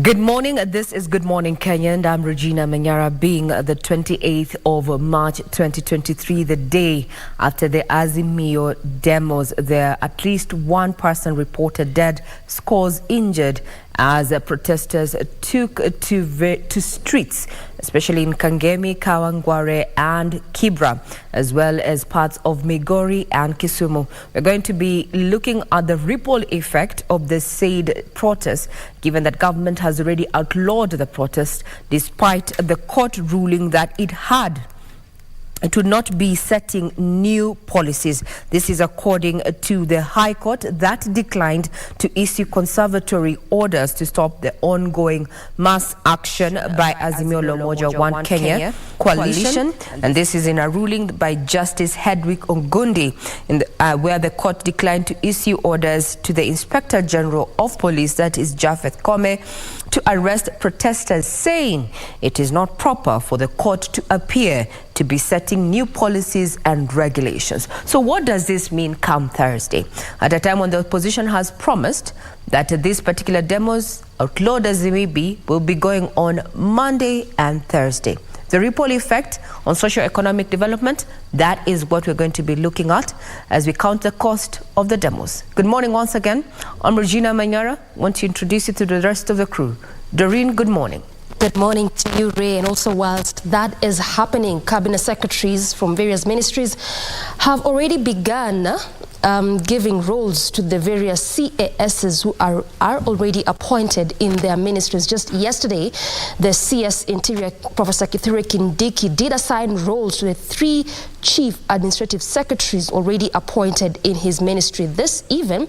Good morning. This is Good Morning Kenya, and I'm Regina Manyara. Being the 28th of March 2023, the day after the Azimio demos, there at least one person reported dead, scores injured as protesters took to streets, especially in Kangemi, Kawangware and Kibra, as well as parts of Migori and Kisumu. We're going to be looking at the ripple effect of the said protest, given that government has already outlawed the protest despite the court ruling that it would not be setting new policies. This is according to the High Court that declined to issue conservatory orders to stop the ongoing mass action by Azimio la Umoja One Kenya coalition. And this is in a ruling by Justice Hedwig Ongundi, where the court declined to issue orders to the Inspector General of Police, that is Japheth Kome, to arrest protesters, saying it is not proper for the court to appear to be setting new policies and regulations. So what does this mean come Thursday, at a time when the opposition has promised that these particular demos, outlawed as they may be, will be going on Monday and Thursday? The ripple effect on socio-economic development, that is what we're going to be looking at as we count the cost of the demos. Good morning once again. I'm Regina Manyara. I want to introduce you to the rest of the crew. Doreen, good morning. Good morning to you, Ray. And also, whilst that is happening, cabinet secretaries from various ministries have already begun giving roles to the various CASs who are already appointed in their ministries. Just yesterday, the CS Interior, Professor Kithure Kindiki, did assign roles to the 3 chief administrative secretaries already appointed in his ministry. This even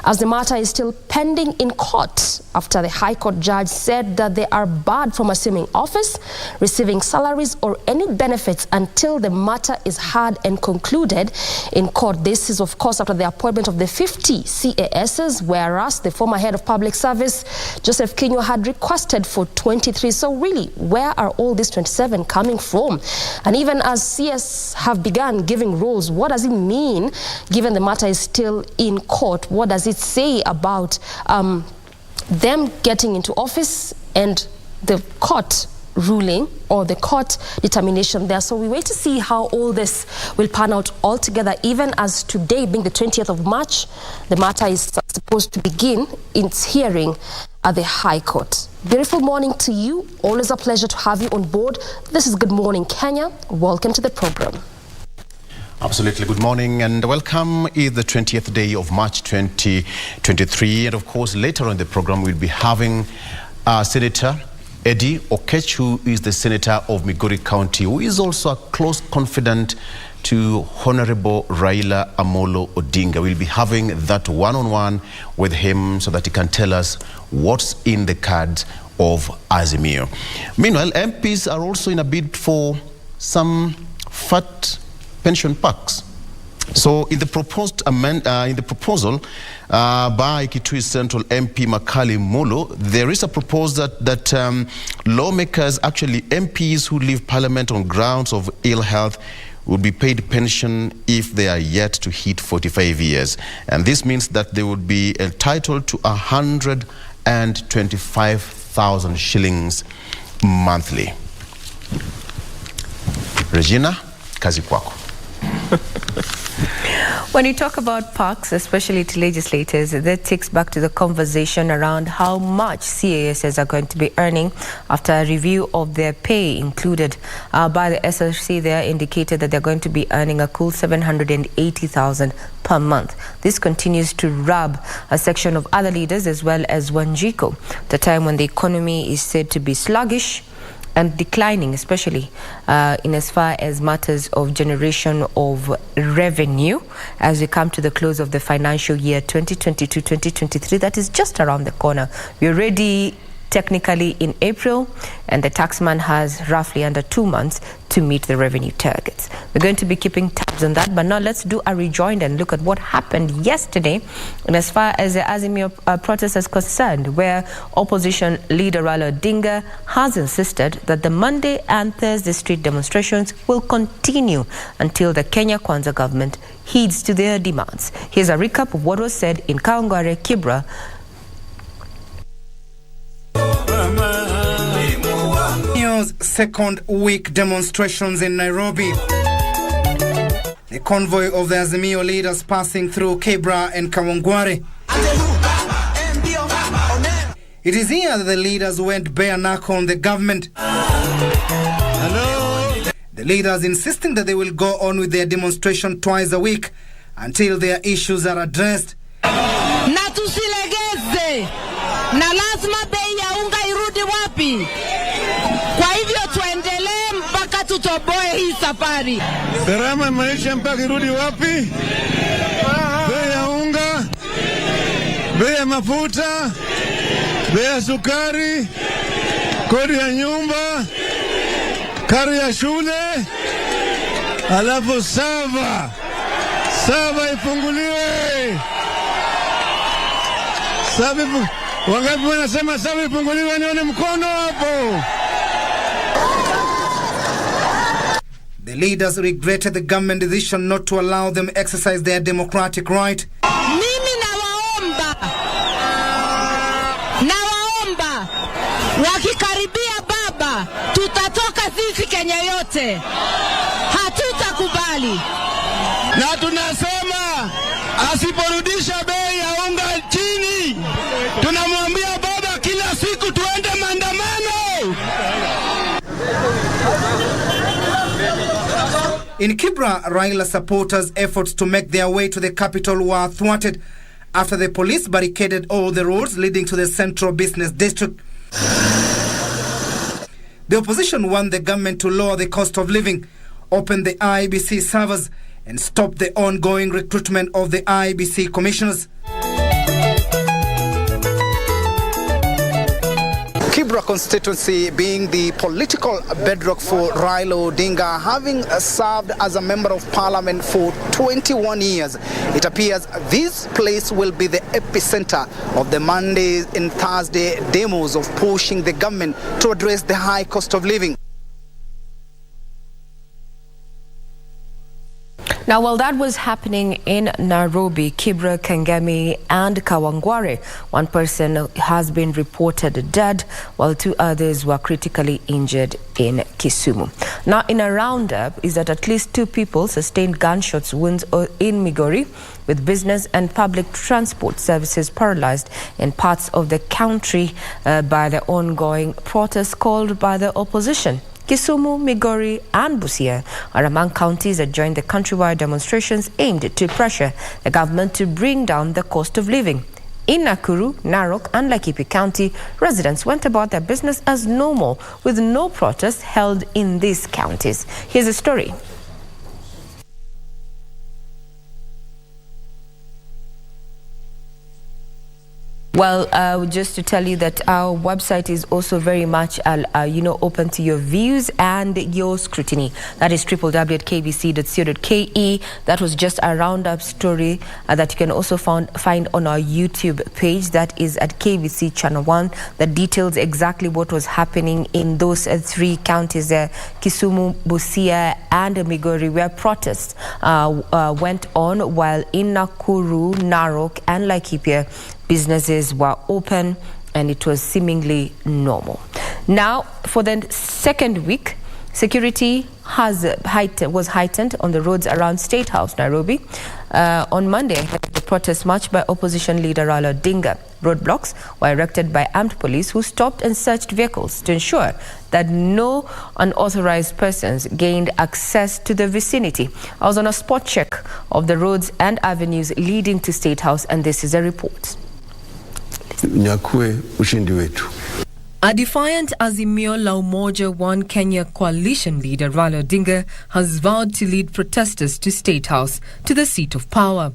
as the matter is still pending in court after the High Court judge said that they are barred from assuming office, receiving salaries or any benefits until the matter is heard and concluded in court. This is, of course, after the appointment of the 50 CASs, whereas the former head of public service, Joseph Kinyo, had requested for 23. So really, where are all these 27 coming from? And even as CS have begun giving roles, what does it mean given the matter is still in court? What does it say about them getting into office and the court ruling or the court determination there? So we wait to see how all this will pan out altogether, even as today being the 20th of March, the matter is supposed to begin its hearing at the High Court. Beautiful morning to you. Always a pleasure to have you on board. This is Good Morning Kenya. Welcome to the program. Absolutely. Good morning and welcome. It's the 20th day of March 2023. And of course, later on in the program, we'll be having Senator Eddie Okech, who is the Senator of Migori County, who is also a close confidant to Honorable Raila Amolo Odinga. We'll be having that one-on-one with him so that he can tell us what's in the cards of Azimio. Meanwhile, MPs are also in a bid for some fat pension packs. So in the proposed proposal by Kitui Central MP Makali Molo, there is a proposal that lawmakers, actually MPs who leave parliament on grounds of ill health, would be paid pension if they are yet to hit 45 years. And this means that they would be entitled to 125,000 shillings monthly. Regina, kazi kwako. When you talk about parks, especially to legislators, that takes back to the conversation around how much CASs are going to be earning after a review of their pay included by the SRC. They indicated that they're going to be earning a cool 780,000 per month. This continues to rub a section of other leaders as well as Wanjiko, the time when the economy is said to be sluggish and declining, especially in as far as matters of generation of revenue as we come to the close of the financial year 2022-2023 that is just around the corner. We're already technically in April, and the taxman has roughly under 2 months to meet the revenue targets. We're going to be keeping tabs on that, but now let's do a rejoinder and look at what happened yesterday and as far as the Azimio protest is concerned, where opposition leader Raila Odinga has insisted that the Monday and Thursday street demonstrations will continue until the Kenya Kwanza government heeds to their demands. Here's a recap of what was said in Kawangware, Kibra, Demo's second week demonstrations in Nairobi. A convoy of the Azimio leaders passing through Kibra and Kawangware. It is here that the leaders went bare knuckle on the government. Hello. The leaders insisting that they will go on with their demonstration twice a week until their issues are addressed. Na tusilegeze. Na lazima bei ya unga irudi wapi? Kwa hivyo tuendelee mpaka tutoboe hii safari. Gharama ya maisha mpaka irudi wapi? Bei ya unga, bei ya mafuta, bei ya sukari, kodi ya nyumba, karo ya shule, alafu sava ifunguliwe. Wangapi wanasema sava ifunguliwe? Nione mkono hapo. The leaders regretted the government decision not to allow them exercise their democratic right. Mimi nawaomba wakikaribia baba tutatoka sisi Kenya yote. Hatutakubali. Na tunasema asiporudisha bei ya unga chini, tunamwambia baba kila siku tuende maandamano. In Kibra, Raila supporters' efforts to make their way to the capital were thwarted after the police barricaded all the roads leading to the central business district. The opposition want the government to lower the cost of living, open the IBC servers, and stop the ongoing recruitment of the IBC commissioners. Kibra constituency being the political bedrock for Raila Odinga, having served as a member of parliament for 21 years, it appears this place will be the epicenter of the Monday and Thursday demos of pushing the government to address the high cost of living. Now, while that was happening in Nairobi, Kibra, Kangemi and Kawangware, one person has been reported dead, while two others were critically injured in Kisumu. Now, in a roundup is that at least 2 people sustained gunshot wounds in Migori, with business and public transport services paralyzed in parts of the country by the ongoing protests called by the opposition. Kisumu, Migori and Busia are among counties that joined the countrywide demonstrations aimed to pressure the government to bring down the cost of living. In Nakuru, Narok and Laikipia County, residents went about their business as normal, with no protests held in these counties. Here's a story. Well, just to tell you that our website is also very much, open to your views and your scrutiny. That is www.kbc.co.ke. That was just a roundup story that you can also find on our YouTube page. That is at KBC Channel 1. That details exactly what was happening in those 3 counties there, Kisumu, Busia and Migori, where protests went on, while in Nakuru, Narok and Laikipia, businesses were open and it was seemingly normal. Now, for the second week, security was heightened on the roads around State House, Nairobi. On Monday, the protest march by opposition leader Raila Odinga. Roadblocks were erected by armed police who stopped and searched vehicles to ensure that no unauthorized persons gained access to the vicinity. I was on a spot check of the roads and avenues leading to State House, and this is a report. A defiant Azimio la Umoja One Kenya coalition leader Raila Odinga has vowed to lead protesters to State House, to the seat of power.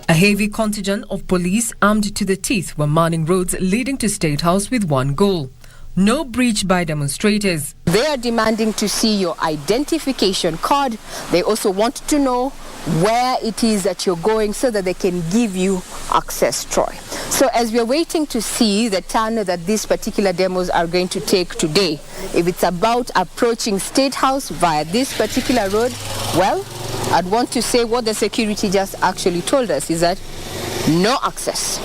A heavy contingent of police armed to the teeth were manning roads leading to State House with one goal: no breach by demonstrators. They are demanding to see your identification card. They also want to know where it is that you're going so that they can give you access, Troy. So as we're waiting to see the turn that these particular demos are going to take today, if it's about approaching State House via this particular road, well, I'd want to say what the security just actually told us is that no access.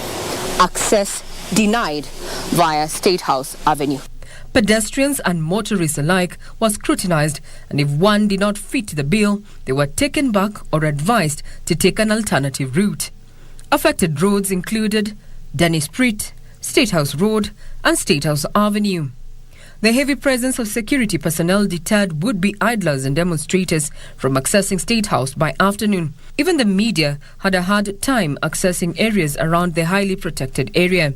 Access denied via State House Avenue. Pedestrians and motorists alike were scrutinized, and if one did not fit the bill, they were taken back or advised to take an alternative route. Affected roads included Dennis Street, State House Road, and State House Avenue. The heavy presence of security personnel deterred would-be idlers and demonstrators from accessing State House by afternoon. Even the media had a hard time accessing areas around the highly protected area.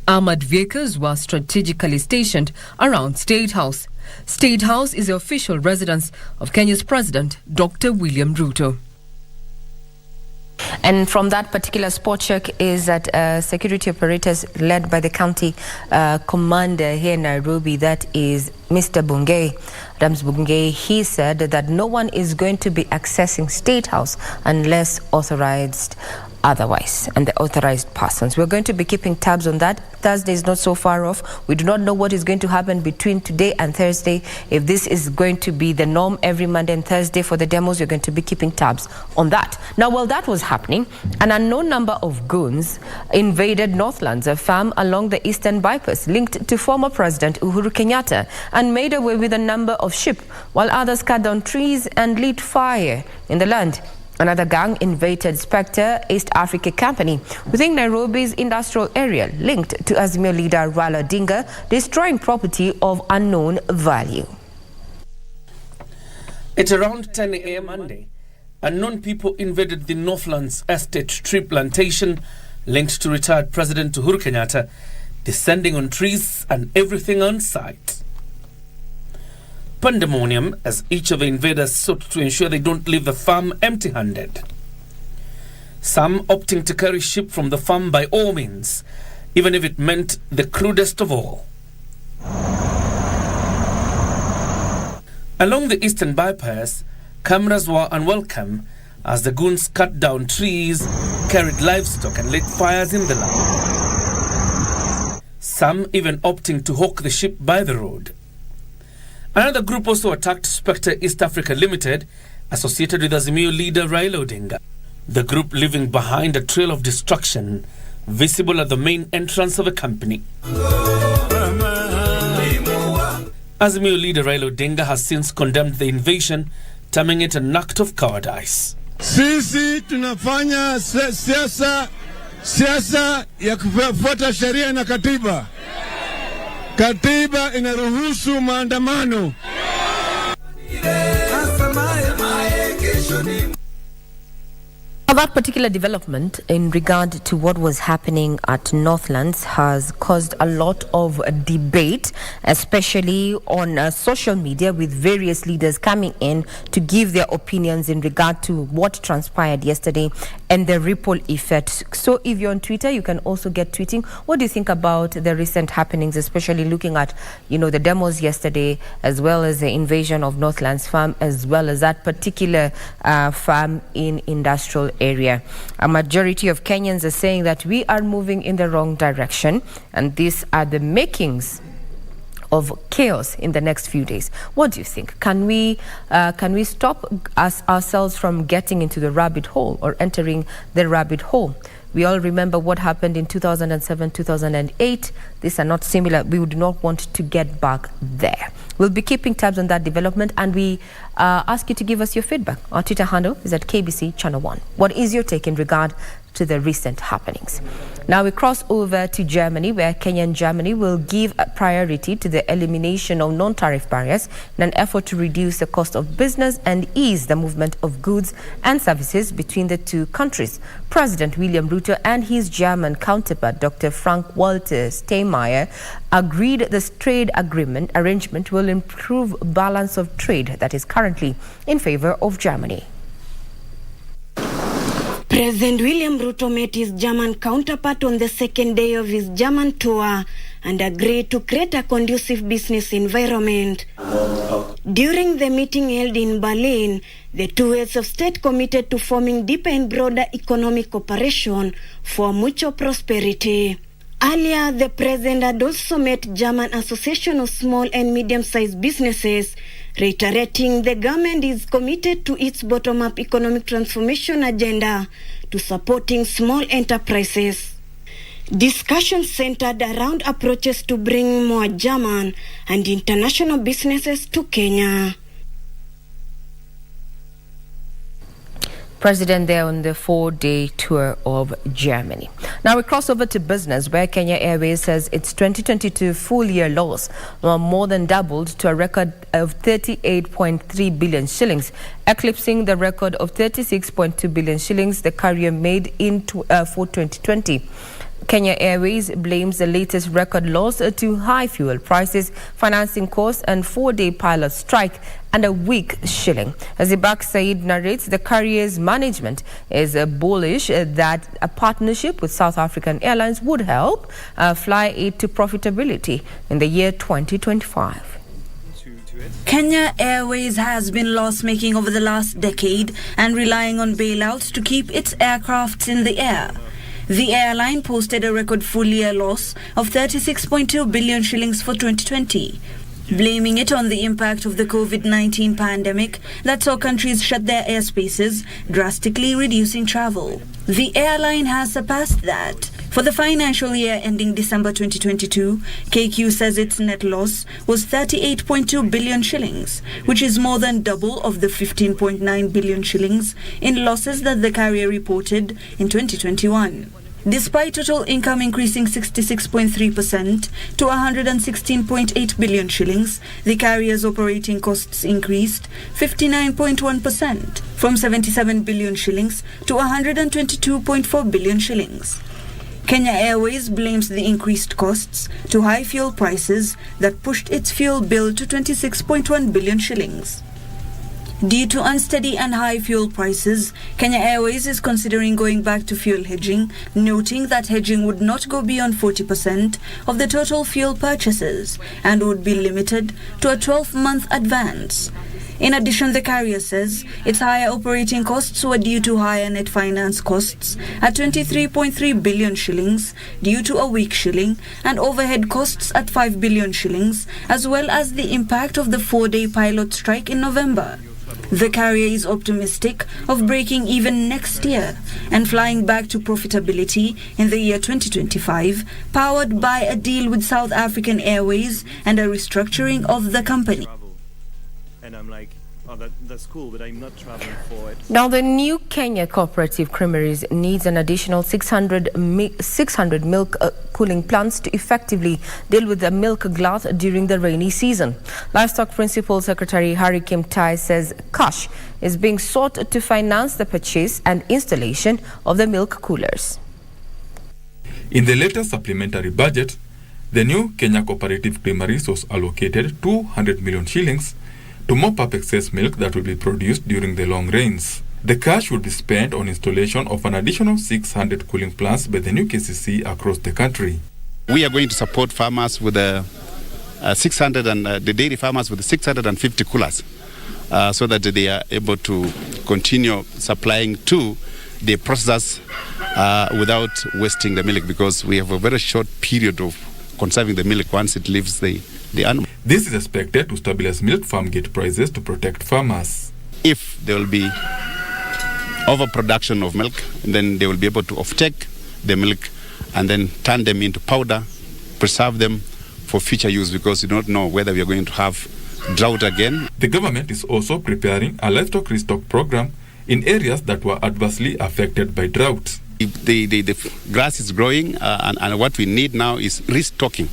Armored vehicles were strategically stationed around State House. State House is the official residence of Kenya's President, Dr. William Ruto. And from that particular spot check is that security operators led by the county commander here in Nairobi, that is Mr. Bungei, Adams Bungei, he said that no one is going to be accessing State House unless authorized otherwise, and the authorized persons. We're going to be keeping tabs on that. Thursday is not so far off. We do not know what is going to happen between today and Thursday. If this is going to be the norm every Monday and Thursday for the demos, we're going to be keeping tabs on that. Now, while that was happening, an unknown number of goons invaded Northlands, a farm along the eastern bypass linked to former President Uhuru Kenyatta, and made away with a number of sheep, while others cut down trees and lit fire in the land. Another gang invaded Spectre East Africa Company within Nairobi's industrial area, linked to Azimio leader Raila Odinga, destroying property of unknown value. At around 10 a.m. Monday, unknown people invaded the Northlands Estate tree plantation linked to retired President Uhuru Kenyatta, descending on trees and everything on sight. Pandemonium as each of the invaders sought to ensure they don't leave the farm empty-handed. Some opting to carry sheep from the farm by all means, even if it meant the crudest of all. Along the eastern bypass, cameras were unwelcome as the goons cut down trees, carried livestock and lit fires in the land. Some even opting to hawk the sheep by the road. Another group also attacked Spectre East Africa Limited, associated with Azimio leader Raila Odinga. The group leaving behind a trail of destruction visible at the main entrance of the company. Azimio leader Raila Odinga has since condemned the invasion, terming it an act of cowardice. Sisi tunafanya siasa ya kufuata sheria na katiba. Katiba inaruhusu maandamano. That particular development in regard to what was happening at Northlands has caused a lot of debate, especially on social media, with various leaders coming in to give their opinions in regard to what transpired yesterday and the ripple effect. So if you're on Twitter, you can also get tweeting. What do you think about the recent happenings, especially looking at, the demos yesterday, as well as the invasion of Northlands farm, as well as that particular farm in industrial area? A majority of Kenyans are saying that we are moving in the wrong direction, and these are the makings of chaos in the next few days. What do you think? Can we stop ourselves from getting into the rabbit hole or entering the rabbit hole? We all remember what happened in 2007, 2008. These are not similar. We would not want to get back there. We'll be keeping tabs on that development, and we ask you to give us your feedback. Our Twitter handle is at KBC Channel 1. What is your take in regard to the recent happenings? Now we cross over to Germany, where Kenya and Germany will give a priority to the elimination of non-tariff barriers in an effort to reduce the cost of business and ease the movement of goods and services between the two countries. President William Ruto and his German counterpart, Dr. Frank-Walter Steinmeier, agreed this trade arrangement will improve balance of trade that is currently in favor of Germany. President William Ruto met his German counterpart on the second day of his German tour and agreed to create a conducive business environment. During the meeting held in Berlin, the two heads of state committed to forming deeper and broader economic cooperation for mutual prosperity. Earlier, the president had also met German Association of Small and Medium-Sized Businesses reiterating the government is committed to its bottom-up economic transformation agenda to supporting small enterprises. Discussions centered around approaches to bring more German and international businesses to Kenya. President there on the 4-day tour of Germany. Now we cross over to business, where Kenya Airways says its 2022 full-year loss more than doubled to a record of 38.3 billion shillings, eclipsing the record of 36.2 billion shillings the carrier made for 2020. Kenya Airways blames the latest record loss to high fuel prices, financing costs, and 4-day pilot strike and a weak shilling. As Ibak Said narrates, the carrier's management is bullish that a partnership with South African Airlines would help fly it to profitability in the year 2025. Kenya Airways has been loss-making over the last decade and relying on bailouts to keep its aircrafts in the air. The airline posted a record full-year loss of 36.2 billion shillings for 2020, blaming it on the impact of the COVID-19 pandemic that saw countries shut their airspaces, drastically reducing travel. The airline has surpassed that. For the financial year ending December 2022, KQ says its net loss was 38.2 billion shillings, which is more than double of the 15.9 billion shillings in losses that the carrier reported in 2021. Despite total income increasing 66.3% to 116.8 billion shillings, the carrier's operating costs increased 59.1% from 77 billion shillings to 122.4 billion shillings. Kenya Airways blames the increased costs to high fuel prices that pushed its fuel bill to 26.1 billion shillings. Due to unsteady and high fuel prices, Kenya Airways is considering going back to fuel hedging, noting that hedging would not go beyond 40% of the total fuel purchases and would be limited to a 12-month advance. In addition, the carrier says its higher operating costs were due to higher net finance costs at 23.3 billion shillings due to a weak shilling and overhead costs at 5 billion shillings, as well as the impact of the 4-day pilot strike in November. The carrier is optimistic of breaking even next year and flying back to profitability in the year 2025, powered by a deal with South African Airways and a restructuring of the company. And I'm like, oh, that's cool, but I'm not traveling for it. Now, the new Kenya Cooperative Creameries needs an additional 600 milk cooling plants to effectively deal with the milk glut during the rainy season. Livestock Principal Secretary Harry Kimtai says cash is being sought to finance the purchase and installation of the milk coolers. In the latest supplementary budget, the new Kenya Cooperative Creameries was allocated 200 million shillings to mop up excess milk that will be produced during the long rains. The cash will be spent on installation of an additional 600 cooling plants by the new KCC across the country. We are going to support farmers with the dairy farmers with 650 coolers so that they are able to continue supplying to the processors without wasting the milk, because we have a very short period of conserving the milk once it leaves the animal. This is expected to stabilize milk farm gate prices to protect farmers. If there will be overproduction of milk, then they will be able to offtake the milk and then turn them into powder, preserve them for future use, because you don't know whether we are going to have drought again. The government is also preparing a livestock restock program in areas that were adversely affected by drought. The grass is growing and what we need now is restocking.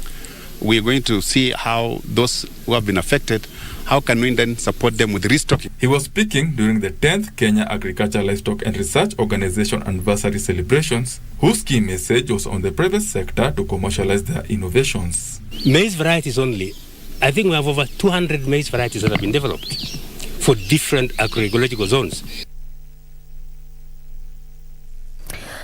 We are going to see how those who have been affected, how can we then support them with restocking. He was speaking during the 10th Kenya Agriculture, Livestock and Research Organization anniversary celebrations, whose key message was on the private sector to commercialize their innovations. Maize varieties only. I think we have over 200 maize varieties that have been developed for different agroecological zones.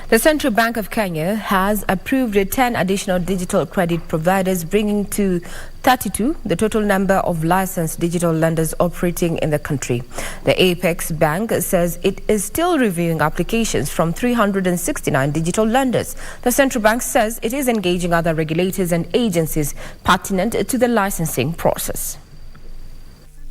The Central Bank of Kenya has approved 10 additional digital credit providers, bringing to 32 the total number of licensed digital lenders operating in the country. The Apex Bank says it is still reviewing applications from 369 digital lenders. The Central Bank says it is engaging other regulators and agencies pertinent to the licensing process.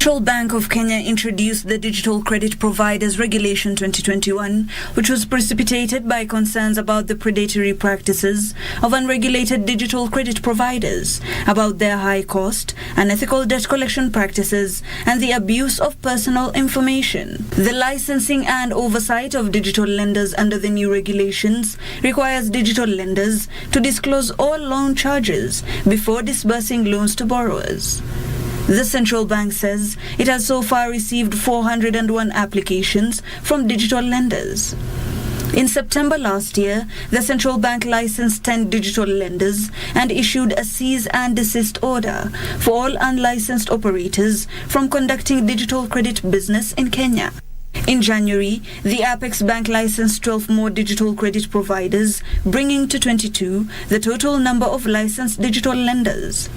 Central Bank of Kenya introduced the Digital Credit Providers Regulation 2021, which was precipitated by concerns about the predatory practices of unregulated digital credit providers, about their high cost, unethical debt collection practices, and the abuse of personal information. The licensing and oversight of digital lenders under the new regulations requires digital lenders to disclose all loan charges before disbursing loans to borrowers. The central bank says it has so far received 401 applications from digital lenders. In September last year, the central bank licensed 10 digital lenders and issued a cease and desist order for all unlicensed operators from conducting digital credit business in Kenya. In January, the Apex Bank licensed 12 more digital credit providers, bringing to 22 the total number of licensed digital lenders.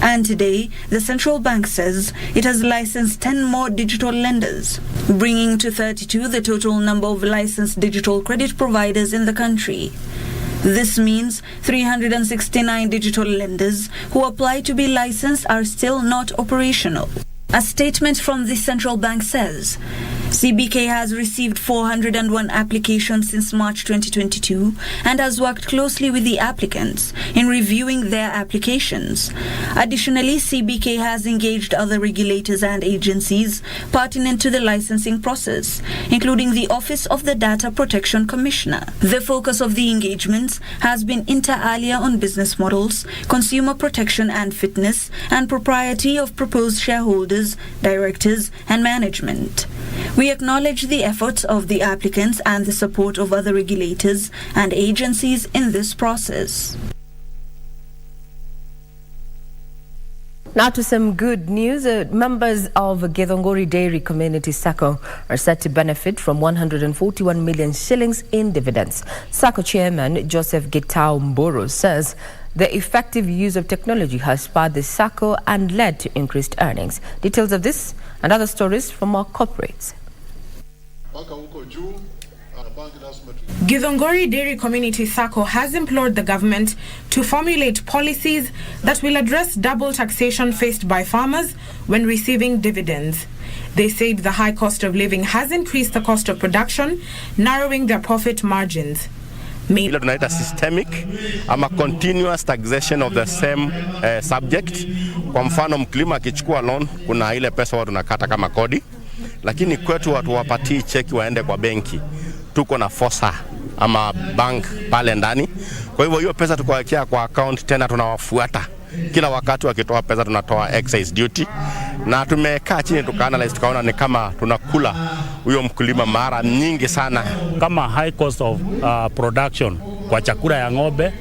And today, the central bank says it has licensed 10 more digital lenders, bringing to 32 the total number of licensed digital credit providers in the country. This means 369 digital lenders who apply to be licensed are still not operational. A statement from the central bank says, CBK has received 401 applications since March 2022 and has worked closely with the applicants in reviewing their applications. Additionally, CBK has engaged other regulators and agencies pertinent to the licensing process, including the Office of the Data Protection Commissioner. The focus of the engagements has been inter alia on business models, consumer protection and fitness, and propriety of proposed shareholders, directors, and management. We acknowledge the efforts of the applicants and the support of other regulators and agencies in this process. Now to some good news. Members of Githongori Dairy Community Sacco are set to benefit from 141 million shillings in dividends. Sacco Chairman Joseph Gitao Mboro says the effective use of technology has spurred the Sacco and led to increased earnings. Details of this and other stories from our corporates. Githongori Dairy Community Sacco has implored the government to formulate policies that will address double taxation faced by farmers when receiving dividends. They said the high cost of living has increased the cost of production, narrowing their profit margins. Ile tunaita systemic ama continuous taxation of the same subject. Kwa mfano mkulima akichukua loan, kuna ile pesa watu tunakata kama kodi, lakini kwetu watu wapatii cheki waende kwa benki. Tuko na fosa ama bank pale ndani. Kwa hivyo hiyo pesa tukawekea kwa account, tena tunawafuata. Kila wakati wakitoa pesa tunatoa excise duty. Na tumekaa chini tukaanalyze tukaona ni kama tunakula huyo mkulima mara nyingi sana. Kama high cost of production kwa chakula ya ng'ombe,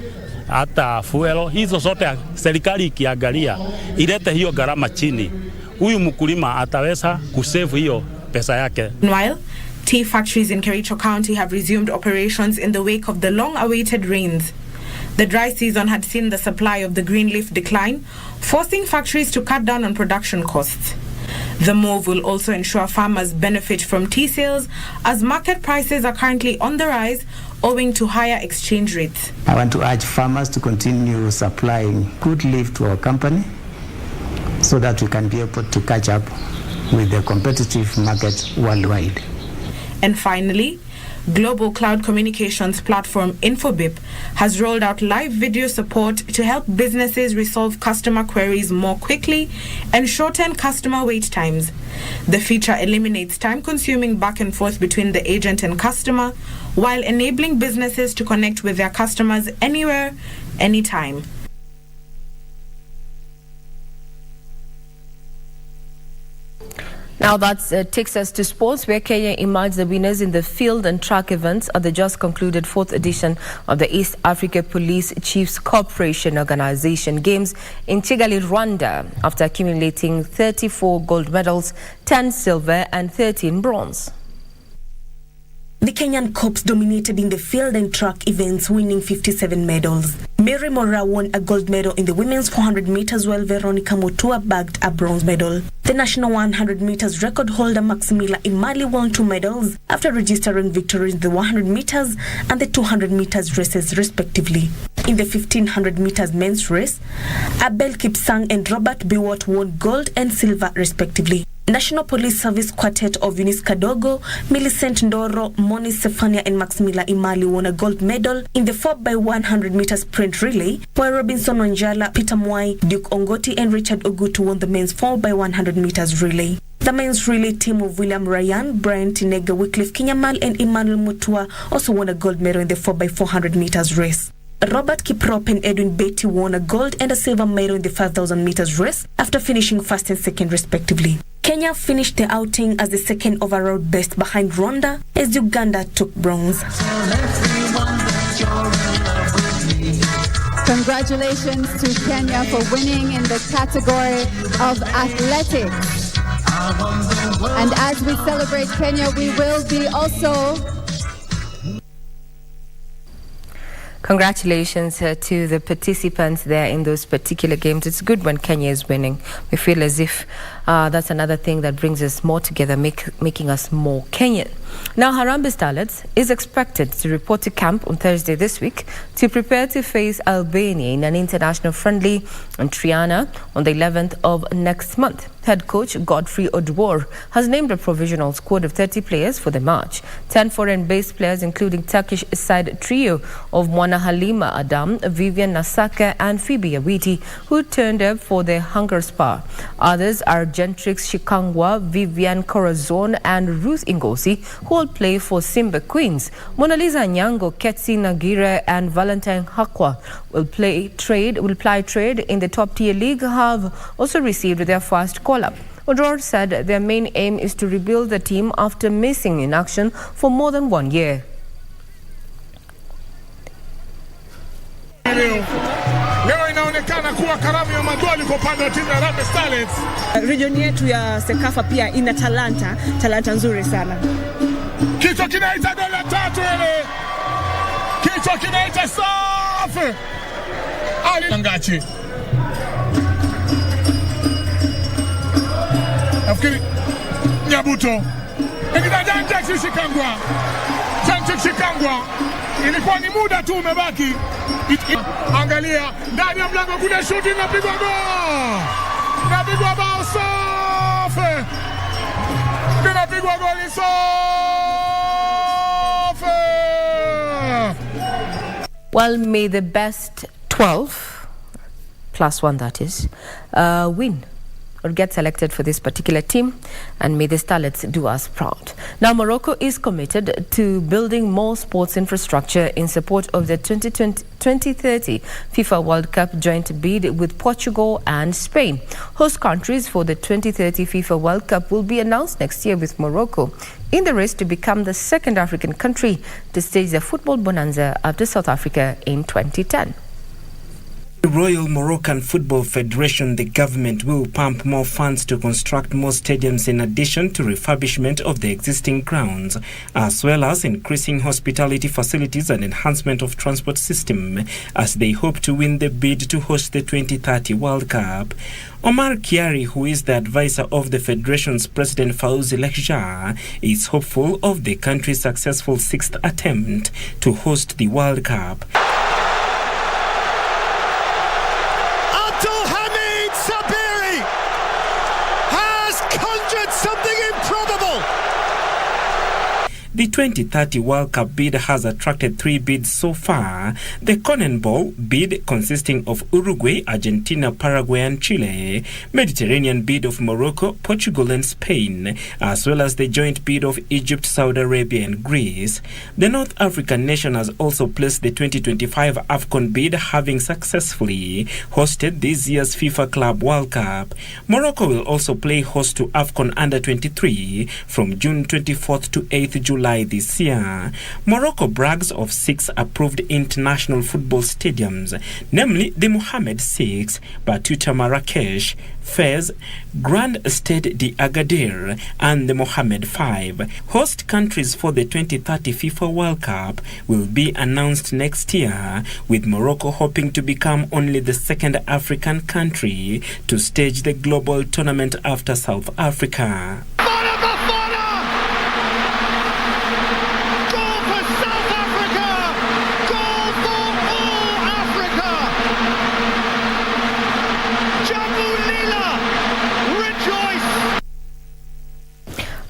hata fuel, hizo zote serikali ikiangalia ilete hiyo gharama chini, huyu mkulima ataweza kusave hiyo pesa yake. Meanwhile, tea factories in Kericho County have resumed operations in the wake of the long-awaited rains. The dry season had seen the supply of the green leaf decline, forcing factories to cut down on production costs. The move will also ensure farmers benefit from tea sales, as market prices are currently on the rise owing to higher exchange rates. I want to urge farmers to continue supplying good leaf to our company so that we can be able to catch up with the competitive market worldwide. And finally, global cloud communications platform Infobip has rolled out live video support to help businesses resolve customer queries more quickly and shorten customer wait times. The feature eliminates time-consuming back and forth between the agent and customer, while enabling businesses to connect with their customers anywhere, anytime. Now that takes us to sports, where Kenya emerged the winners in the field and track events at the just concluded 4th edition of the East Africa Police Chiefs Corporation Organization Games in Kigali, Rwanda, after accumulating 34 gold medals, 10 silver and 13 bronze. The Kenyan Corps dominated in the field and track events, winning 57 medals. Mary Mora won a gold medal in the women's 400 meters, while Veronica Mutua bagged a bronze medal. The national 100 meters record holder Maximila Imali won 2 medals after registering victories in the 100 meters and the 200 meters races, respectively. In the 1500 meters men's race, Abel Kipsang and Robert Biwott won gold and silver, respectively. National Police Service quartet of Eunice Kadogo, Millicent Ndoro, Moni Sefania and Maximila Imali won a gold medal in the 4x100 meter sprint relay, while Robinson Wanjala, Peter Mwai, Duke Ongoti and Richard Ogutu won the men's 4x100 meters relay. The men's relay team of William Ryan, Brian Tinega, Wycliffe Kinyamal and Emmanuel Mutua also won a gold medal in the 4x400 meters race. Robert Kiprop and Edwin Beatty won a gold and a silver medal in the 5,000 meters race after finishing first and second respectively. Kenya finished the outing as the second overall best behind Rwanda as Uganda took bronze. Congratulations to Kenya for winning in the category of athletics. And as we celebrate Kenya, we will be also... Congratulations to the participants there in those particular games. It's good when Kenya is winning. We feel as if that's another thing that brings us more together, making us more Kenyan. Now, Harambee Starlets is expected to report to camp on Thursday this week to prepare to face Albania in an international friendly in Triana on the 11th of next month. Head coach Godfrey Odwor has named a provisional squad of 30 players for the match. 10 foreign-based players, including Turkish side trio of Mwana Halima Adam, Vivian Nasaka and Phoebe Awiti, who turned up for the Hunger Spa. Others are Gentrix Shikangwa, Vivian Corazon and Ruth Ingosi, who will play for Simba Queens. Mona Lisa Nyango, Ketsi Nagire and Valentine Hakwa will ply trade in the top-tier league, have also received their first call-up. Odor said their main aim is to rebuild the team after missing in action for more than 1 year. Leo inaonekana kuwa karamu ya magoli kwa upande wa timu ya Harambee Starlets. Region yetu ya Sekafa pia ina talanta nzuri sana. Kichwa kinaita goli la tatu ile. Kichwa kinaita safi. Ali Ngachi. Nafikiri Nyabuto. Nikita Gentrix Shikangwa. Ilikuwa ni muda tu umebaki. Angalia ndani ya mlango kule, shuti inapigwa gol. Inapigwa bao safi. Inapigwa goli safi. Well, may the best 12 plus 1, that is, win or get selected for this particular team, and may the Starlets do us proud. Now, Morocco is committed to building more sports infrastructure in support of the 2030 FIFA World Cup joint bid with Portugal and Spain. Host countries for the 2030 FIFA World Cup will be announced next year, with Morocco in the race to become the second African country to stage the football bonanza after South Africa in 2010. The Royal Moroccan Football Federation, the government will pump more funds to construct more stadiums in addition to refurbishment of the existing grounds, as well as increasing hospitality facilities and enhancement of transport system, as they hope to win the bid to host the 2030 World Cup. Omar Kiari, who is the advisor of the Federation's President Fauzi Lekjar, is hopeful of the country's successful 6th attempt to host the World Cup. The 2030 World Cup bid has attracted 3 bids so far. The CONMEBOL bid, consisting of Uruguay, Argentina, Paraguay and Chile, Mediterranean bid of Morocco, Portugal and Spain, as well as the joint bid of Egypt, Saudi Arabia and Greece. The North African nation has also placed the 2025 AFCON bid, having successfully hosted this year's FIFA Club World Cup. Morocco will also play host to AFCON Under-23 from June 24th to 8th July this year. Morocco brags of 6 approved international football stadiums, namely the Mohammed VI, Batuta Marrakesh, Fez, Grand Stade d'Agadir and the Mohammed V. Host countries for the 2030 FIFA World Cup will be announced next year, with Morocco hoping to become only the second African country to stage the global tournament after South Africa.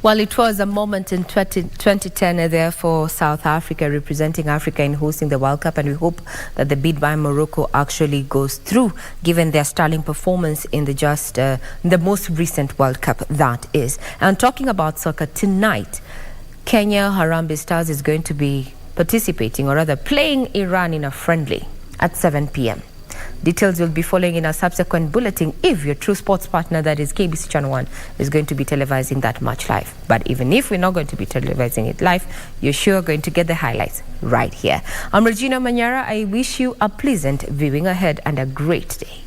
Well, it was a moment in 2010 there for South Africa, representing Africa in hosting the World Cup, and we hope that the bid by Morocco actually goes through, given their sterling performance in the most recent World Cup, that is. And talking about soccer, tonight, Kenya Harambee Stars is going to be participating, or rather playing Iran in a friendly at 7 p.m. Details will be following in a subsequent bulletin if your true sports partner, that is KBC Channel 1, is going to be televising that match live. But even if we're not going to be televising it live, you're sure going to get the highlights right here. I'm Regina Manyara. I wish you a pleasant viewing ahead and a great day.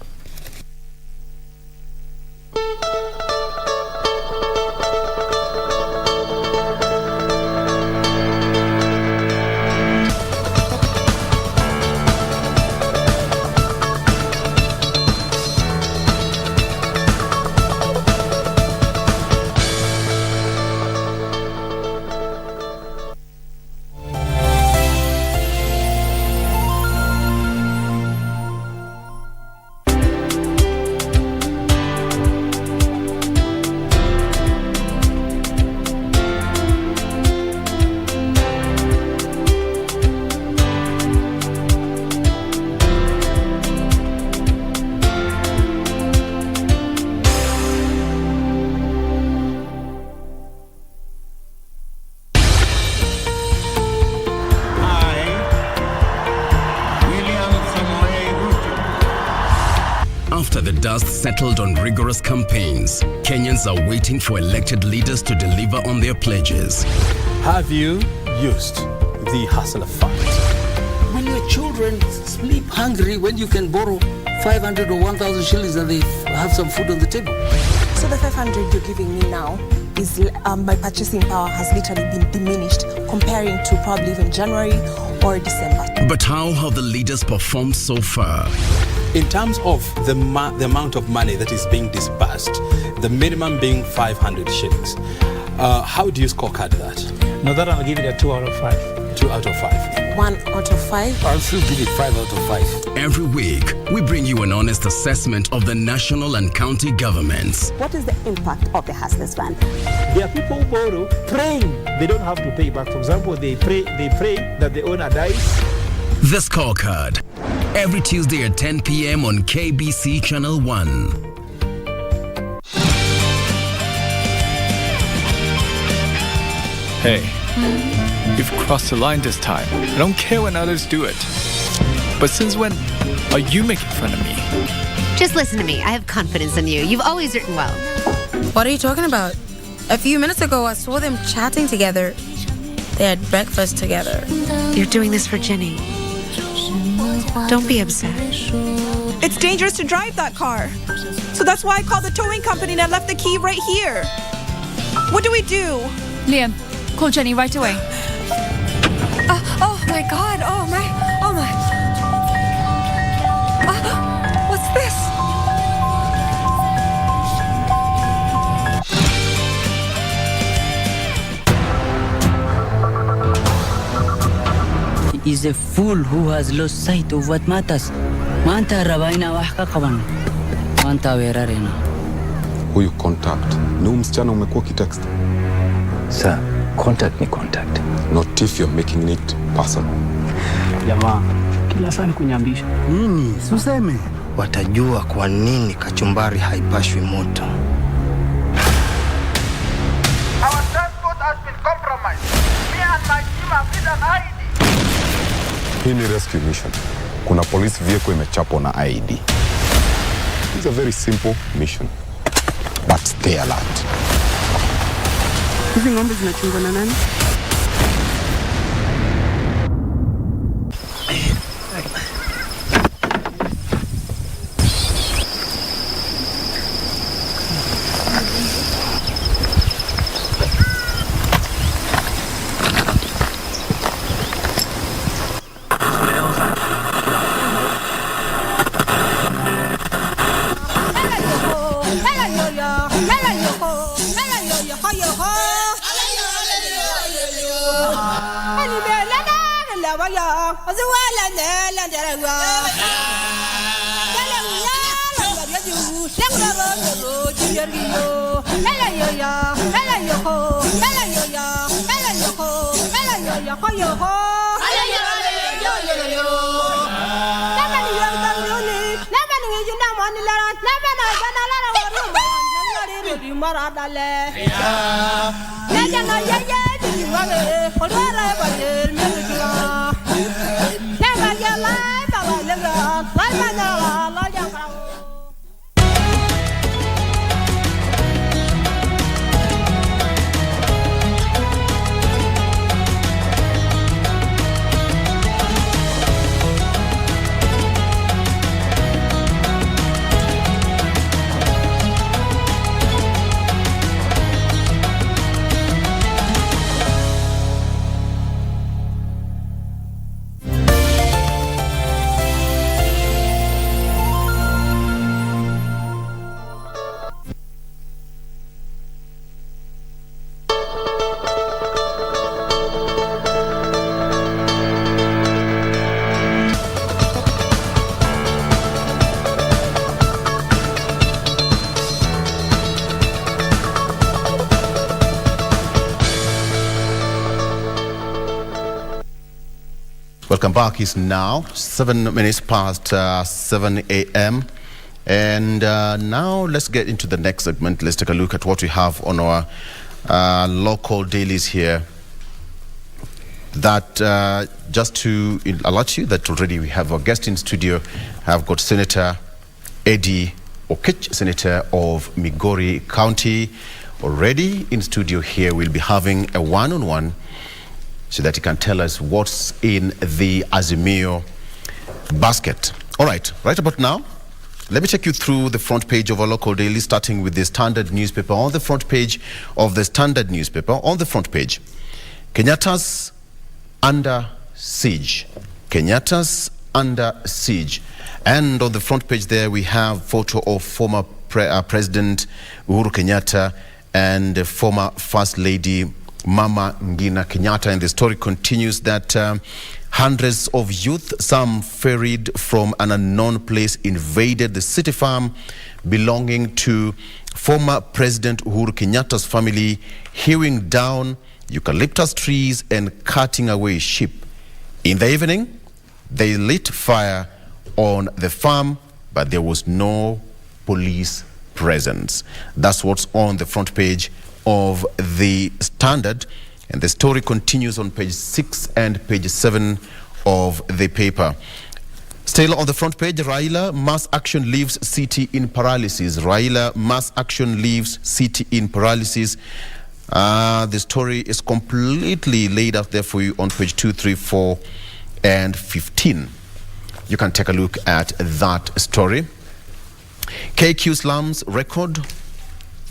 After the dust settled on rigorous campaigns, Kenyans are waiting for elected leaders to deliver on their pledges. Have you used the hustler fund? When your children sleep hungry, when you can borrow 500 or 1,000 shillings and they have some food on the table. So the 500 you're giving me now is my purchasing power has literally been diminished comparing to probably even January or December. But how have the leaders performed so far? In terms of the amount of money that is being disbursed, the minimum being 500 shillings, how do you scorecard that? No, that I'll give it a 2 out of 5. 2 out of 5. 1 out of 5. I'll still give it 5 out of 5. Every week, we bring you an honest assessment of the national and county governments. What is the impact of the Hustlers Fund? There are people who borrow praying they don't have to pay back. For example, they pray that the owner dies. The Scorecard. Every Tuesday at 10 p.m. on KBC Channel 1. Hey, you've crossed the line this time. I don't care when others do it. But since when are you making fun of me? Just listen to me. I have confidence in you. You've always written well. What are you talking about? A few minutes ago, I saw them chatting together. They had breakfast together. You're doing this for Jenny. Don't be upset. It's dangerous to drive that car. So that's why I called the towing company and I left the key right here. What do we do? Liam, call Jenny right away. Oh my God. Oh my. What's this? He is a fool who has lost sight of what matters. Manta rabaina wax ka qaban. Manta weerarena. Huyu contact. Ni msichana umekuwa kitext. Sir, contact ni contact. Not if you're making it personal. Jamaa, kila saa ni kunyambisha. Nini? Suseme. Watajua kwa nini kachumbari haipashwi moto. Our transport has been compromised. Me and my team have hit an ID. Hii ni rescue mission. Kuna police vehicle imechapwa na ID. It's a very simple mission. But stay alert. Hizi ng'ombe zinachungwa na nani? Welcome back. It's now 7 minutes past 7 a.m. And now let's get into the next segment. Let's take a look at what we have on our local dailies here. That just to alert you that already we have our guest in studio. I've got Senator Eddie Okech, Senator of Migori County, already in studio here. We'll be having a one-on-one so that he can tell us what's in the Azimio basket. All right about now, let me take you through the front page of our local daily, starting with the Standard newspaper. On the front page of the Standard newspaper, on the front page, Kenyatta's under siege. Kenyatta's under siege. And on the front page there, we have photo of former President Uhuru Kenyatta and former First Lady Mama Ngina Kenyatta. And the story continues that hundreds of youth, some ferried from an unknown place, invaded the city farm belonging to former President Uhuru Kenyatta's family, hewing down eucalyptus trees and cutting away sheep. In the evening, they lit fire on the farm, but there was no police presence. That's what's on the front page of the Standard, and the story continues on page 6 and page 7 of the paper. Still on the front page, Raila, mass action leaves city in paralysis. Raila, mass action leaves city in paralysis. The story is completely laid out there for you on page 2, 3, 4, and 15. You can take a look at that story. KQ slums record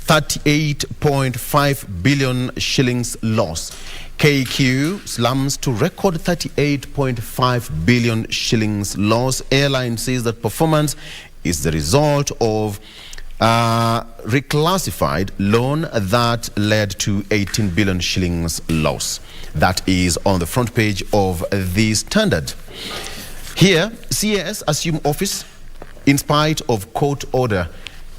38.5 billion shillings loss. KQ slums to record 38.5 billion shillings loss. Airline says that performance is the result of reclassified loan that led to 18 billion shillings loss. That is on the front page of the Standard. Here, CAS assume office in spite of court order.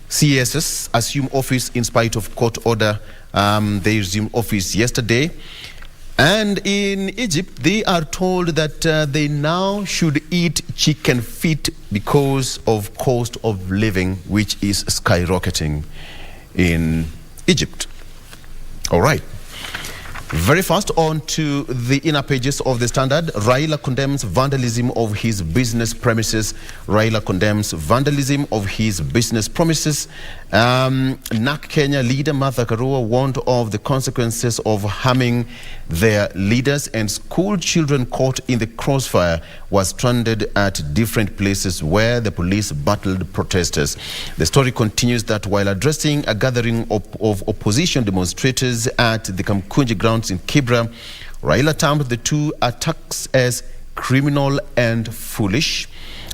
CSS assume office in spite of court order. They resumed office yesterday. And in Egypt, they are told that they now should eat chicken feet because of cost of living, which is skyrocketing in Egypt. All right. Very fast on to the inner pages of the Standard. Raila condemns vandalism of his business premises. Raila condemns vandalism of his business premises. NAC Kenya leader Martha Karua warned of the consequences of harming their leaders, and school children caught in the crossfire were stranded at different places where the police battled protesters. The story continues that while addressing a gathering of opposition demonstrators at the Kamkunji grounds in Kibra, Raila termed the two attacks as criminal and foolish,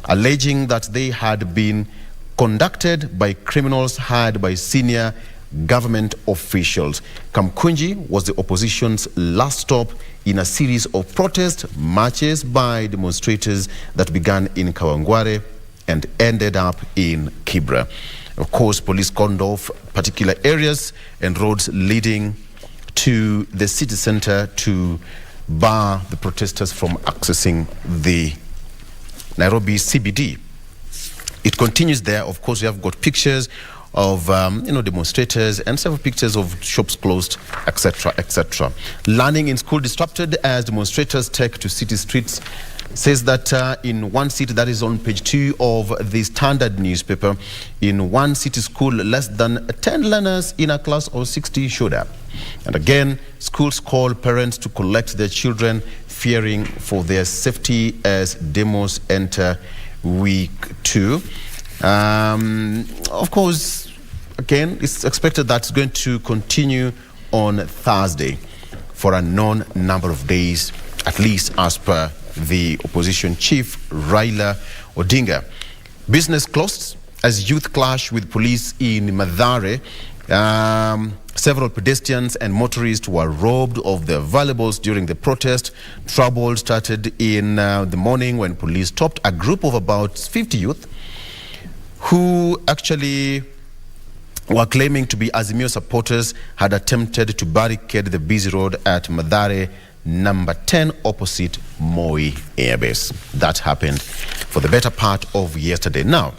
alleging that they had been conducted by criminals hired by senior government officials. Kamkunji was the opposition's last stop in a series of protest marches by demonstrators that began in Kawangware and ended up in Kibra. Of course, police cordoned off particular areas and roads leading to the city center to bar the protesters from accessing the Nairobi CBD. It continues there. Of course, we have got pictures of demonstrators and several pictures of shops closed, etc., etc. Learning in school disrupted as demonstrators take to city streets. Says that in one city, that is on page 2 of the Standard newspaper, in one city school, less than 10 learners in a class of 60 showed up. And again, schools call parents to collect their children, fearing for their safety as demos enter week 2. Of course, again, it's expected that it's going to continue on Thursday for a known number of days, at least as per the opposition chief, Raila Odinga. Business closed as youth clash with police in Mathare. Several pedestrians and motorists were robbed of their valuables during the protest. Trouble started in the morning when police stopped a group of about 50 youth who actually were claiming to be Azimio supporters, had attempted to barricade the busy road at Mathare number 10 opposite Moi Airbase. That happened for the better part of yesterday. Now,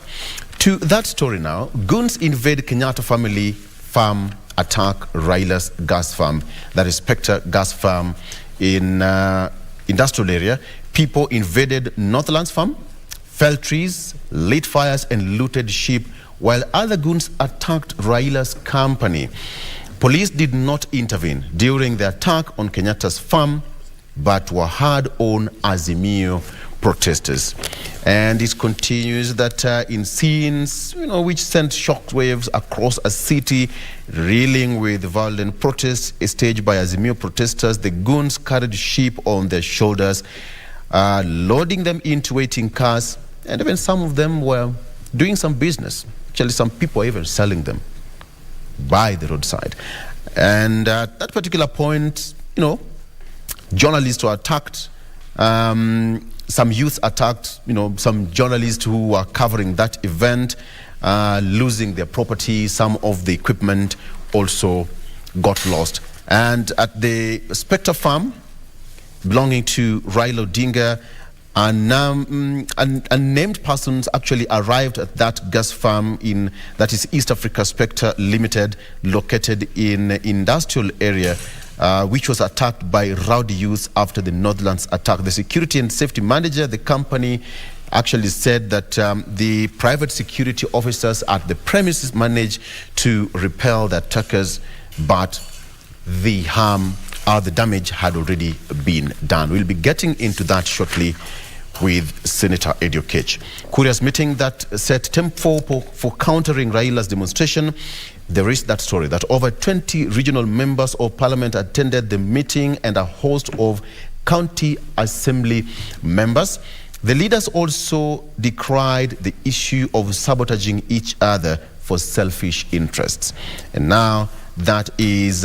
to that story now, goons invade Kenyatta family farm, attack Raila's gas farm, that is Spectre gas farm in industrial area. People invaded Northlands farm, felled trees, lit fires and looted sheep, while other goons attacked Raila's company. Police did not intervene during the attack on Kenyatta's farm, but were hard on Azimio protesters. And it continues that in scenes, which sent shockwaves across a city reeling with violent protests staged by Azimio protesters, the goons carried sheep on their shoulders, loading them into waiting cars, and even some of them were doing some business. Actually, some people are even selling them by the roadside. And at that particular point, journalists were attacked. Some youth attacked, some journalists who were covering that event, losing their property. Some of the equipment also got lost. And at the Spectre farm belonging to Raila Odinga, unnamed persons actually arrived at that gas farm that is East Africa Spectre Limited, located in industrial area, which was attacked by rowdy youths after the Northlands attack. The security and safety manager, the company, actually said that the private security officers at the premises managed to repel the attackers, but the harm or the damage had already been done. We'll be getting into that shortly with Senator Eddie Oketch. Curious meeting that set tempo for countering Raila's demonstration. There is that story that over 20 regional members of parliament attended the meeting and a host of county assembly members. The leaders also decried the issue of sabotaging each other for selfish interests. And now that is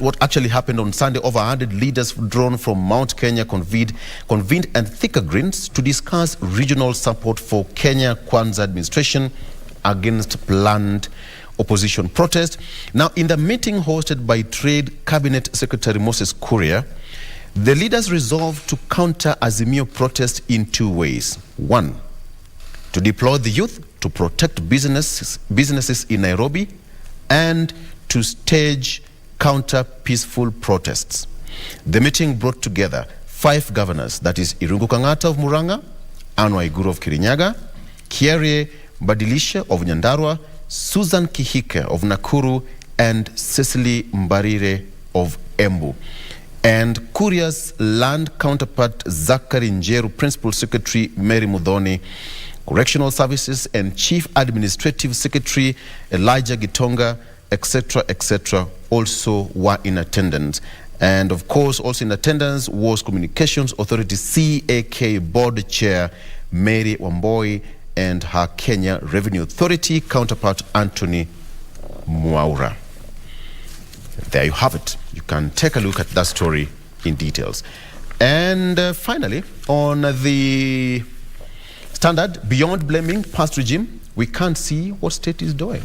what actually happened on Sunday. Over 100 leaders drawn from Mount Kenya convened and thicker greens to discuss regional support for Kenya Kwanza administration against planned opposition protest. Now, in the meeting hosted by Trade Cabinet Secretary Moses Kuria, the leaders resolved to counter Azimio protest in 2 ways. 1, to deploy the youth to protect businesses in Nairobi, and to stage counter-peaceful protests. The meeting brought together 5 governors, that is Irungu Kang'ata of Murang'a, Anne Waiguru of Kirinyaga, Kiarie Badilisha of Nyandarua, Susan Kihika of Nakuru, and Cecily Mbarire of Embu. And Kuria's land counterpart Zachary Njeru, Principal Secretary Mary Mudhoni, Correctional Services and Chief Administrative Secretary Elijah Gitonga, etc., also were in attendance. And of course, also in attendance was Communications Authority CAK Board Chair Mary Wamboi and her Kenya Revenue Authority counterpart Anthony Mwaura. There you have it. You can take a look at that story in details. And finally, on the Standard, beyond blaming past regime, we can't see what state is doing.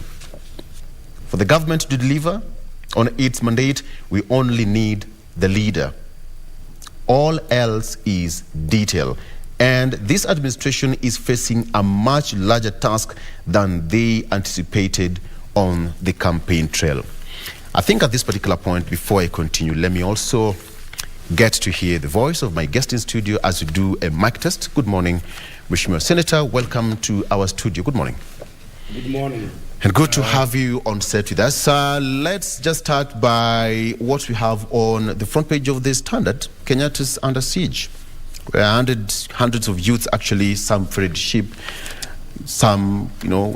For the government to deliver on its mandate, we only need the leader. All else is detail. And this administration is facing a much larger task than they anticipated on the campaign trail. I think at this particular point, before I continue, let me also get to hear the voice of my guest in studio as we do a mic test. Good morning, Mheshimiwa Senator. Welcome to our studio. Good morning. Good morning. And good to have you on set with us. Let's just start by what we have on the front page of the Standard. Kenyatta's under siege. Hundreds of youths actually, some ferried ship, some,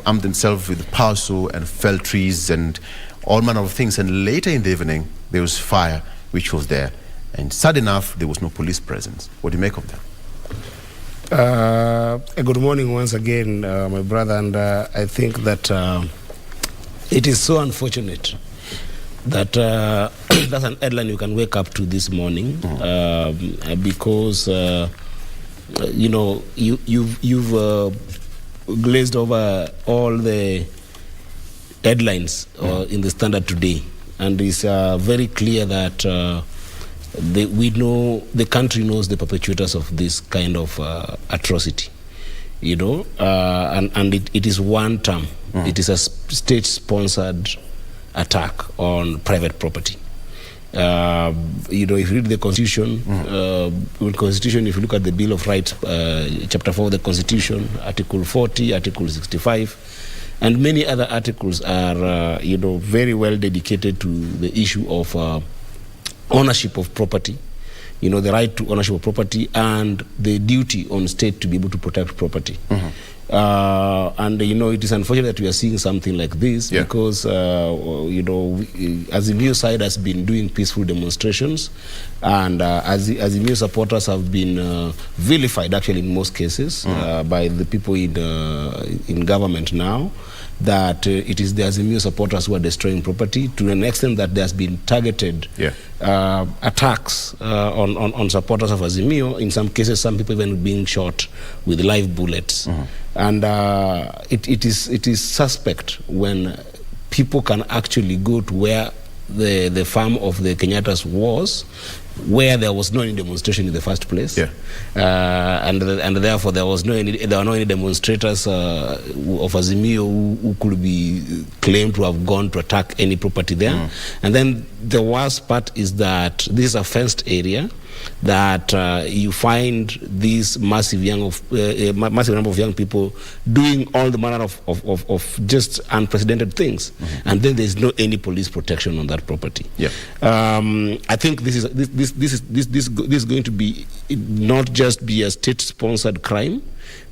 armed themselves with parcel and fell trees and all manner of things. And later in the evening, there was fire, which was there. And sad enough, there was no police presence. What do you make of that? Good morning once again, my brother. And I think that it is so unfortunate that that's an headline you can wake up to this morning, because you've glazed over all the headlines in the Standard today, and it's very clear that we know, the country knows the perpetrators of this kind of atrocity, and it is one term. It is a state-sponsored attack on private property. If you read the Constitution, if you look at the Bill of Rights, Chapter 4 of the Constitution, Article 40, Article 65, and many other articles are, very well dedicated to the issue of ownership of property, the right to ownership of property and the duty on state to be able to protect property. And it is unfortunate that we are seeing something like this, because Azimio side has been doing peaceful demonstrations, and Azimio supporters have been vilified actually in most cases by the people in government now, that it is the Azimio supporters who are destroying property, to an extent that there has been targeted attacks on supporters of Azimio. In some cases, some people even being shot with live bullets. And it is suspect when people can actually go to where the farm of the Kenyatas was, where there was no any demonstration in the first place, and therefore there were no any demonstrators of Azimio who could be claimed to have gone to attack any property there. And then the worst part is that this is a fenced area, that you find these massive number of young people doing all the manner of just unprecedented things, and then there's no any police protection on that property. I think this is going to be not just be a state-sponsored crime,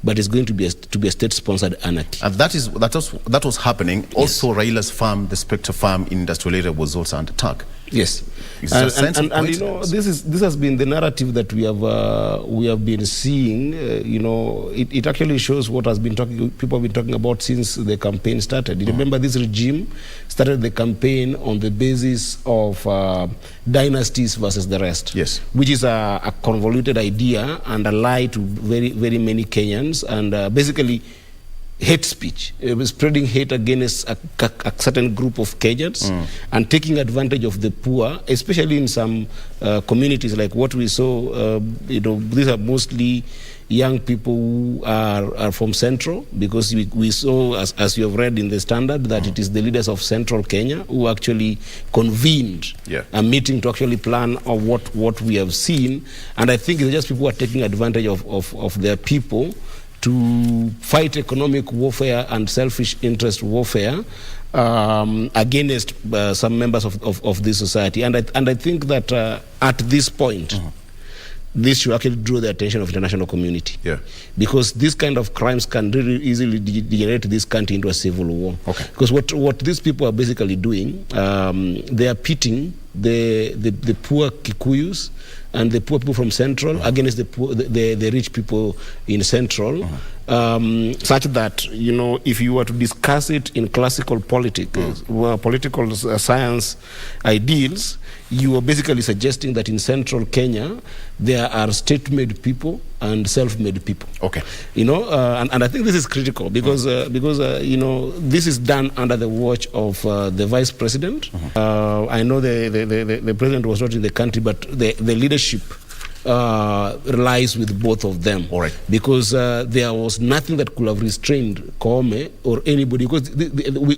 but it's going to be a state-sponsored anarchy. And that was happening. Also, Raila's farm, the Spectre farm in industrial area, was also under attack. Yes, and this has been the narrative that we have been seeing. It actually shows what people have been talking about since the campaign started. You remember, this regime started the campaign on the basis of dynasties versus the rest, which is a convoluted idea and a lie to very, very many Kenyans, and basically hate speech. It was spreading hate against a certain group of Kenyans, and taking advantage of the poor, especially in some communities like what we saw. These are mostly young people who are from Central, because we saw, as you have read in the Standard, that it is the leaders of Central Kenya who actually convened a meeting to actually plan of what we have seen. And I think it's just people who are taking advantage of their people to fight economic warfare and selfish interest warfare against some members of this society. And I think that at this point, this should actually draw the attention of the international community. Because these kind of crimes can really easily degenerate this country into a civil war. Because what these people are basically doing, they are pitting the poor Kikuyus and the poor people from Central against the rich people in Central, such that, if you were to discuss it in classical politics, political science ideals, you are basically suggesting that in Central Kenya, there are state-made people and self-made people. Okay. You know, and I think this is critical because you know, this is done under the watch of the vice president. I know the president was not in the country, but the leadership relies with both of them. All right. Because there was nothing that could have restrained Koome or anybody, because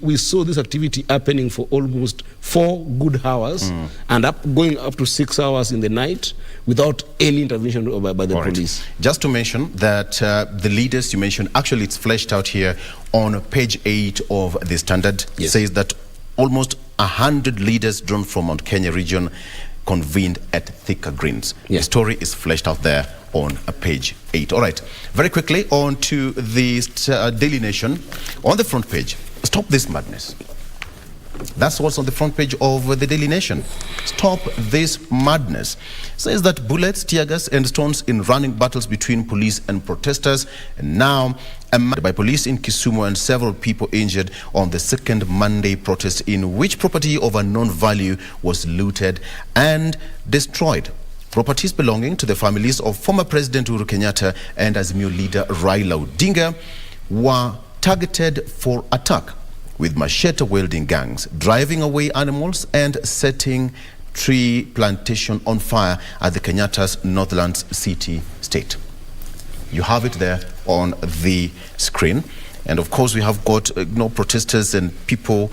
we saw this activity happening for almost 4 good hours and going up to 6 hours in the night without any intervention by the police. Just to mention that the leaders you mentioned, actually it's fleshed out here on page 8 of the Standard. It says that almost 100 leaders drawn from Mount Kenya region convened at Thika Greens. The story is fleshed out there on page 8. All right, very quickly on to the Daily Nation. On the front page, stop this madness. That's what's on the front page of the Daily Nation. Stop this madness. Says that bullets, tear gas and stones in running battles between police and protesters. And now by police in Kisumu and several people injured on the second Monday protest in which property of unknown value was looted and destroyed. Properties belonging to the families of former President Uhuru Kenyatta and Azimio leader Raila Odinga were targeted for attack, with machete-wielding gangs driving away animals and setting tree plantation on fire at the Kenyatta's Northlands City State. You have it there on the screen. And of course, we have got protesters and people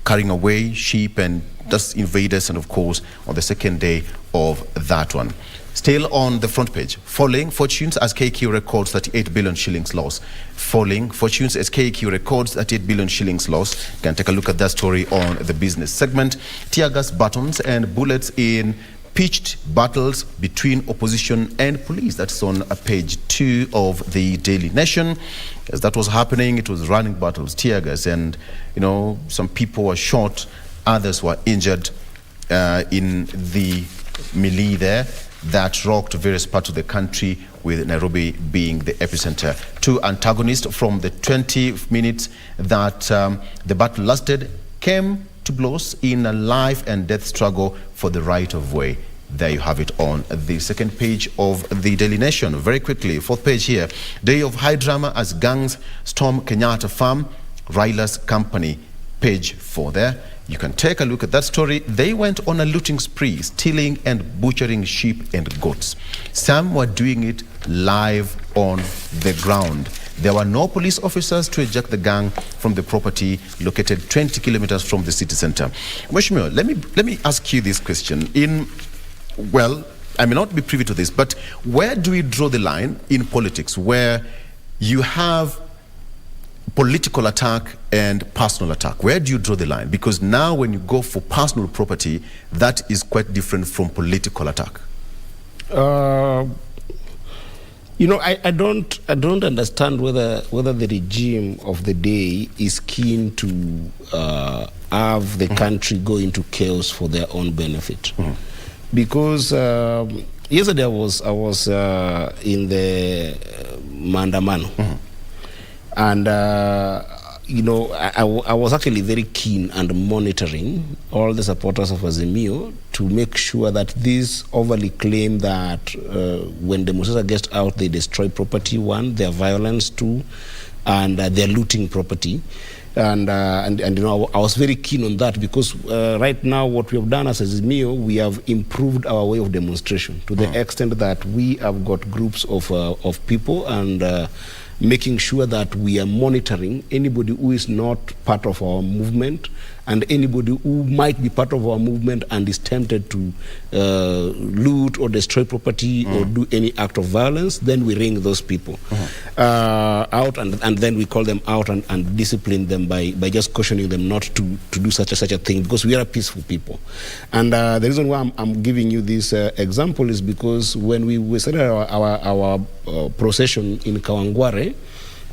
carrying away sheep and dust invaders, and of course, on the second day of that one. Still on the front page, falling fortunes as KQ records 38 billion shillings loss. Falling fortunes as KQ records 38 billion shillings loss. You can take a look at that story on the business segment. Tear gas batons and bullets in pitched battles between opposition and police. That's on page 2 of the Daily Nation. As that was happening, it was running battles, tear gas, and some people were shot, others were injured in the melee there that rocked various parts of the country, with Nairobi being the epicenter. 2 antagonists from the 20 minutes that the battle lasted came to blows in a life and death struggle for the right of way. There you have it on the second page of the Daily Nation. Very quickly, fourth page here. Day of high drama as gangs storm Kenyatta farm, Raila's company. Page 4 there. You can take a look at that story. They went on a looting spree, stealing and butchering sheep and goats. Some were doing it live on the ground. There were no police officers to eject the gang from the property located 20 kilometers from the city center. Mheshimiwa, let me ask you this question. Well, I may not be privy to this, but where do we draw the line in politics where you have political attack and personal attack? Where do you draw the line? Because now when you go for personal property, that is quite different from political attack. I don't understand whether the regime of the day is keen to have the country go into chaos for their own benefit. Because yesterday I was in the Maandamano. And, I was actually very keen and monitoring all the supporters of Azimio to make sure that this overly claim that when demonstrators get out, they destroy property, 1, their violence, 2, and they're looting property. And I was very keen on that because right now what we have done as Azimio, we have improved our way of demonstration to the extent that we have got groups of people and making sure that we are monitoring anybody who is not part of our movement and anybody who might be part of our movement and is tempted to loot or destroy property or do any act of violence. Then we ring those people out and then we call them out and discipline them by just cautioning them not to do such a thing, because we are peaceful people. And the reason why I'm giving you this example is because when we started our procession in Kawangware,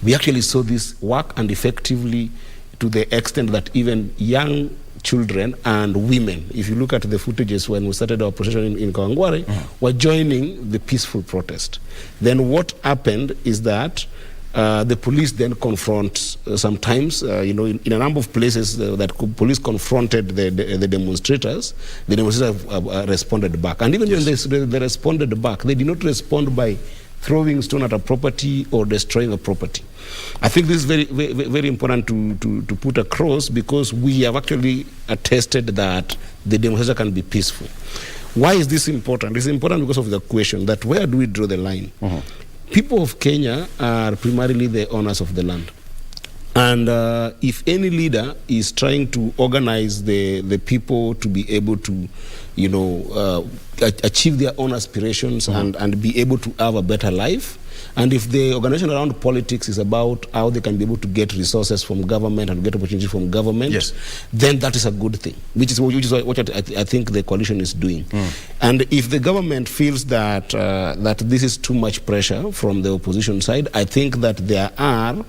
we actually saw this work, and effectively to the extent that even young children and women, if you look at the footages when we started our procession in Kawangware, were joining the peaceful protest. Then what happened is that the police then confront sometimes, in a number of places that police confronted the demonstrators, the demonstrators responded back. And even when they responded back, they did not respond by throwing stone at a property or destroying a property. I think this is very, very, very important to put across, because we have actually attested that the demonstration can be peaceful. Why is this important? It's important because of the question that where do we draw the line? People of Kenya are primarily the owners of the land. And if any leader is trying to organize the people to be able to, you know, achieve their own aspirations and be able to have a better life, and if the organization around politics is about how they can be able to get resources from government and get opportunities from government, then that is a good thing, which is what I think the coalition is doing. And if the government feels that that this is too much pressure from the opposition side, I think that there are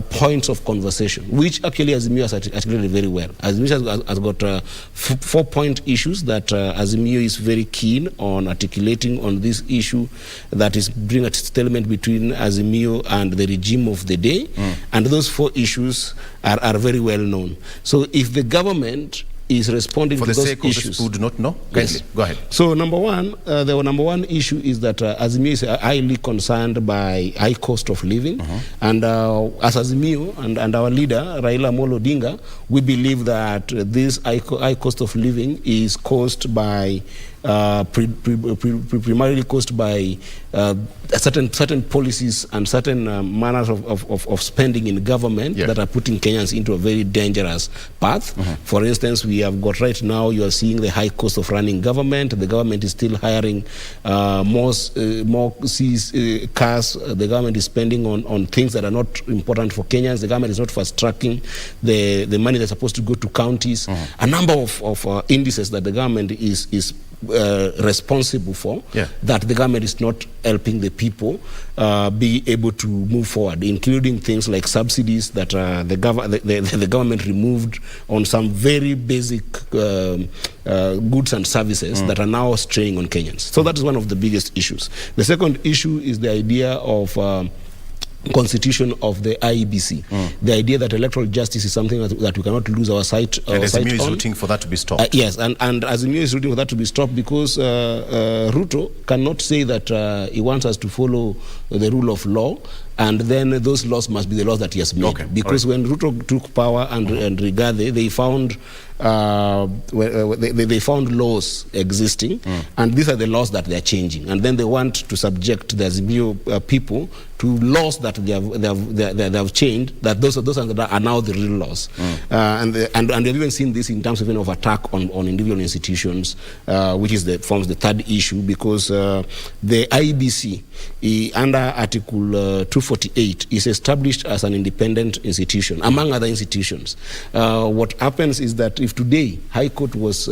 points of conversation, which actually Azimio has articulated very well. Azimio has got 4-point issues that Azimio is very keen on articulating on this issue, that is bring a settlement between Azimio and the regime of the day, and those 4 issues are very well known. So if the government is responding to those issues. For the sake of those who do not know, yes. Go ahead. So number one, the number one issue is that Azimio is highly concerned by high cost of living, and as Azimio and our leader Raila Amolo Odinga, we believe that this high cost of living is caused by primarily caused by certain policies and certain manners of spending in government that are putting Kenyans into a very dangerous path. For instance, we have got right now, you are seeing the high cost of running government. The government is still hiring more cars. The government is spending on things that are not important for Kenyans. The government is not fast tracking the money that's supposed to go to counties. A number of indices that the government is responsible for, that the government is not helping the people be able to move forward, including things like subsidies that the government removed on some very basic goods and services that are now straining on Kenyans. So that is one of the biggest issues. The second issue is the idea of constitution of the IEBC. The idea that electoral justice is something that we cannot lose our sight on. And Azimio is rooting for that to be stopped. Yes, and Azimio is rooting for that to be stopped because Ruto cannot say that he wants us to follow the rule of law, and then those laws must be the laws that he has made. Because when Ruto took power and Rigathi, they found they found laws existing, and these are the laws that they are changing, and then they want to subject the Azimio people to laws that they have changed, that those are now the real laws. And we've even seen this in terms of attack on individual institutions, which forms the third issue, because the IEBC under Article 248 is established as an independent institution among other institutions. What happens is that if today High Court was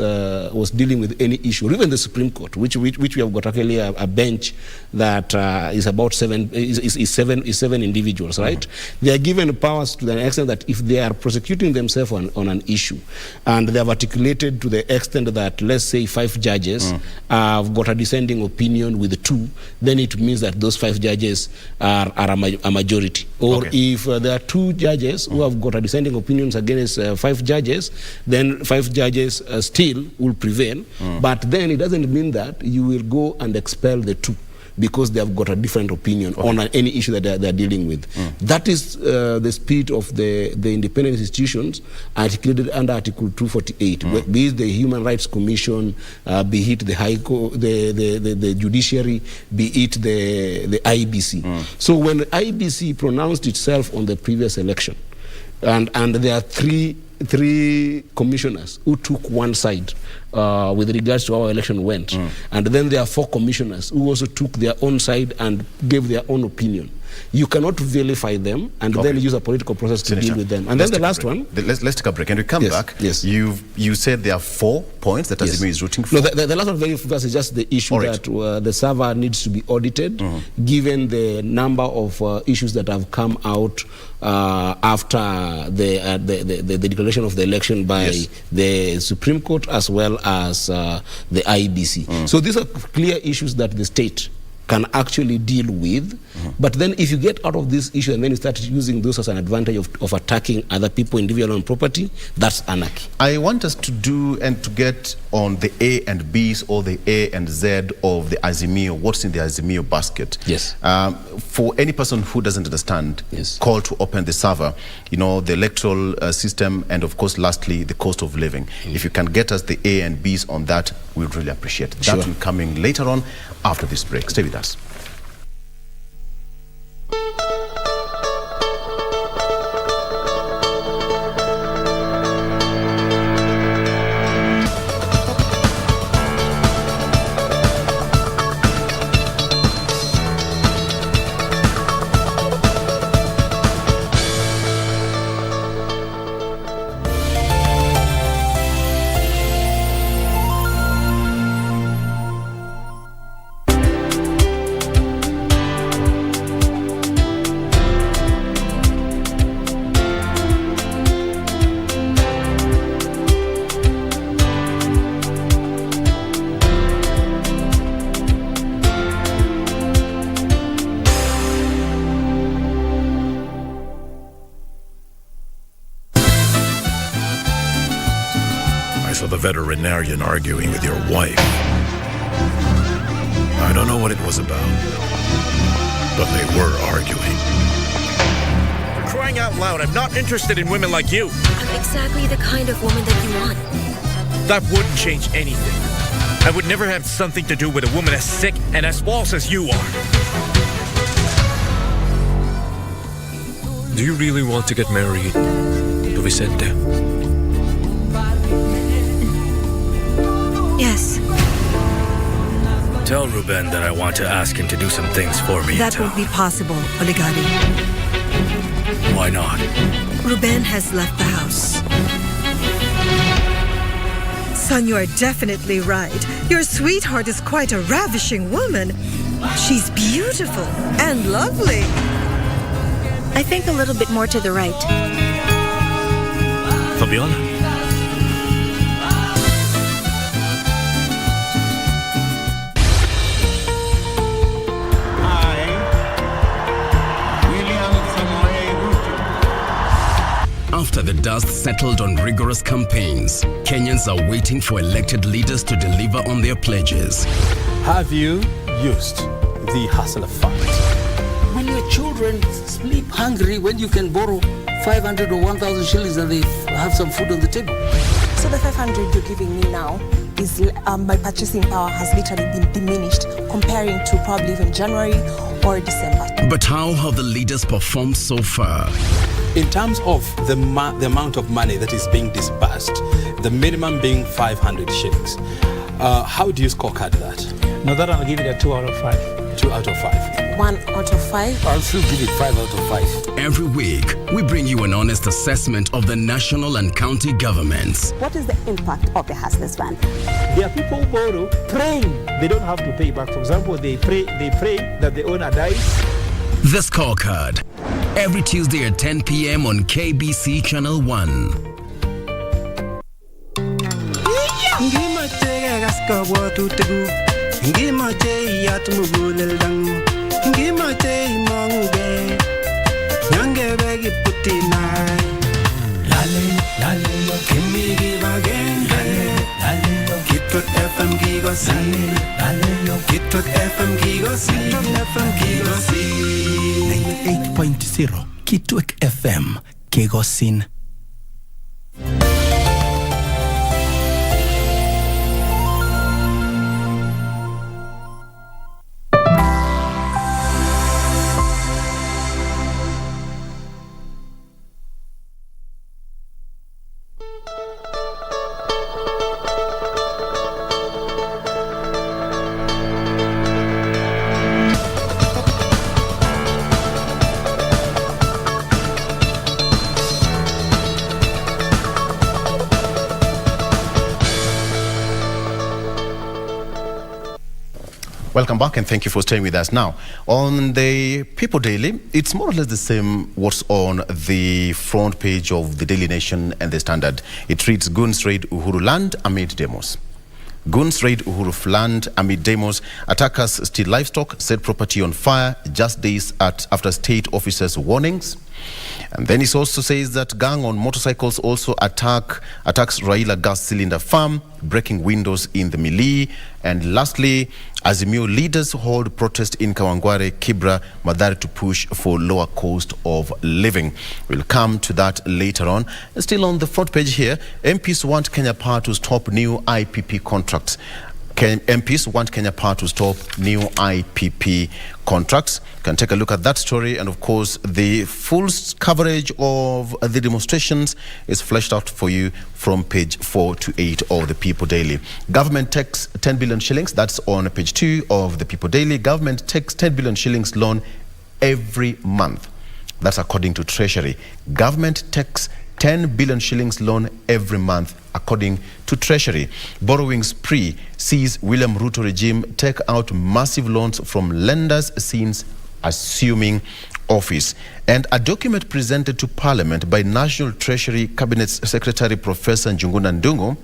dealing with any issue, or even the Supreme Court, which we have got actually a bench that is about seven individuals, right? They are given powers to the extent that if they are prosecuting themselves on an issue, and they have articulated to the extent that, let's say, 5 judges have got a dissenting opinion with 2, then it means that those 5 judges are a majority. Or if there are 2 judges who have got a dissenting opinions against 5 judges, then 5 judges still will prevail. But then it doesn't mean that you will go and expel the 2 because they have got a different opinion on any issue that they are dealing with. That is the spirit of the independent institutions articulated under Article 248, be it the Human Rights Commission, be it the High Court, the judiciary, be it the IEBC. So when the IEBC pronounced itself on the previous election, and there are three commissioners who took one side with regards to how our election went, and then there are 4 commissioners who also took their own side and gave their own opinion. You cannot vilify them and then use a political process to deal with them. And then the last one. Let's take a break and we come back. Yes. You said there are 4 points that Azimio is rooting for. No, the last one very fast is just the issue that the server needs to be audited, given the number of issues that have come out after the declaration of the election by the Supreme Court as well as the IEBC. So these are clear issues that the state can actually deal with. But then if you get out of this issue and then you start using those as an advantage of attacking other people, individual and property, that's anarchy. I want us to do and to get on the A and B's or the A and Z of the Azimio, what's in the Azimio basket. Yes. For any person who doesn't understand, yes, call to open the server, you know, the electoral system, and of course, lastly, the cost of living. If you can get us the A and B's on that, we would really appreciate it. That will be coming later on after this break. Stay with us. Veterinarian arguing with your wife. I don't know what it was about, but they were arguing. For crying out loud, I'm not interested in women like you. I'm exactly the kind of woman that you want. That wouldn't change anything. I would never have something to do with a woman as sick and as false as you are. Do you really want to get married to Vicente? Yes. Tell Ruben that I want to ask him to do some things for me. That won't be possible, Oligari. Why not? Ruben has left the house. Son, you are definitely right. Your sweetheart is quite a ravishing woman. She's beautiful and lovely. I think a little bit more to the right. Fabiola. After the dust settled on rigorous campaigns, Kenyans are waiting for elected leaders to deliver on their pledges. Have you used the Hustler Fund? When your children sleep hungry, when you can borrow 500 or 1,000 shillings and they have some food on the table. So the 500 you're giving me now is my purchasing power has literally been diminished comparing to probably even January or December. But how have the leaders performed so far? In terms of the amount of money that is being disbursed, the minimum being 500 shillings, how do you scorecard that? No, that I'll give it a 2 out of 5. 2 out of 5. 1 out of 5. I'll still give it 5 out of 5. Every week, we bring you an honest assessment of the national and county governments. What is the impact of the Hustlers Fund? There are people who borrow, praying they don't have to pay back. For example, they pray that the owner dies. The Scorecard. Every Tuesday at 10 p.m. on KBC Channel 1. Kitwek FM Kegosin. Welcome back and thank you for staying with us. Now, on the People Daily, it's more or less the same what's on the front page of the Daily Nation and the Standard. It reads, Goons raid Uhuru land amid demos. Goons raid Uhuru land amid demos. Attackers steal livestock, set property on fire just days after state officers' warnings. And then he also says that gang on motorcycles also attacks Raila gas cylinder farm, breaking windows in the melee. And lastly, Azimio leaders hold protest in Kawangware, Kibra, Mathare to push for lower cost of living. We'll come to that later on. Still on the front page here, MPs want Kenya Power to stop new IPP contracts. MPs want Kenya Power to stop new IPP contracts. You can take a look at that story, and of course the full coverage of the demonstrations is fleshed out for you from page 4 to 8 of the People Daily. Government takes 10 billion shillings, that's on page 2 of the People Daily. Government takes 10 billion shillings loan every month. That's according to Treasury. Government takes 10 billion shillings loan every month, according to Treasury. Borrowing spree sees William Ruto regime take out massive loans from lenders since assuming office. And a document presented to Parliament by National Treasury Cabinet Secretary Professor Njuguna Ndung'u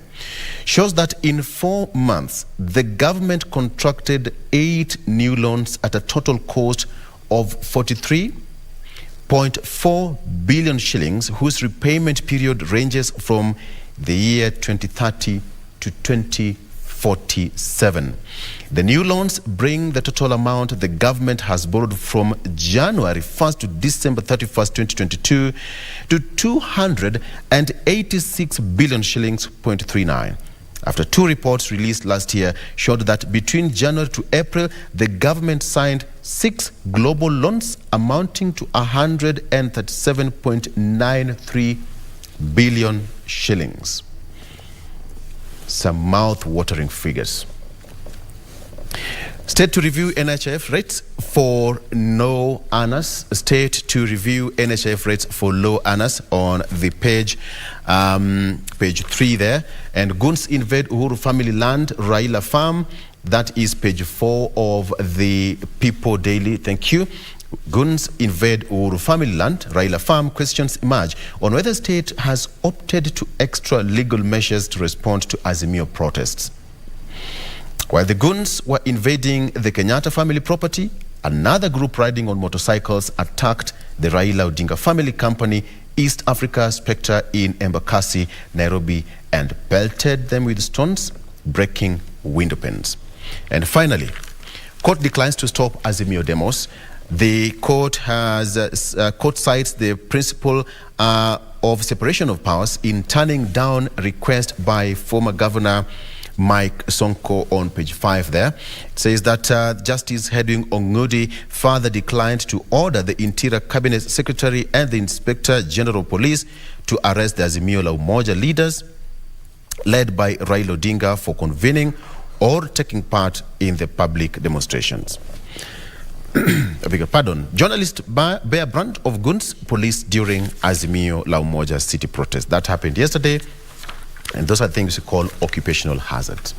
shows that in 4 months, the government contracted 8 new loans at a total cost of 43.4 billion shillings, whose repayment period ranges from the year 2030 to 2047. The new loans bring the total amount the government has borrowed from January 1st to December 31st, 2022 to 286 billion shillings, 0.39. After 2 reports released last year showed that between January to April, the government signed 6 global loans amounting to 137.93 billion shillings. Some mouth-watering figures. State to review NHIF rates for low earners. State to review NHIF rates for low earners on the page 3 there. And goons invade Uhuru family land, Raila farm. That is page 4 of the People Daily. Thank you. Goons invade Uhuru family land, Raila farm. Questions emerge on whether state has opted to extra legal measures to respond to Azimio protests. While the goons were invading the Kenyatta family property, another group riding on motorcycles attacked the Raila Odinga family company, East Africa Spectre in Embakasi, Nairobi, and pelted them with stones, breaking window panes. And finally, court declines to stop Azimio demos. The court has court cites the principle of separation of powers in turning down request by former Governor Mike Sonko on page 5 there. It says that Justice Edwin Ongudi further declined to order the Interior Cabinet Secretary and the Inspector General of Police to arrest the Azimio la Umoja leaders led by Raila Odinga for convening or taking part in the public demonstrations. I beg your pardon. Journalist bear brand of goons police during Azimio la Umoja city protest. That happened yesterday. And those are things we call occupational hazards.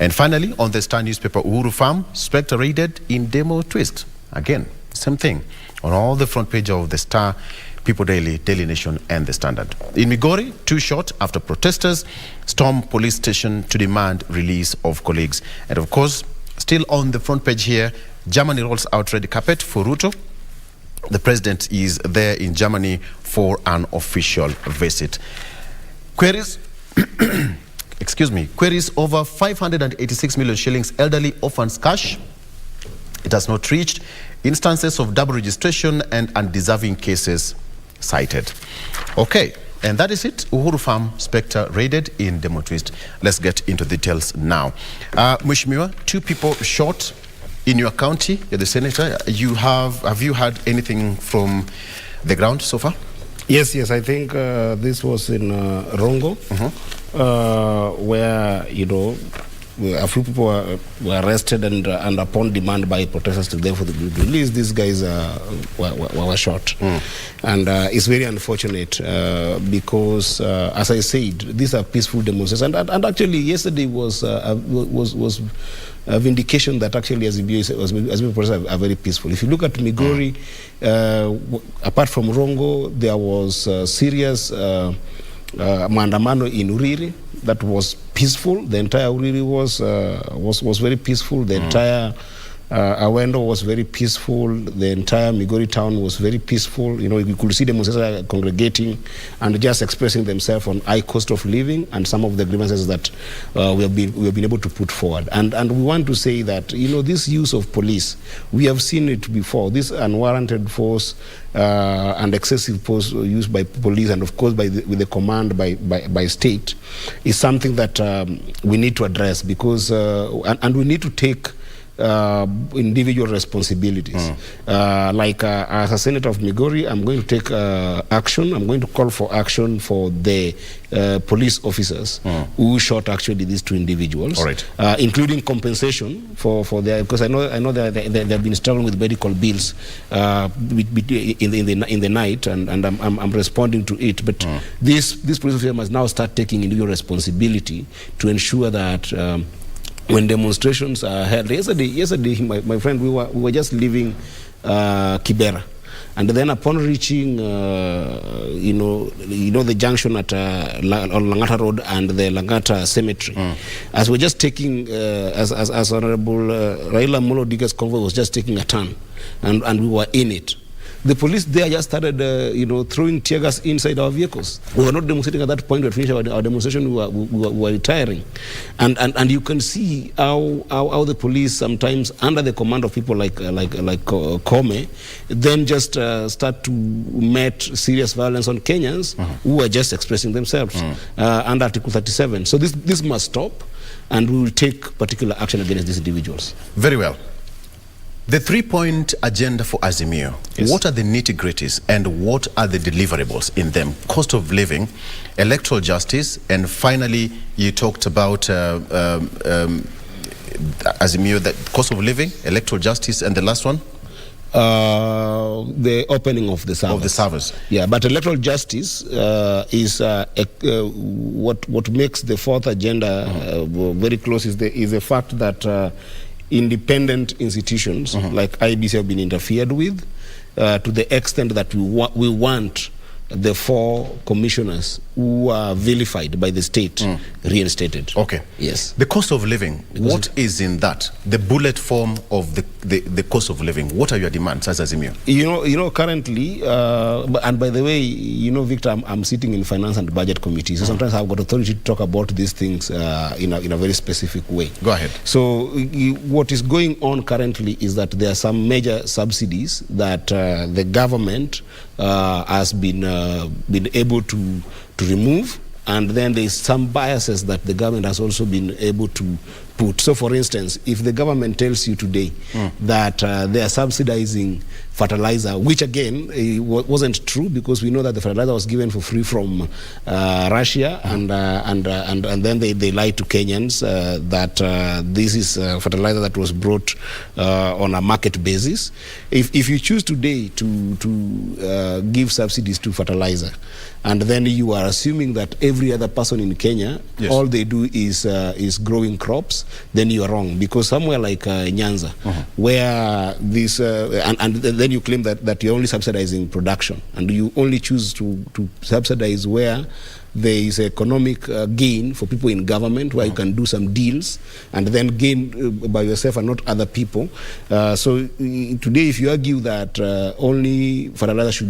And finally, on the Star newspaper, Uhuru Farm, Spectre raided in demo twist. Again, same thing. On all the front page of the Star, People Daily, Daily Nation, and the Standard. In Migori, 2 shot after protesters storm police station to demand release of colleagues. And of course, still on the front page here, Germany rolls out red carpet for Ruto. The president is there in Germany for an official visit. Queries? Excuse me. Queries over 586 million shillings elderly orphans cash. It has not reached. Instances of double registration and undeserving cases cited. Okay, and that is it. Uhuru Farm Spectre raided in demo twist. Let's get into details now. Mheshimiwa, 2 people shot in your county. You're the senator. Have you had anything from the ground so far? Yes, I think this was in Rongo, where, you know, a few people were arrested and upon demand by protesters to therefore be released, these guys were shot. And it's very unfortunate because, as I said, these are peaceful demonstrations. And actually, yesterday was a vindication that actually Azimio protesters are very peaceful. If you look at Migori, apart from Rongo, there was serious maandamano in Uriri that was peaceful. The entire Uriri was very peaceful. The entire Awendo was very peaceful. The entire Migori town was very peaceful. You could see demonstrators congregating and just expressing themselves on high cost of living and some of the grievances that we have been able to put forward. And we want to say that this use of police, we have seen it before. This unwarranted force and excessive force used by police, and of course with the command by state, is something that we need to address because and we need to take individual responsibilities. As a senator of Migori, I'm going to take action. I'm going to call for action for the police officers who shot actually these two individuals, including compensation for their, because I know that they have been struggling with medical bills in the night, and I'm responding to it. But this police officer must now start taking individual responsibility to ensure that when demonstrations are held. Yesterday, my friend, we were just leaving Kibera, and then upon reaching, the junction at on Langata Road and the Langata Cemetery, as we're just taking, as Honorable Raila Molo Diga's convoy was just taking a turn, and we were in it. The police there just started, throwing tear gas inside our vehicles. We were not demonstrating at that point. We had finished our demonstration. We were retiring, and you can see how the police sometimes, under the command of people like Kome, then just start to met serious violence on Kenyans who are just expressing themselves under Article 37. So this must stop, and we will take particular action against these individuals. Very well. The 3-point agenda for Azimio, what are the nitty-gritties and what are the deliverables in them? Cost of living, electoral justice, and finally you talked about Azimio, that cost of living, electoral justice, and the last one? The opening of the servers. Of the servers. Yeah, but electoral justice is what makes the fourth agenda very close is the fact that independent institutions like IBC have been interfered with to the extent that we want the 4 commissioners who are vilified by the state reinstated. Okay. Yes. The cost of living, what is in that? The bullet form of the cost of living. What are your demands as Azimio? Currently, and by the way, Victor, I'm sitting in Finance and Budget Committee, so sometimes I've got authority to talk about these things in a very specific way. Go ahead. So what is going on currently is that there are some major subsidies that the government has been able to remove, and then there's some biases that the government has also been able to put. So for instance, if the government tells you today that they are subsidizing fertilizer, which again wasn't true, because we know that the fertilizer was given for free from Russia, and then they lied to Kenyans that this is fertilizer that was brought on a market basis. If you choose today to give subsidies to fertilizer, and then you are assuming that every other person in Kenya, all they do is growing crops, then you are wrong, because somewhere like Nyanza, where this and then you claim that you're only subsidizing production, and you only choose to subsidize where there is economic gain for people in government, where you can do some deals and then gain by yourself and not other people. So today, if you argue that only fertilizer should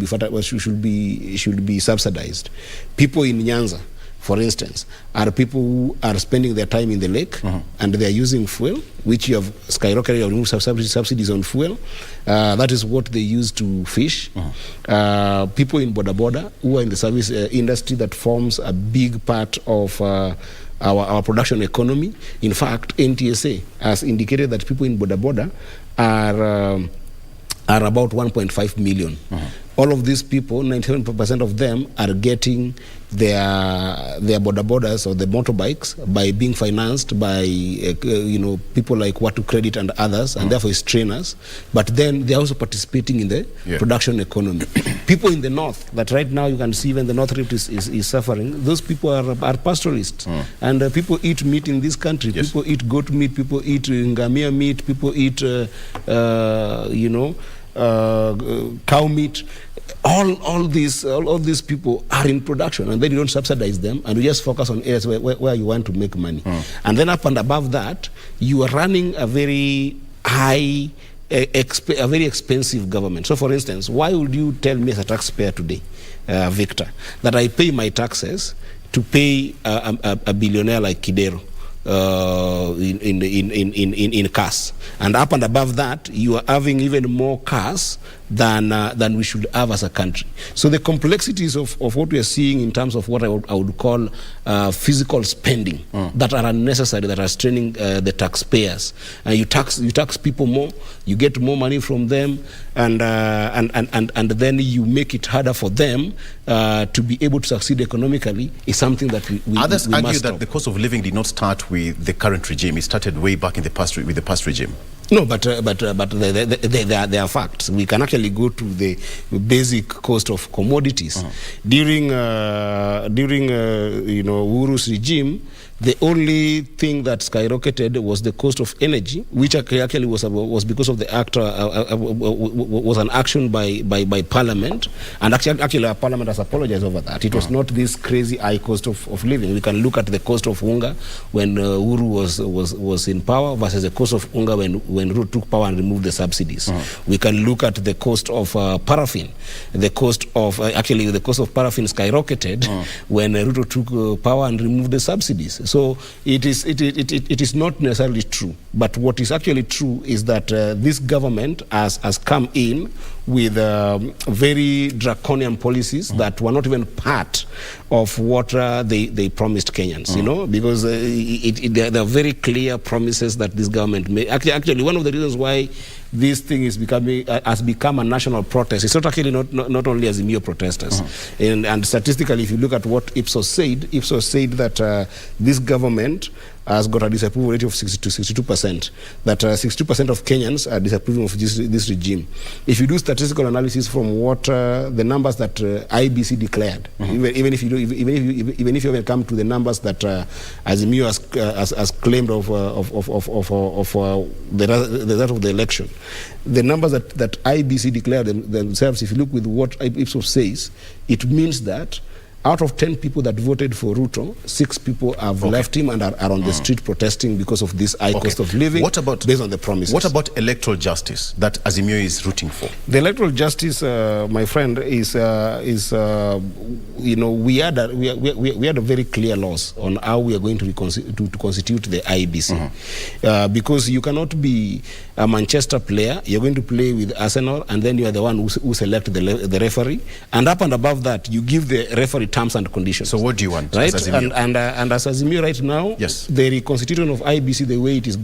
be subsidized, people in Nyanza, for instance, are people who are spending their time in the lake and they are using fuel, which you have skyrocketed, you have removed subsidies on fuel. That is what they use to fish. People in Boda Boda who are in the service industry, that forms a big part of our production economy. In fact, NTSA has indicated that people in Boda Boda are about 1.5 million. All of these people, 97% of them are getting their Boda Bodas or the motorbikes by being financed by people like Watu Credit and others, and therefore it's trainers. But then they're also participating in the production economy. People in the north, that right now you can see even the North Rift is suffering. Those people are pastoralists, and people eat meat in this country. People eat goat meat. People eat ngamia meat. People eat cow meat. all these people are in production, and then you don't subsidize them, and you just focus on areas where you want to make money. And then up and above that, you are running a very high, a very expensive government. So for instance, why would you tell me as a taxpayer today, Victor, that I pay my taxes to pay a billionaire like Kidero in cars, and up and above that, you are having even more cars than we should have as a country. So the complexities of what we are seeing in terms of what I would call physical spending that are unnecessary, that are straining the taxpayers. You tax people more, you get more money from them, and then you make it harder for them to be able to succeed economically, is something that we Others we argue must that stop. the cost of living did not start with the current regime. It started way back in the past with the past regime. No, but they are facts. We can actually go to the basic cost of commodities. During Uhuru's regime, the only thing that skyrocketed was the cost of energy, which actually was because of the act was an action by Parliament, and actually our Parliament has apologized over that. It was not this crazy high cost of living. We can look at the cost of unga when Uhuru was in power versus the cost of unga when Ruto took power and removed the subsidies. We can look at the cost of paraffin. The cost of the cost of paraffin skyrocketed when Ruto took power and removed the subsidies. So it is not necessarily true. But what is actually true is that this government has come in with very draconian policies that were not even part of what they promised Kenyans, you know, because there are very clear promises that this government made. Actually, one of the reasons why this thing has become a national protest, it's not actually not only Azimio protesters. And statistically, if you look at what Ipsos said that this government has got a disapproval rate of 62%. That 62% of Kenyans are disapproving of this regime. If you do statistical analysis from what the numbers that IBC declared, even if you come to the numbers that Azimio has claimed of the result of the election, the numbers that IBC declared themselves, if you look with what Ipsos says, it means that out of 10 people that voted for Ruto, 6 people have left him and are on the street protesting because of this high cost of living. What about based on the promises? What about electoral justice that Azimio is rooting for? The electoral justice, my friend, is you know, we had a very clear laws on how we are going to constitute the IBC, because you cannot be a Manchester player. You're going to play with Arsenal, and then you are the one who select the referee, and up and above that, you give the referee terms and conditions. So what do you want, right? as Azimio? And as Azimio right now, yes, the reconstitution of IBC, the way it is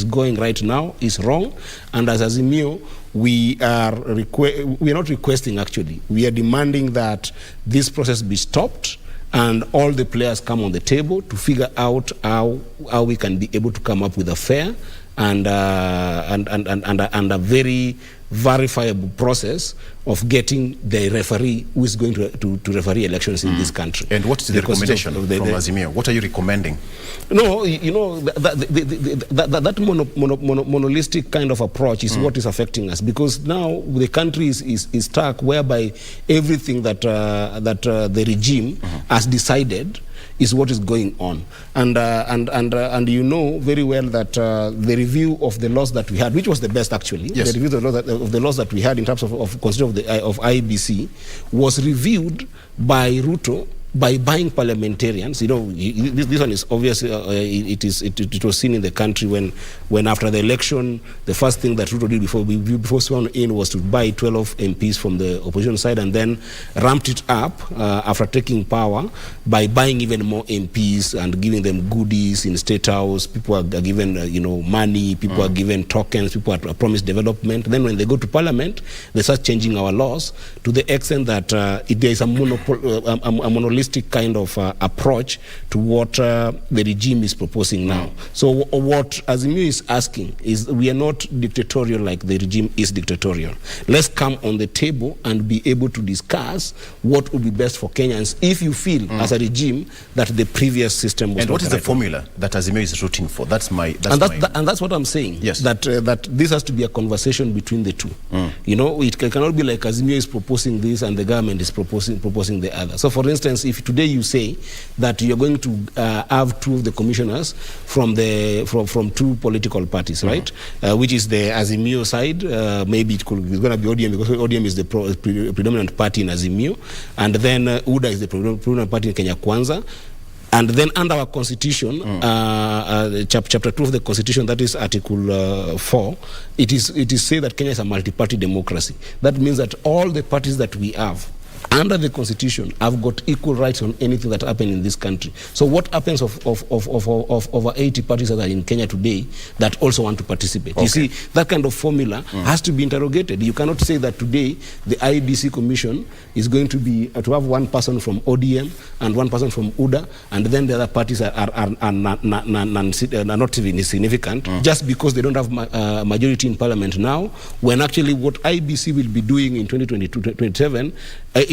going right now, is wrong. And as Azimio, we are not requesting, actually. We are demanding that this process be stopped and all the players come on the table to figure out how we can be able to come up with a fair and a very verifiable process of getting the referee who is going to referee elections in this country. And what's the recommendation from Azimio? What are you recommending? No, you know, that monolistic kind of approach is what is affecting us, because now the country is stuck whereby everything that the regime has decided is what is going on, and you know very well that the review of the laws that we had, which was the best actually, yes, the review of the laws that we had in terms of constitution of IBC, was reviewed by Ruto by buying parliamentarians. You know, this one is obvious. It was seen in the country when after the election, the first thing that Ruto did before sworn in was to buy 12 MPs from the opposition side, and then ramped it up after taking power by buying even more MPs and giving them goodies in State House. People are given money. People are given tokens. People are promised development. Then when they go to Parliament, they start changing our laws to the extent that there is a monopolistic holistic kind of approach to what the regime is proposing now. So what Azimio is asking is, we are not dictatorial like the regime is dictatorial. Let's come on the table and be able to discuss what would be best for Kenyans if you feel as a regime that the previous system was. And what is the formula that Azimio is rooting for? That's that's what I'm saying. Yes. That this has to be a conversation between the two. You know, it cannot be like Azimio is proposing this and the government is proposing the other. So, for instance, if today you say that you're going to have two of the commissioners from two political parties, right? Which is the Azimio side. Maybe it's going to be ODM, because ODM is the predominant party in Azimio, and then UDA is the predominant party in Kenya Kwanza. And then under our constitution, chapter 2 of the constitution, that is article 4, it is said that Kenya is a multi-party democracy. That means that all the parties that we have under the constitution have got equal rights on anything that happens in this country. So what happens of over 80 parties that are in Kenya today that also want to participate? You see, that kind of formula has to be interrogated. You cannot say that today the IEBC Commission is going to be to have one person from ODM and one person from UDA, and then the other parties are not even significant just because they don't have majority in parliament now, when actually what IEBC will be doing in 2022-27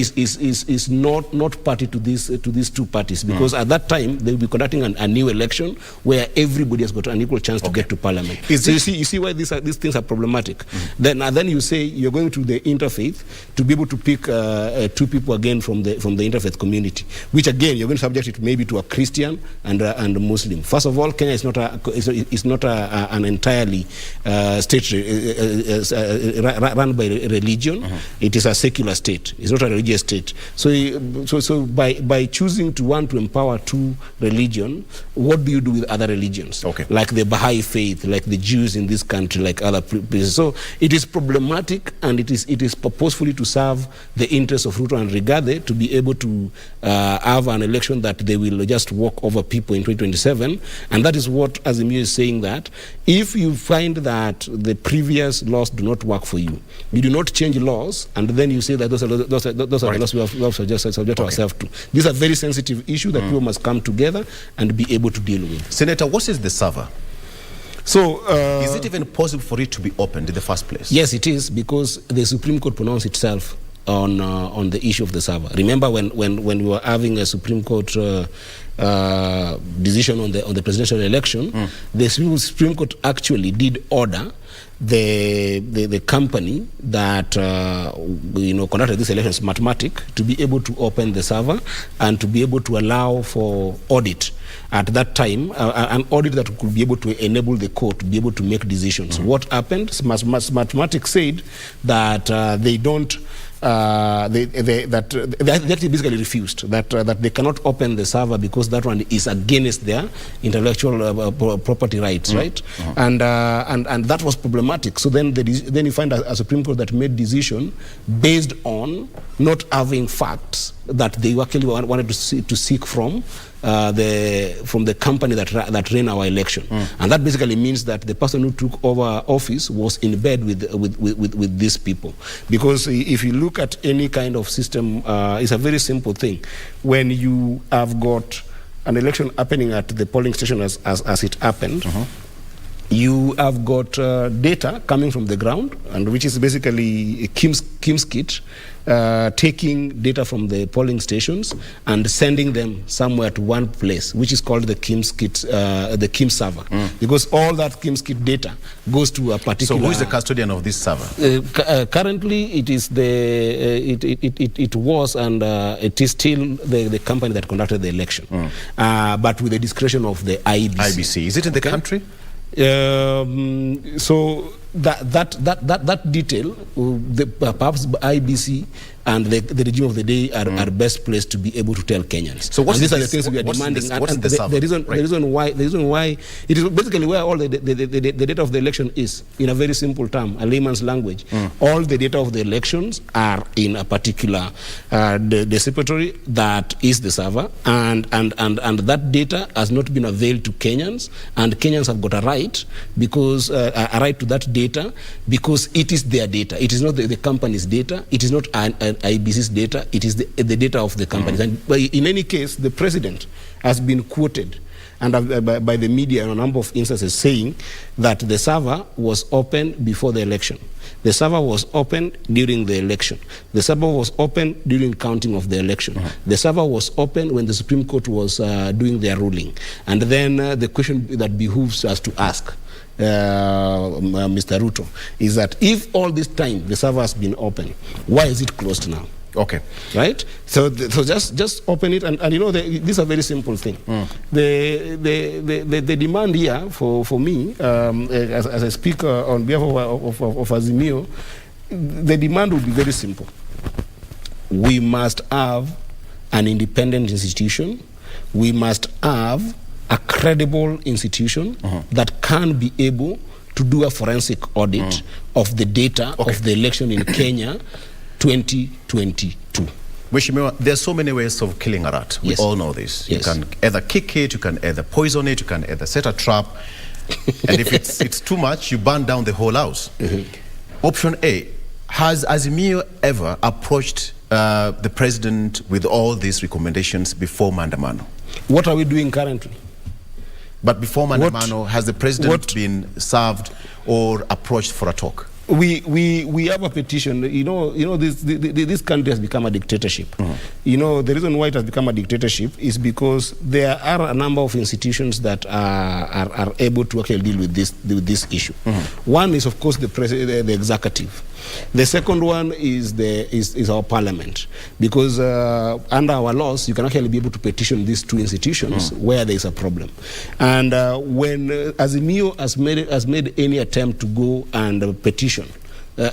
is not party to these two parties, because at that time they will be conducting a new election where everybody has got an equal chance to get to parliament. So you see why these things are problematic. Then you say you're going to the interfaith to be able to pick two people again from the interfaith community, which again you're going to subject it maybe to a Christian and a Muslim. First of all, Kenya is not an entirely state run by religion. It is a secular state. It's not a religious state. So by choosing to want to empower two religions, what do you do with other religions? Like the Baha'i faith, like the Jews in this country, like other places. So it is problematic, and it is purposefully to serve the interests of Ruto and Rigathi to be able to have an election that they will just walk over people in 2027. And that is what Azimio is saying, that if you find that the previous laws do not work for you, you do not change laws, and then you say that those are the laws we have subject ourselves to. These are very sensitive issues that people must come together and be able to deal with. Senator, what is the server? So, is it even possible for it to be opened in the first place? Yes, it is, because the Supreme Court pronounced itself on the issue of the server. Remember when we were having a Supreme Court decision on the presidential election, the Supreme Court actually did order the company that conducted this election, Smartmatic, to be able to open the server and to be able to allow for audit at that time, an audit that could be able to enable the court to be able to make decisions. What happened? Smartmatic said that they don't. They basically refused that they cannot open the server because that one is against their intellectual property rights, right? And that was problematic. So then you find a Supreme Court that made decision based on not having facts that they actually wanted to seek from the company that ran our election. And that basically means that the person who took over office was in bed with these people. Because if you look at any kind of system, it's a very simple thing. When you have got an election happening at the polling station as it happened, you have got data coming from the ground, and which is basically Kim's kit, taking data from the polling stations and sending them somewhere to one place, which is called the Kim's kit, the Kim server, because all that Kim's kit data goes to a particular. So who is the custodian of this server? Currently, it is it was and it is still the company that conducted the election, but with the discretion of the IEBC. Is it in the country? So that detail, perhaps IBC and the regime of the day are best placed to be able to tell Kenyans. So these are the things we are demanding. The reason why it is basically where all the data of the election is, in a very simple term, a layman's language. All the data of the elections are in a particular depository that is the server, and that data has not been availed to Kenyans, and Kenyans have got a right, because a right to that data data because it is their data. It is not the company's data. It is not an IBC's data. It is the data of the companies. And in any case, the president has been quoted and by the media on a number of instances saying that the server was open before the election. The server was open during the election. The server was open during counting of the election. The server was open when the Supreme Court was doing their ruling. And then the question that behooves us to ask Mr. Ruto is that if all this time the server has been open, why is it closed now? Okay. Right? So just open it, and you know, this is a very simple thing. The demand here for me, as I speak on behalf of Azimio, the demand would be very simple. We must have an independent institution. We must have a credible institution that can be able to do a forensic audit of the data of the election in Kenya 2022. Mheshimiwa, there are so many ways of killing a rat. We all know this. You can either kick it, you can either poison it, you can either set a trap, and if it's too much, you burn down the whole house. Option A, has Azimio ever approached the president with all these recommendations before Maandamano? What are we doing currently? But before Maandamano, has the president been served or approached for a talk? We have a petition. You know this country has become a dictatorship. You know, the reason why it has become a dictatorship is because there are a number of institutions that are able to actually deal with this issue. One is, of course, the executive. The second one is our parliament, because under our laws you can actually be able to petition these two institutions where there is a problem. And when Azimio has made any attempt to go and petition,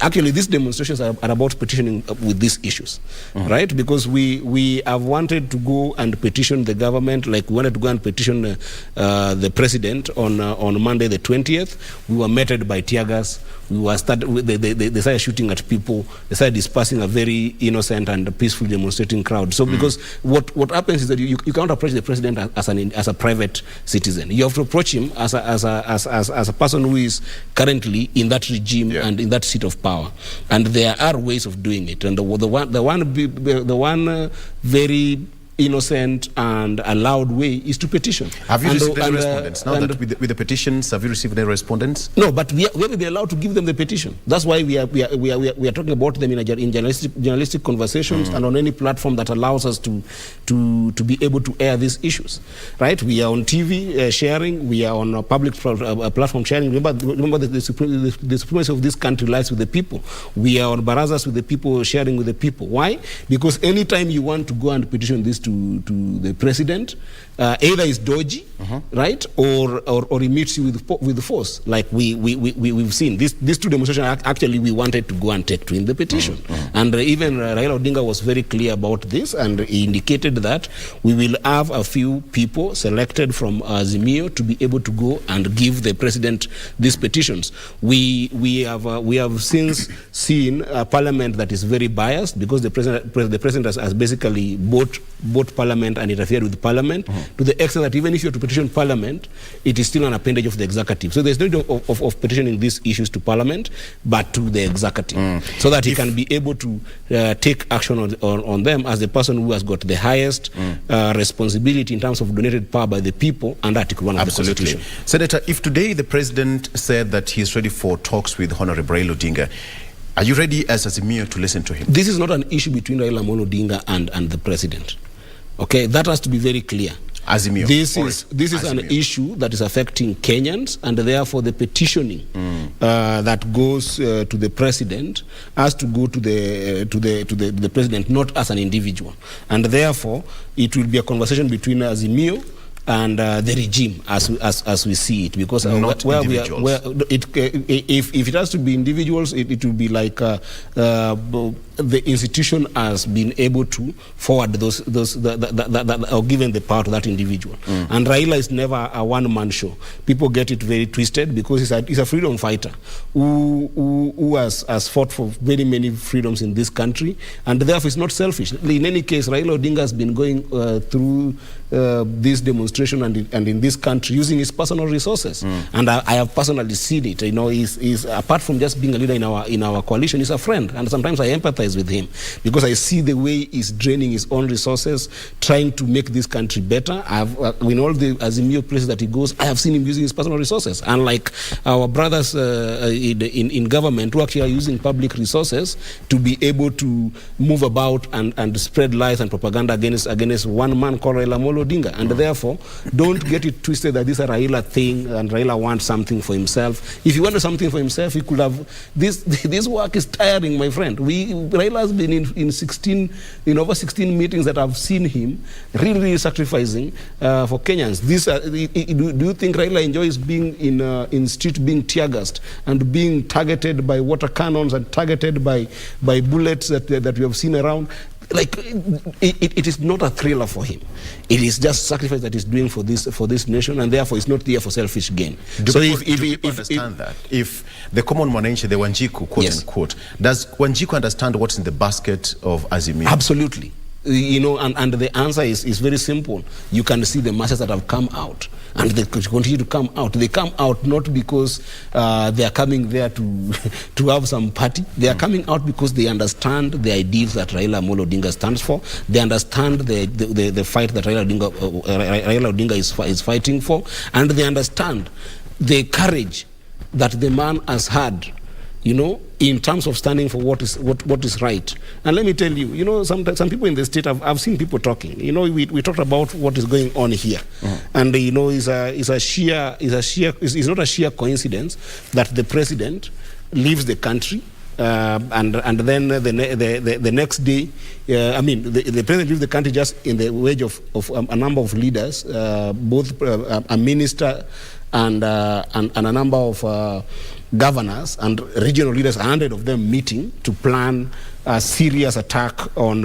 actually these demonstrations are about petitioning with these issues, right? Because we have wanted to go and petition the government, like we wanted to go and petition the president on Monday the 20th. We were met by tear gas. They started shooting at people. They started dispersing a very innocent and peaceful demonstrating crowd. So because what happens is that you can't approach the president as a private citizen. You have to approach him as a person who is currently in that regime and in that seat of power. And there are ways of doing it. And the one very innocent and allowed way is to petition. Have you received any respondents? Now that with the petitions, have you received any respondents? No, but we have to be allowed to give them the petition. That's why we are talking about them in journalistic conversations and on any platform that allows us to be able to air these issues. Right? We are on TV sharing. We are on a public platform sharing. Remember the supremacy of this country lies with the people. We are on barazas with the people, sharing with the people. Why? Because anytime you want to go and petition this to the president, either is dodgy, right, or he meets you with the force, like we've seen. These two demonstrations actually we wanted to go and take to in the petition, and even Raila Odinga was very clear about this, and he indicated that we will have a few people selected from Azimio to be able to go and give the president these petitions. We have since seen a parliament that is very biased, because the president has basically bought parliament and interfered with parliament to the extent that even if you have to petition parliament, it is still an appendage of the executive. So there's no need of petitioning these issues to parliament, but to the executive, so that he can be able to take action on them as the person who has got the highest responsibility in terms of donated power by the people under Article 1 of the Constitution. Senator, if today the president said that he is ready for talks with Honorable Raila Odinga, are you ready as Azimio to listen to him? This is not an issue between Raila Odinga and the president. Okay, that has to be very clear. Azimio. This is an issue that is affecting Kenyans, and therefore the petitioning that goes to the president has to go to the president, not as an individual. And therefore, it will be a conversation between Azimio and the regime as we see it, because if it has to be individuals, it will be like the institution has been able to forward those or given the power to that individual. And Raila is never a one-man show. People get it very twisted because he's a freedom fighter who has fought for very many freedoms in this country, and therefore is not selfish. In any case, Raila Odinga has been going through this demonstration and in this country using his personal resources, and I have personally seen it. You know, he's apart from just being a leader in our coalition, he's a friend, and sometimes I empathize with him because I see the way he's draining his own resources, trying to make this country better. In all the Azimio places that he goes, I have seen him using his personal resources, unlike our brothers in government who actually are using public resources to be able to move about and spread lies and propaganda against one man called Raila Amolo Odinga. And therefore, don't get it twisted that this is a Raila thing and Raila wants something for himself. If he wanted something for himself, he could have. This work is tiring, my friend. Raila has been in over 16 meetings that I've seen him really sacrificing for Kenyans. Do you think Raila enjoys being in street, being tear gassed and being targeted by water cannons and targeted by bullets that we have seen around? Like it is not a thriller for him. It is just sacrifice that he's doing for this nation, and therefore it's not there for selfish gain. So if understand that, if the common mwananchi, the Wanjiku, quote unquote, does Wanjiku understand what's in the basket of Azimio? Absolutely. You know, and the answer is very simple. You can see the masses that have come out, and they continue to come out. They come out not because they are coming there to have some party. They are coming out because they understand the ideals that Raila Amolo Odinga stands for. They understand the fight that Raila Odinga is fighting for, and they understand the courage that the man has had, you know, in terms of standing for what is right. And let me tell you, you know, some people in the state, I've seen people talking. You know, we talked about what is going on here, and you know, it's not a sheer coincidence that the president leaves the country. And then the next day, the president leaves the country just in the wage of a number of leaders, both a minister and a number of governors and regional leaders, 100 of them meeting to plan a serious attack on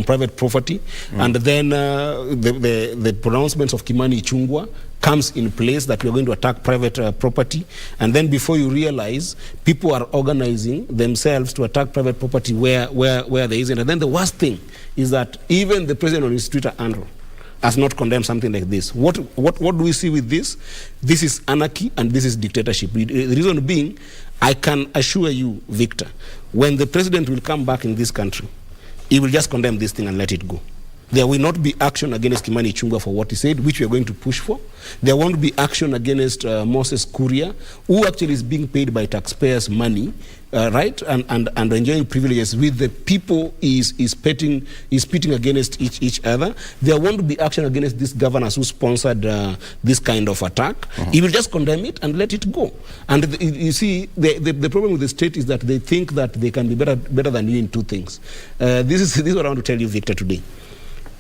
private property. And then the pronouncements of Kimani Ichung'wah comes in place that we're going to attack private property. And then before you realize, people are organizing themselves to attack private property where there isn't. And then the worst thing is that even the president on his Twitter handle has not condemned something like this. What do we see with this? This is anarchy and this is dictatorship. The reason being, I can assure you, Victor, when the president will come back in this country, he will just condemn this thing and let it go. There will not be action against Kimani Ichung'wah for what he said, which we are going to push for. There won't be action against Moses Kuria, who actually is being paid by taxpayers' money, right, and enjoying privileges with the people is pitting against each other. There won't be action against these governors who sponsored this kind of attack. He will just condemn it and let it go. And you see, the problem with the state is that they think that they can be better than you in two things. This is what I want to tell you, Victor, today.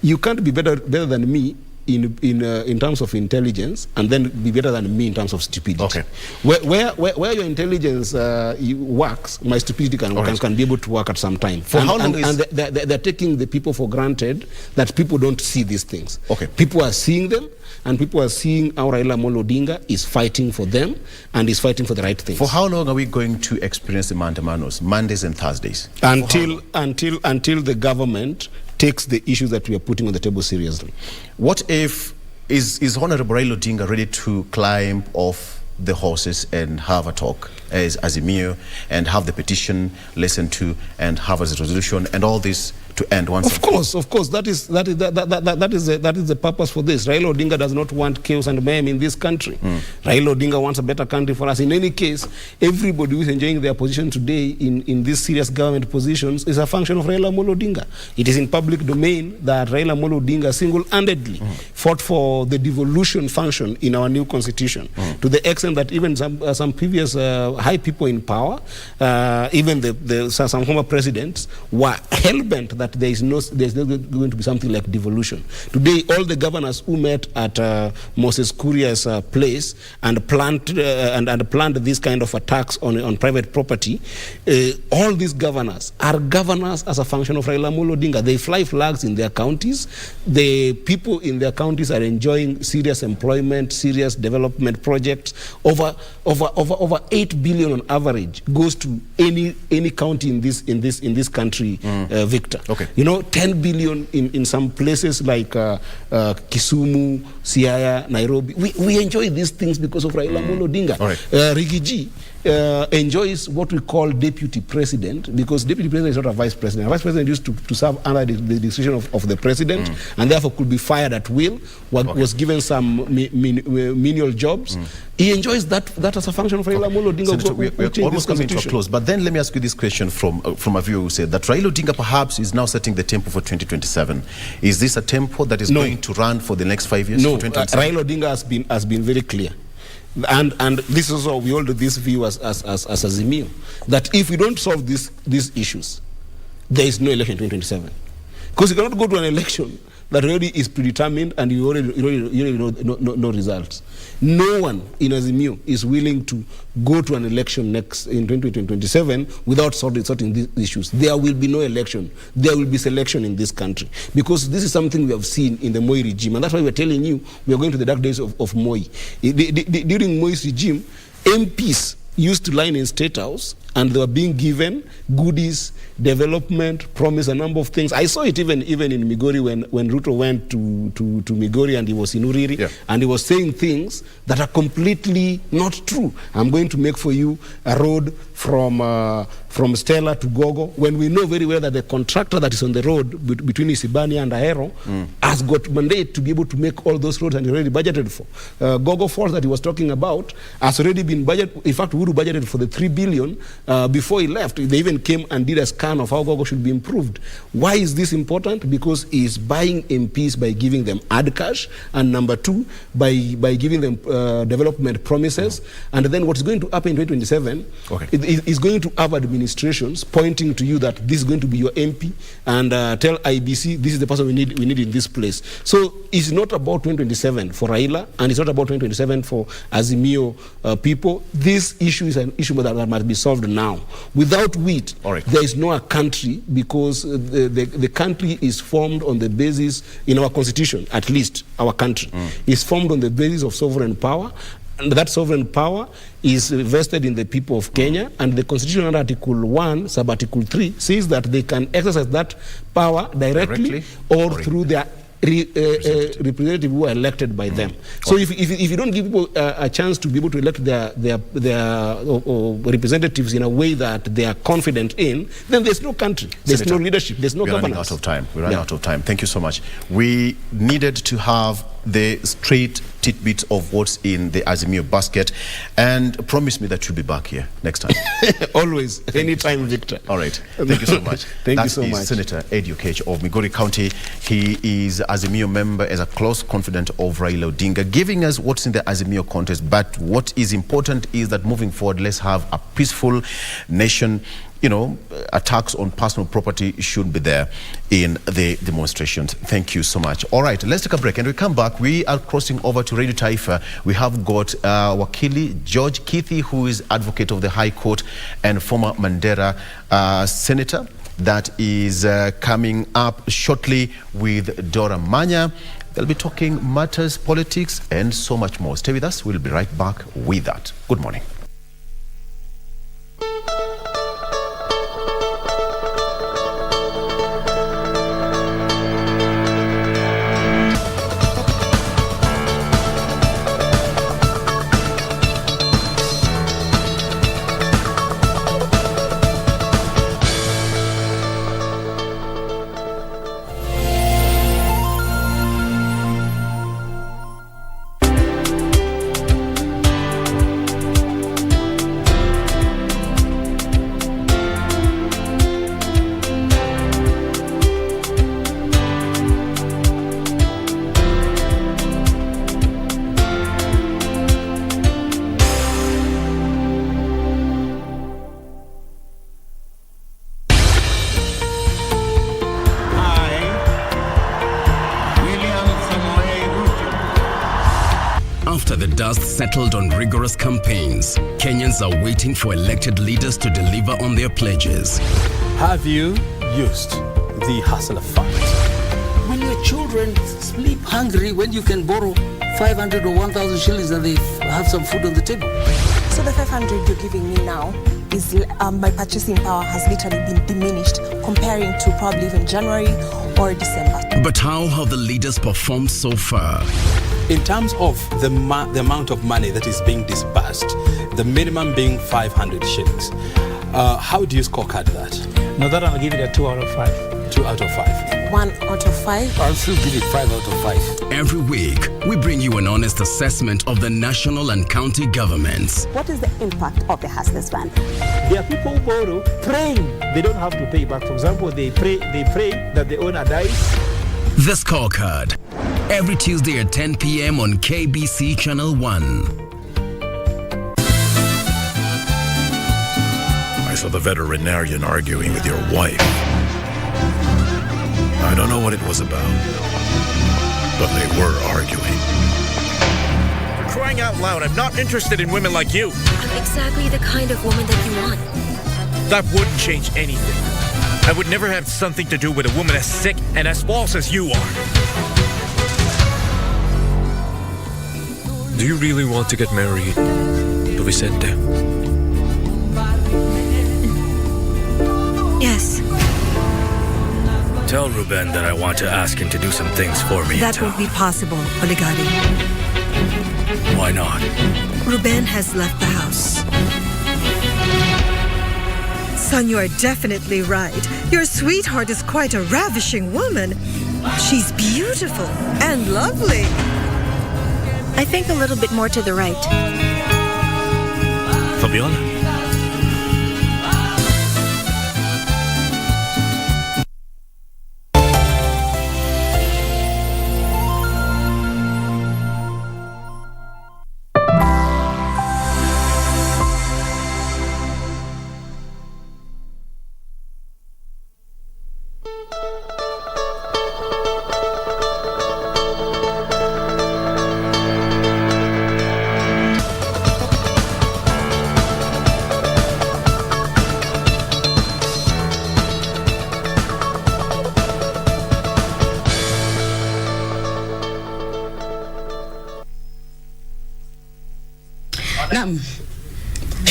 You can't be better than me in terms of intelligence and then be better than me in terms of stupidity. Okay. Where your intelligence works, my stupidity can be able to work at some time. For how long is... And they're taking the people for granted that people don't see these things. Okay. People are seeing them, and people are seeing how Raila Amolo Odinga is fighting for them and is fighting for the right things. For how long are we going to experience the Mandamanos, Mondays and Thursdays? Until the government takes the issues that we are putting on the table seriously. What if, is Honorable Raila Odinga ready to climb off the horses and have a talk as Azimio and have the petition listened to and have a resolution and all this to end once? Of course. That is the purpose for this. Raila Odinga does not want chaos and mayhem in this country. Raila Odinga wants a better country for us. In any case, everybody who is enjoying their position today in these serious government positions is a function of Raila Amolo Odinga. It is in public domain that Raila Amolo Odinga single-handedly fought for the devolution function in our new constitution, to the extent that even some previous high people in power, even some former presidents, were hell-bent that there's not going to be something like devolution. Today, all the governors who met at Moses Kuria's place and planned this kind of attacks on private property, all these governors are governors as a function of Raila Amolo Odinga. They fly flags in their counties. The people in their counties are enjoying serious employment, serious development projects. Over 8 billion on average goes to any county in this country, Victor. Okay. 10 billion in some places like Kisumu, Siaya, Nairobi. We enjoy these things because of Raila Amolo Odinga. Right. Rigiji enjoys what we call deputy president, because deputy president is not a vice president. A vice president used to serve under the discretion of the president, and therefore could be fired at will, was given some menial jobs. He enjoys that as a function of Raila Amolo Odinga. Senator, we're almost coming to a close, but then let me ask you this question from a viewer who said that Raila Odinga perhaps is now setting the tempo for 2027. Is this a tempo that is going to run for the next 5 years? No, Raila Odinga has been very clear. And this is also, we all do this view as Azimio, that if we don't solve these issues, there is no election in 2027. Because you cannot go to an election that already is predetermined and you already know results. No one in Azimio is willing to go to an election next in 2027 without sorting these issues. There will be no election. There will be selection in this country, because this is something we have seen in the Moi regime, and that's why we're telling you we are going to the dark days of Moi. During Moi's regime, MPs used to line in State House and they were being given goodies, development, promise, a number of things. I saw it even in Migori when Ruto went to Migori and he was in Uriri, and he was saying things that are completely not true. I'm going to make for you a road from Stella to Gogo, when we know very well that the contractor that is on the road between Isibania and Ahero has got mandate to be able to make all those roads, and already budgeted for. Gogo Falls that he was talking about has already been budgeted. In fact, Uhuru budgeted for the 3 billion before he left. They even came and did a scan of how Gogo should be improved. Why is this important? Because he's buying MPs by giving them ad cash, and number two, by giving them development promises. And then what's going to happen in 2027 is going to have administrations pointing to you that this is going to be your MP, and tell IBC this is the person we need in this place. So it's not about 2027 for Raila, and it's not about 2027 for Azimio people. This issue is an issue that must be solved now. Without wheat, there is no country, because the country is formed on the basis, in our constitution at least, our country is formed on the basis of sovereign power. And that sovereign power is vested in the people of Kenya, and the Constitution under Article 1, Sub-Article 3, says that they can exercise that power directly or through their representative who are elected by them. So if you don't give people a chance to be able to elect their representatives in a way that they are confident in, then there's no country, there's no leadership, there's no governance. We're running out of time. We're running out of time. Thank you so much. We needed to have the straight tidbits of what's in the Azimio basket, and promise me that you'll be back here next time. Always, anytime, Victor. All right. Thank you so much. Thank you so much. Senator Eddie Okech of Migori County. He is Azimio member, as a close confidant of Raila Odinga, giving us what's in the Azimio contest. But what is important is that moving forward, let's have a peaceful nation. Attacks on personal property should be there in the demonstrations. Thank you so much. All right, let's take a break. And we come back, we are crossing over to Radio Taifa. We have got Wakili George Kithi, who is advocate of the High Court and former Mandera senator. That is coming up shortly with Dora Manya. They'll be talking matters, politics, and so much more. Stay with us. We'll be right back with that. Good morning. settled on rigorous campaigns, Kenyans are waiting for elected leaders to deliver on their pledges. Have you used the hustler fund? When your children sleep hungry, when you can borrow 500 or 1,000 shillings and they have some food on the table. So the 500 you're giving me now is my purchasing power has literally been diminished comparing to probably even January or December. But how have the leaders performed so far? In terms of the amount of money that is being disbursed, the minimum being 500 shillings, how do you scorecard that? No, that I'll give it a 2 out of 5. 2 out of 5. 1 out of 5. I'll still give it 5 out of 5. Every week, we bring you an honest assessment of the national and county governments. What is the impact of the hustlers fund? There are people who borrow praying they don't have to pay back. For example, they pray that the owner dies. The Scorecard. Every Tuesday at 10 p.m. on KBC Channel 1. I saw the veterinarian arguing with your wife. I don't know what it was about, but they were arguing. For crying out loud, I'm not interested in women like you. I'm exactly the kind of woman that you want. That wouldn't change anything. I would never have something to do with a woman as sick and as false as you are. Do you really want to get married to Vicente? Yes. Tell Ruben that I want to ask him to do some things for me. That won't be possible, Oligari. Why not? Ruben has left the house. Son, you are definitely right. Your sweetheart is quite a ravishing woman. She's beautiful and lovely. I think a little bit more to the right. Fabiola.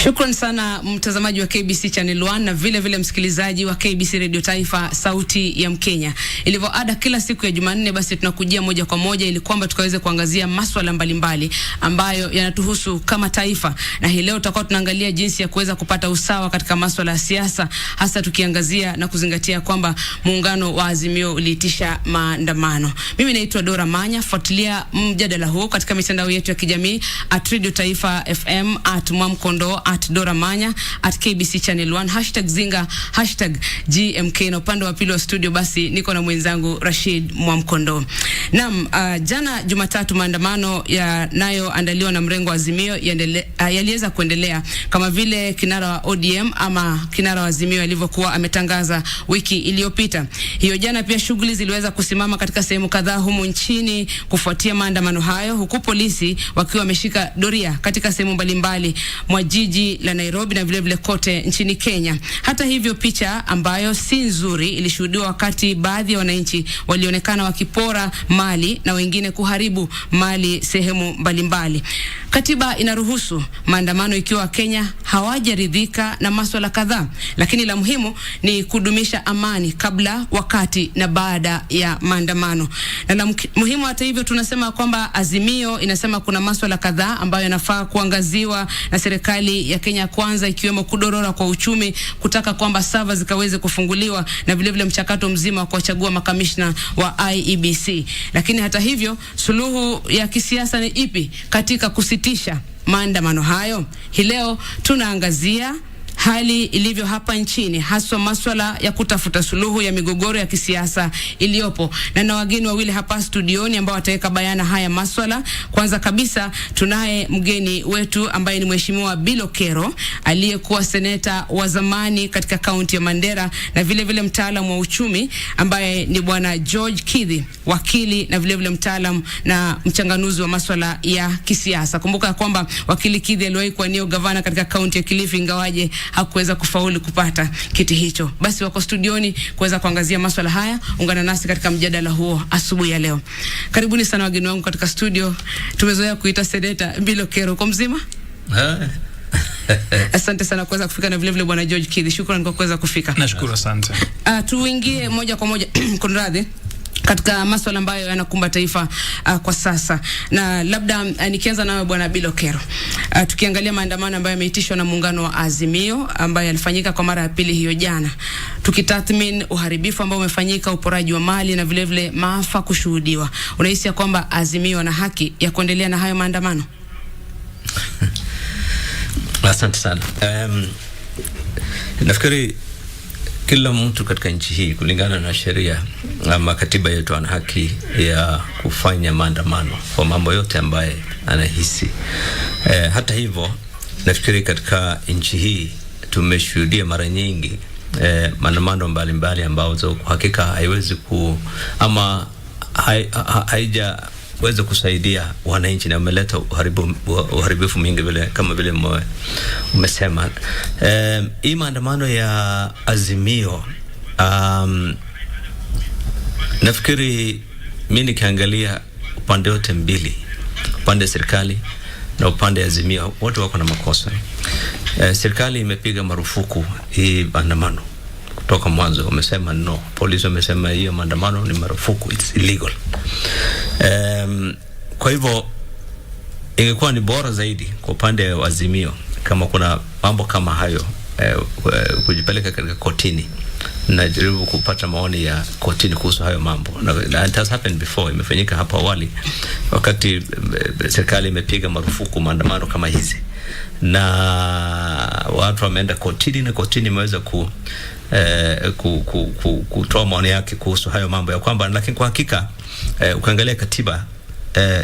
Shukran sana mtazamaji wa KBC Channel 1 na vile vile msikilizaji wa KBC Radio Taifa sauti ya Mkenya. Ilivyo ada kila siku ya Jumanne, basi tunakujia moja kwa moja ili kwamba tukaweze kuangazia masuala mbalimbali ambayo yanatuhusu kama taifa. Na hii leo tutakuwa tunaangalia jinsi ya kuweza kupata usawa katika masuala ya siasa, hasa tukiangazia na kuzingatia kwamba muungano wa Azimio uliitisha maandamano. Mimi naitwa Dora Manya. Fuatilia mjadala huu katika mitandao yetu ya kijamii @Radio Taifa FM, @Mwamkondo, @Dora Manya, @KBC Channel 1, #Zinga, #GMK, na upande wa pili wa studio basi niko na mwenzangu Rashid Mwamkondo. Naam, jana Jumatatu maandamano yanayoandaliwa na mrengo wa Azimio yaliweza kuendelea kama vile kinara wa ODM ama kinara wa Azimio alivyokuwa ametangaza wiki iliyopita. Hiyo jana pia shughuli ziliweza kusimama katika sehemu kadhaa humu nchini kufuatia maandamano hayo, huku polisi wakiwa wameshika doria katika sehemu mbalimbali mwa jiji la Nairobi na vile vile kote nchini Kenya. Hata hivyo, picha ambayo si nzuri ilishuhudiwa wakati baadhi ya wananchi walionekana wakipora mali na wengine kuharibu mali sehemu mbalimbali. Katiba inaruhusu maandamano ikiwa Kenya hawajaridhika na masuala kadhaa, lakini la muhimu ni kudumisha amani kabla, wakati na baada ya maandamano. Na la muhimu hata hivyo, tunasema kwamba Azimio inasema kuna masuala kadhaa ambayo yanafaa kuangaziwa na serikali ya Kenya Kwanza, ikiwemo kudorora kwa uchumi, kutaka kwamba server zikaweze kufunguliwa na vile vile mchakato mzima wa kuchagua makamishna wa IEBC. Lakini hata hivyo, suluhu ya kisiasa ni ipi katika kusitisha maandamano hayo? Hii leo tunaangazia hali ilivyo hapa nchini, haswa masuala ya kutafuta suluhu ya migogoro ya kisiasa iliyopo, na wageni wawili hapa studioni ambao wataweka bayana haya masuala. Kwanza kabisa tunaye mgeni wetu ambaye ni Mheshimiwa Bill Okero, aliyekuwa seneta wa zamani katika kaunti ya Mandera, na vile vile mtaalamu wa uchumi ambaye ni Bwana George Kithi, wakili na vile vile mtaalamu na mchanganuzi wa masuala ya kisiasa. Kumbuka kwamba wakili Kithi aliwahi kuwa ndio gavana katika kaunti ya Kilifi, ingawaje hakuweza kufaulu kupata kiti hicho. Basi wako studioni kuweza kuangazia masuala haya. Ungana nasi katika mjadala huo asubuhi ya leo. Karibuni sana wageni wangu katika studio. Tumezoea kuita seneta Bill Okero. Kwa mzima? Asante sana kuweza kufika, na vile vile Bwana George Kithi, shukrani kwa kuweza kufika. Nashukuru, asante. Tuingie moja kwa moja kunradhi katika masuala ambayo yanakumba taifa kwa sasa, na labda nikianza nawe Bwana Bill Okero. Tukiangalia maandamano ambayo yameitishwa na muungano wa Azimio ambayo yalifanyika kwa mara ya pili hiyo jana, tukitathmini uharibifu ambao umefanyika, uporaji wa mali na vile vile maafa kushuhudiwa, unahisi ya kwamba Azimio na haki ya kuendelea na hayo maandamano? Asante sana. Nafikiri kila mtu katika nchi hii kulingana na sheria ama katiba yetu ana haki ya kufanya maandamano kwa mambo yote ambaye anahisi. Hata hivyo nafikiri katika nchi hii tumeshuhudia mara nyingi maandamano mbalimbali ambazo kwa hakika haiwezi ama haijaweza kusaidia wananchi na umeleta uharibifu mingi vile kama vile umesema. Hii maandamano ya Azimio, nafikiri mimi nikiangalia upande wote mbili, upande wa serikali na upande wa Azimio, wote wako na makosa. Serikali imepiga marufuku hii maandamano kutoka mwanzo, wamesema no. Polisi wamesema hiyo maandamano ni marufuku, it's illegal. Kwa hivyo ingekuwa ni bora zaidi kwa upande wa Azimio kama kuna mambo kama hayo kujipeleka katika kotini na jaribu kupata maoni ya kotini kuhusu hayo mambo. Na it has happened before, imefanyika hapo awali wakati serikali imepiga marufuku maandamano kama hizi, na watu wameenda kotini na kotini imeweza kutoa maoni yake kuhusu hayo mambo ya kwamba, lakini kwa hakika ukiangalia katiba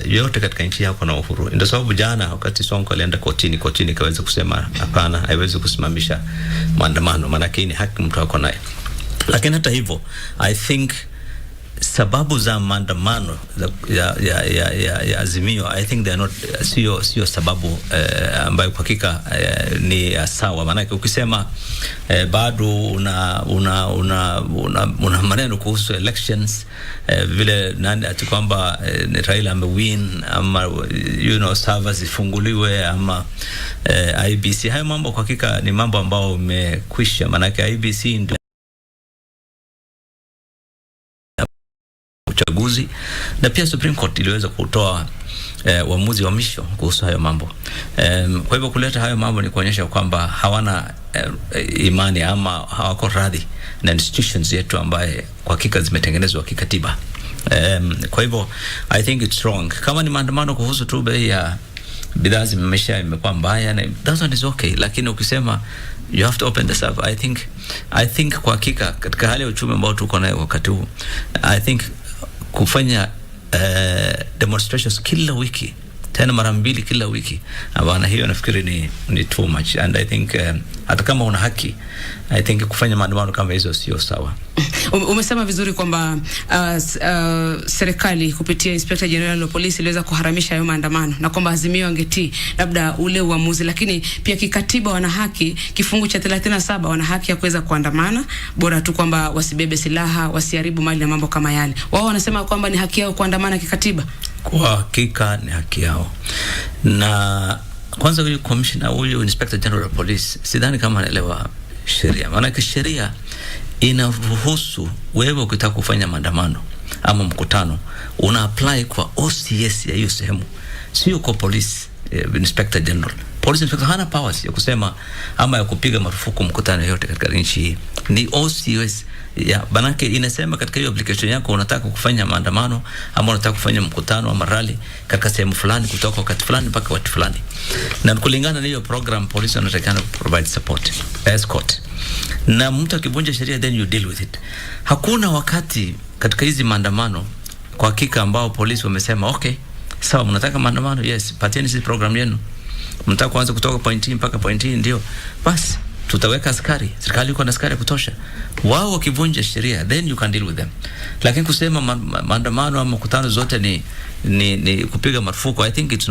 yote katika nchi yako na uhuru. Ndio sababu jana wakati Sonko alienda kotini kaweza kusema hapana, haiwezi kusimamisha maandamano, maana ni haki mtu wako naye. Lakini hata hivyo I think sababu za maandamano ya Azimio, I think they are not sio sababu ambayo kwa hakika ni sawa. Maana ukisema bado una maneno kuhusu elections, vile nani ati kwamba Raila amewin ama servers ifunguliwe ama IBC, hayo mambo kwa hakika ni mambo ambayo umekwisha. Maana IBC ndio uchaguzi, na pia Supreme Court iliweza kutoa uamuzi wa mwisho kuhusu hayo mambo. Kwa hivyo kuleta hayo mambo ni kuonyesha kwamba hawana imani ama hawako radhi na institutions yetu ambaye kwa hakika zimetengenezwa kikatiba. Kwa hivyo I think it's wrong. Kama ni maandamano kuhusu tu bei ya bidhaa imekuwa mbaya, na that one is okay, lakini ukisema you have to open this up, I think kwa hakika katika hali ya uchumi ambao tuko nayo wakati huu, I think kufanya demonstrations kila wiki, tena mara mbili kila wiki, bana, hiyo nafikiri ni too much. And I think hata kama una haki, I think kufanya maandamano kama hizo sio sawa. Umesema vizuri kwamba serikali kupitia Inspector General wa Polisi iliweza kuharamisha hayo maandamano na kwamba Azimio angetii labda ule uamuzi, lakini pia kikatiba wana haki, kifungu cha 37 wana haki ya kuweza kuandamana, bora tu kwamba wasibebe silaha, wasiharibu mali na mambo kama yale. Wao wanasema kwamba ni haki yao kuandamana kikatiba. Kwa hakika ni haki yao. Na kwanza huyu commissioner, huyu Inspector General wa Police, sidhani kama anaelewa sheria. Maana sheria inaruhusu wewe ukitaka kufanya maandamano ama mkutano una apply kwa OCS ya hiyo sehemu, sio kwa police Inspector General. Police Inspector hana powers ya kusema ama ya kupiga marufuku mkutano yote katika nchi hii. Ni OCS ya banake inasema katika hiyo application yako unataka kufanya maandamano ama unataka kufanya mkutano ama rally katika sehemu fulani kutoka wakati fulani mpaka wakati fulani, na kulingana na hiyo program polisi wanatakana provide support, escort, na mtu akivunja sheria then you deal with it. Hakuna wakati katika hizi maandamano kwa hakika ambao polisi wamesema okay, sawa mnataka maandamano, yes, patieni sisi program yenu, mnataka kuanza kutoka point hii mpaka point hii, ndio basi tutaweka askari, serikali iko na askari kutosha. Wao wakivunja sheria then you can deal with them. Lakini kusema maandamano ama mkutano zote ni kupiga marufuku, I think it's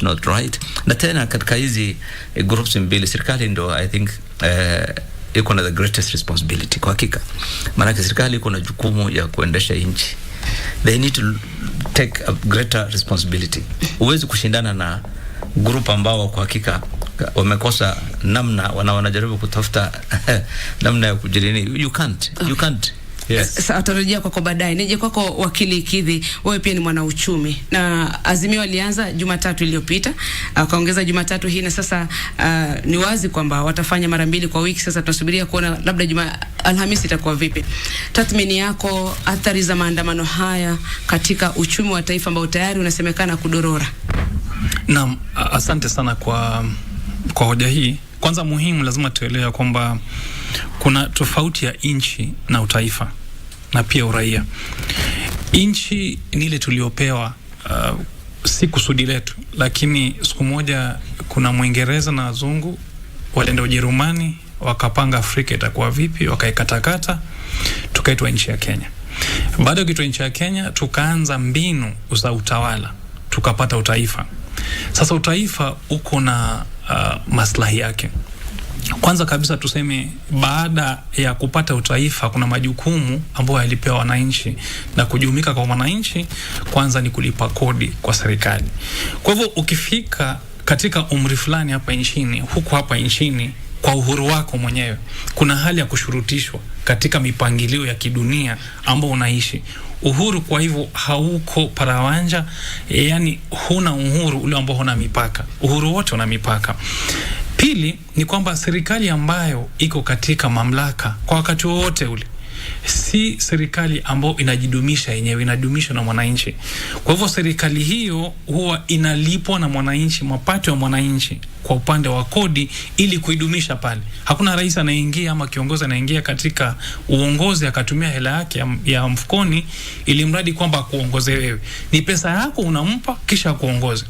not right. Na tena katika hizi groups mbili serikali ndio I think iko na the greatest responsibility kwa hakika. Maana serikali iko na jukumu ya kuendesha nchi. They need to take a greater responsibility. Uwezi kushindana na group ambao kwa hakika wamekosa namna, wanajaribu kutafuta namna ya kujirini. You can't. Yes. Sasa atarejea kwako baadaye. Nije kwako wakili Kidhi, wewe pia ni mwana uchumi. Na Azimio alianza Jumatatu iliyopita, akaongeza Jumatatu hii, na sasa ni wazi kwamba watafanya mara 2 kwa wiki. Sasa tunasubiria kuona labda Alhamisi itakuwa vipi. Tathmini yako athari za maandamano haya katika uchumi wa taifa ambao tayari unasemekana kudorora? Naam, asante sana kwa hoja hii. Kwanza muhimu lazima tuelewe kwamba kuna tofauti ya nchi na utaifa na pia uraia. Nchi ni ile tuliopewa, si kusudi letu, lakini siku moja kuna Mwingereza na wazungu walienda Ujerumani wakapanga Afrika itakuwa vipi, wakaikatakata, tukaitwa nchi ya Kenya. Baada ya kuitwa nchi ya Kenya tukaanza mbinu za utawala, tukapata utaifa. Sasa utaifa uko na maslahi yake. Kwanza kabisa tuseme, baada ya kupata utaifa kuna majukumu ambayo yalipewa wananchi, na kujumika kwa wananchi kwanza ni kulipa kodi kwa serikali. Kwa hivyo ukifika katika umri fulani hapa nchini kwa uhuru wako mwenyewe, kuna hali ya kushurutishwa katika mipangilio ya kidunia ambao unaishi. Uhuru kwa hivyo hauko parawanja, yani huna uhuru ule ambao huna mipaka. Uhuru wote una mipaka. Pili ni kwamba serikali ambayo iko katika mamlaka kwa wakati wote ule si serikali ambayo inajidumisha yenyewe, inadumishwa na mwananchi. Kwa hivyo serikali hiyo huwa inalipwa na mwananchi, mapato ya mwananchi kwa upande wa kodi ili kuidumisha pale. Hakuna rais anaingia ama kiongozi anaingia katika uongozi akatumia hela yake ya mfukoni ili mradi kwamba kuongoze wewe. Ni pesa yako unampa kisha kuongoze.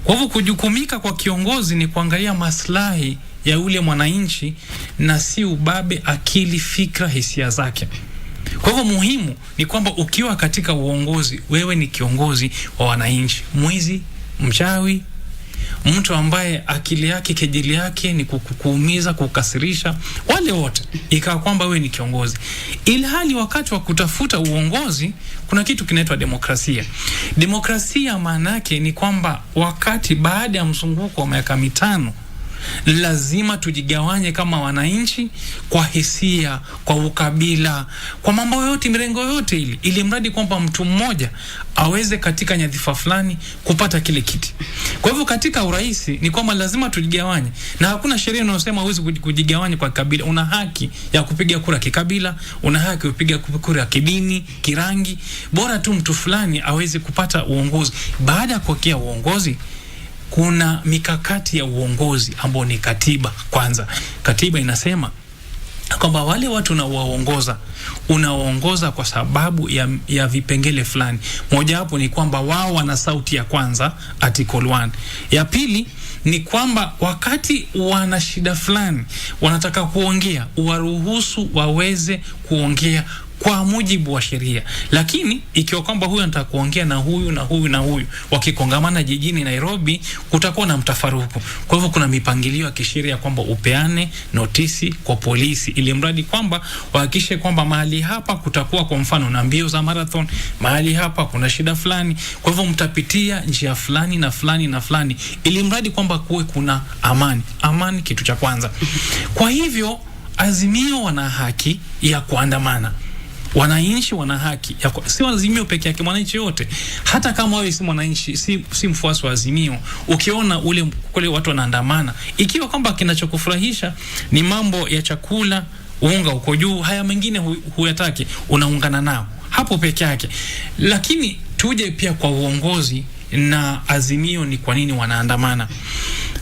Kwa hivyo kujukumika kwa kiongozi ni kuangalia maslahi ya yule mwananchi na si ubabe akili, fikra, hisia zake. Kwa hivyo muhimu ni kwamba ukiwa katika uongozi, wewe ni kiongozi wa wananchi. Mwizi, mchawi, mtu ambaye akili yake, kejeli yake ni kukuumiza, kukasirisha, wale wote, ikawa kwamba wewe ni kiongozi. Ilhali wakati wa kutafuta uongozi kuna kitu kinaitwa demokrasia. Demokrasia maana yake ni kwamba wakati baada ya mzunguko wa miaka 5 lazima tujigawanye kama wananchi kwa hisia, kwa ukabila, kwa mambo yote, mirengo yote ili mradi kwamba mtu mmoja aweze katika nyadhifa fulani kupata kile kiti. Kwa hivyo katika uraisi ni kwamba lazima tujigawanye, na hakuna sheria inayosema huwezi kujigawanya kwa kabila. Una haki ya kupiga kura kikabila, una haki ya kupiga kura kidini, kirangi, bora tu mtu fulani aweze kupata uongozi. Baada ya kufikia uongozi kuna mikakati ya uongozi ambao ni katiba. Kwanza katiba inasema kwamba wale watu unawaongoza kwa sababu ya vipengele fulani. Moja hapo ni kwamba wao wana sauti ya kwanza, article 1. Ya pili ni kwamba wakati wana shida fulani wanataka kuongea, uwaruhusu waweze kuongea kwa mujibu wa sheria. Lakini ikiwa kwamba huyu anataka kuongea na huyu na huyu na huyu, wakikongamana jijini Nairobi, kutakuwa na mtafaruku. Kwa hivyo kuna mipangilio ya kisheria kwamba upeane notisi kwa polisi ili mradi kwamba wahakikishe kwamba mahali hapa kutakuwa kwa mfano na mbio za marathon, mahali hapa kuna shida fulani, kwa hivyo mtapitia njia fulani na fulani na fulani ili mradi kwamba kuwe kuna amani. Amani kitu cha kwanza. Kwa hivyo Azimio wana haki ya kuandamana. Wananchi wana haki ya si Azimio peke yake, mwananchi yote, hata kama wewe si mwananchi, si mfuasi wa Azimio, ukiona kule watu wanaandamana, ikiwa kwamba kinachokufurahisha ni mambo ya chakula, unga uko juu, haya mengine huyataki, unaungana nao hapo peke yake. Lakini tuje pia kwa uongozi na azimio, ni kwa nini wanaandamana.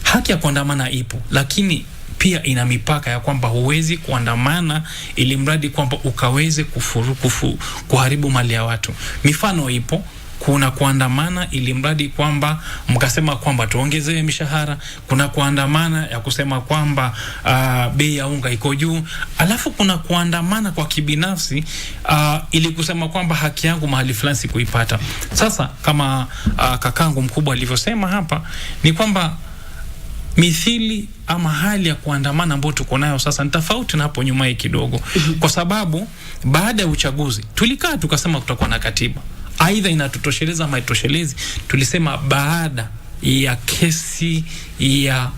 Haki ya kuandamana ipo, lakini pia ina mipaka ya kwamba huwezi kuandamana ili mradi kwamba ukaweze kuharibu mali ya watu. Mifano ipo, kuna kuandamana ili mradi kwamba mkasema kwamba tuongezee mishahara, kuna kuandamana ya kusema kwamba bei ya unga iko juu, alafu kuna kuandamana kwa kibinafsi ili kusema kwamba haki yangu mahali fulani sikuipata. Sasa kama kakangu mkubwa alivyosema hapa, ni kwamba mithili ama hali ya kuandamana ambayo tuko nayo sasa ni tofauti na hapo nyuma kidogo, kwa sababu baada ya uchaguzi tulikaa tukasema kutakuwa na katiba, aidha inatutosheleza ama itoshelezi. Tulisema baada ya kesi ya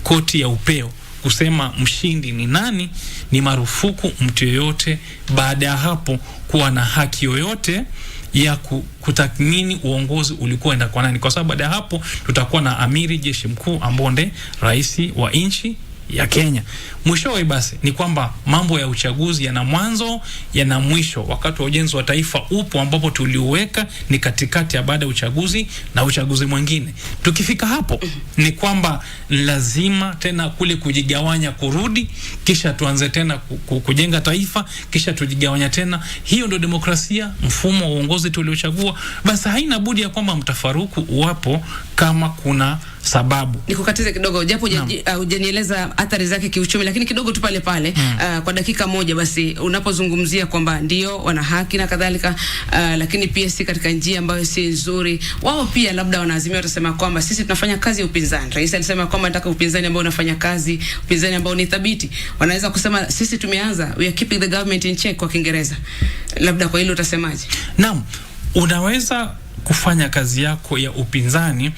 koti ya upeo kusema mshindi ni nani, ni marufuku mtu yoyote baada ya hapo kuwa na haki yoyote ya kutathmini uongozi ulikuwa enda kwa nani, kwa sababu baada ya hapo tutakuwa na amiri jeshi mkuu ambao ndiye rais wa nchi ya Kenya. Mwishowe basi ni kwamba mambo ya uchaguzi yana mwanzo yana mwisho. Wakati wa ujenzi wa taifa upo ambapo tuliuweka ni katikati ya baada ya uchaguzi na uchaguzi mwingine. Tukifika hapo ni kwamba lazima tena kule kujigawanya kurudi, kisha tuanze tena kujenga taifa, kisha tujigawanya tena. Hiyo ndio demokrasia, mfumo wa uongozi tuliochagua. Basi haina budi ya kwamba mtafaruku uwapo kama kuna sababu. Nikukatize kidogo japo hujanieleza athari zake kiuchumi, lakini kidogo tu pale pale kwa dakika moja basi, unapozungumzia kwamba ndio wana haki na kadhalika, lakini pia si katika njia ambayo si nzuri, wao pia labda wanaazimia watasema kwamba sisi tunafanya kazi ya upinzani. Rais alisema kwamba nataka upinzani ambao unafanya kazi, upinzani ambao ni thabiti. Wanaweza kusema sisi tumeanza, we are keeping the government in check kwa Kiingereza. Labda kwa hilo utasemaje? Naam, unaweza kufanya kazi yako ya upinzani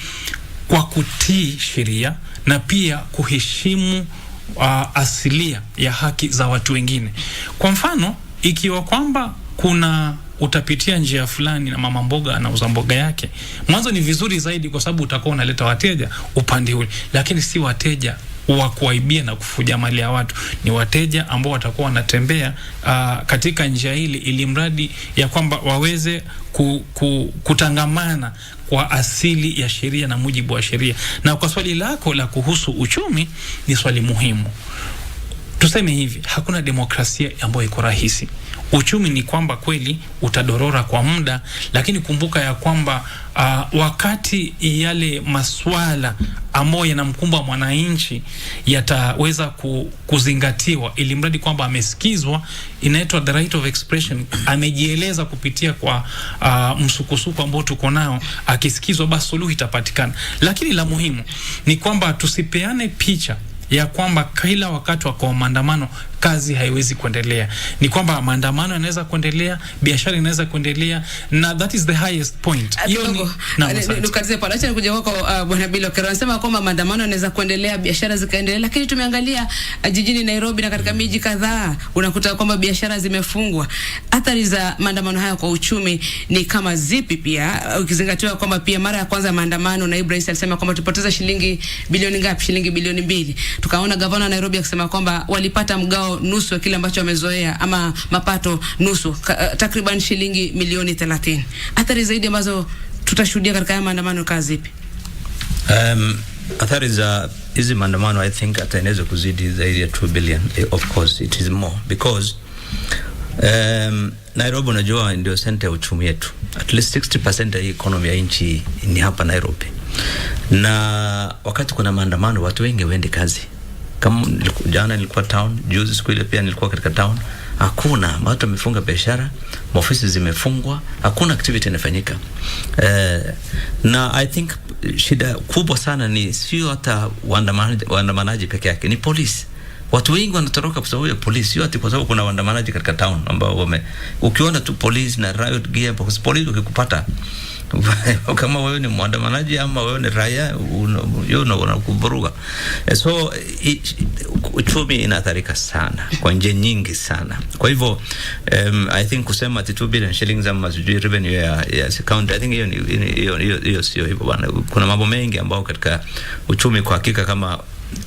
kwa kutii sheria na pia kuheshimu asilia ya haki za watu wengine. Kwa mfano, ikiwa kwamba kuna utapitia njia fulani na mama mboga anauza mboga yake, mwanzo ni vizuri zaidi kwa sababu utakuwa unaleta wateja upande ule, lakini si wateja wa kuaibia na kufuja mali ya watu. Ni wateja ambao watakuwa wanatembea katika njia hili ili mradi ya kwamba waweze kutangamana kwa asili ya sheria na mujibu wa sheria. Na kwa swali lako la kuhusu uchumi, ni swali muhimu. Tuseme hivi, hakuna demokrasia ambayo iko rahisi. Uchumi ni kwamba kweli utadorora kwa muda, lakini kumbuka ya kwamba wakati yale maswala ambayo yanamkumba mwananchi yataweza kuzingatiwa ili mradi kwamba amesikizwa, inaitwa the right of expression, amejieleza kupitia kwa msukosuko ambao tuko nao, akisikizwa basi suluhu itapatikana. Lakini la muhimu ni kwamba tusipeane picha ya kwamba kila wakati wa kwa maandamano kazi haiwezi kuendelea. Ni kwamba maandamano yanaweza kuendelea, biashara inaweza kuendelea, na that is the highest point. Hiyo ni nukatize pale. Acha nikuja kwako Bwana Bilo Kero. Anasema kwamba maandamano yanaweza kuendelea, biashara zikaendelea, lakini tumeangalia jijini Nairobi na katika miji kadhaa unakuta kwamba biashara zimefungwa. Athari za maandamano haya kwa uchumi ni kama zipi, pia ukizingatiwa kwamba pia mara ya kwanza maandamano naibu rais alisema kwamba tupoteza shilingi bilioni ngapi? Shilingi bilioni 2. Tukaona gavana wa Nairobi akisema kwamba walipata mgao nusu ya kile ambacho wamezoea, ama mapato nusu, takriban shilingi milioni 30. Athari zaidi ambazo tutashuhudia katika maandamano kazi ipi? Athari za hizi maandamano I think ataeneza kuzidi zaidi ya 2 billion. Of course it is more because Nairobi unajua ndio center ya uchumi yetu. At least 60% ya economy ya nchi ni hapa Nairobi. Na wakati kuna maandamano watu wengi waende kazi. Kama jana nilikuwa town, juzi siku ile pia nilikuwa katika town, hakuna, watu wamefunga biashara, ofisi zimefungwa, hakuna activity inafanyika. Na I think shida kubwa sana ni sio hata waandamanaji peke yake, ni polisi. Watu wengi wanatoroka kwa sababu ya polisi, sio ati kwa sababu kuna waandamanaji katika town ambao ukiona tu polisi na riot gear, kwa polisi ukikupata kama wewe ni mwandamanaji ama wewe ni raia unakuvuruga. So uchumi inaathirika sana kwa njia nyingi sana. Kwa hivyo I think kusema 2 billion shillings ama revenue ya county, I think hiyo sio hivyo bwana. Kuna mambo mengi ambao katika uchumi kwa hakika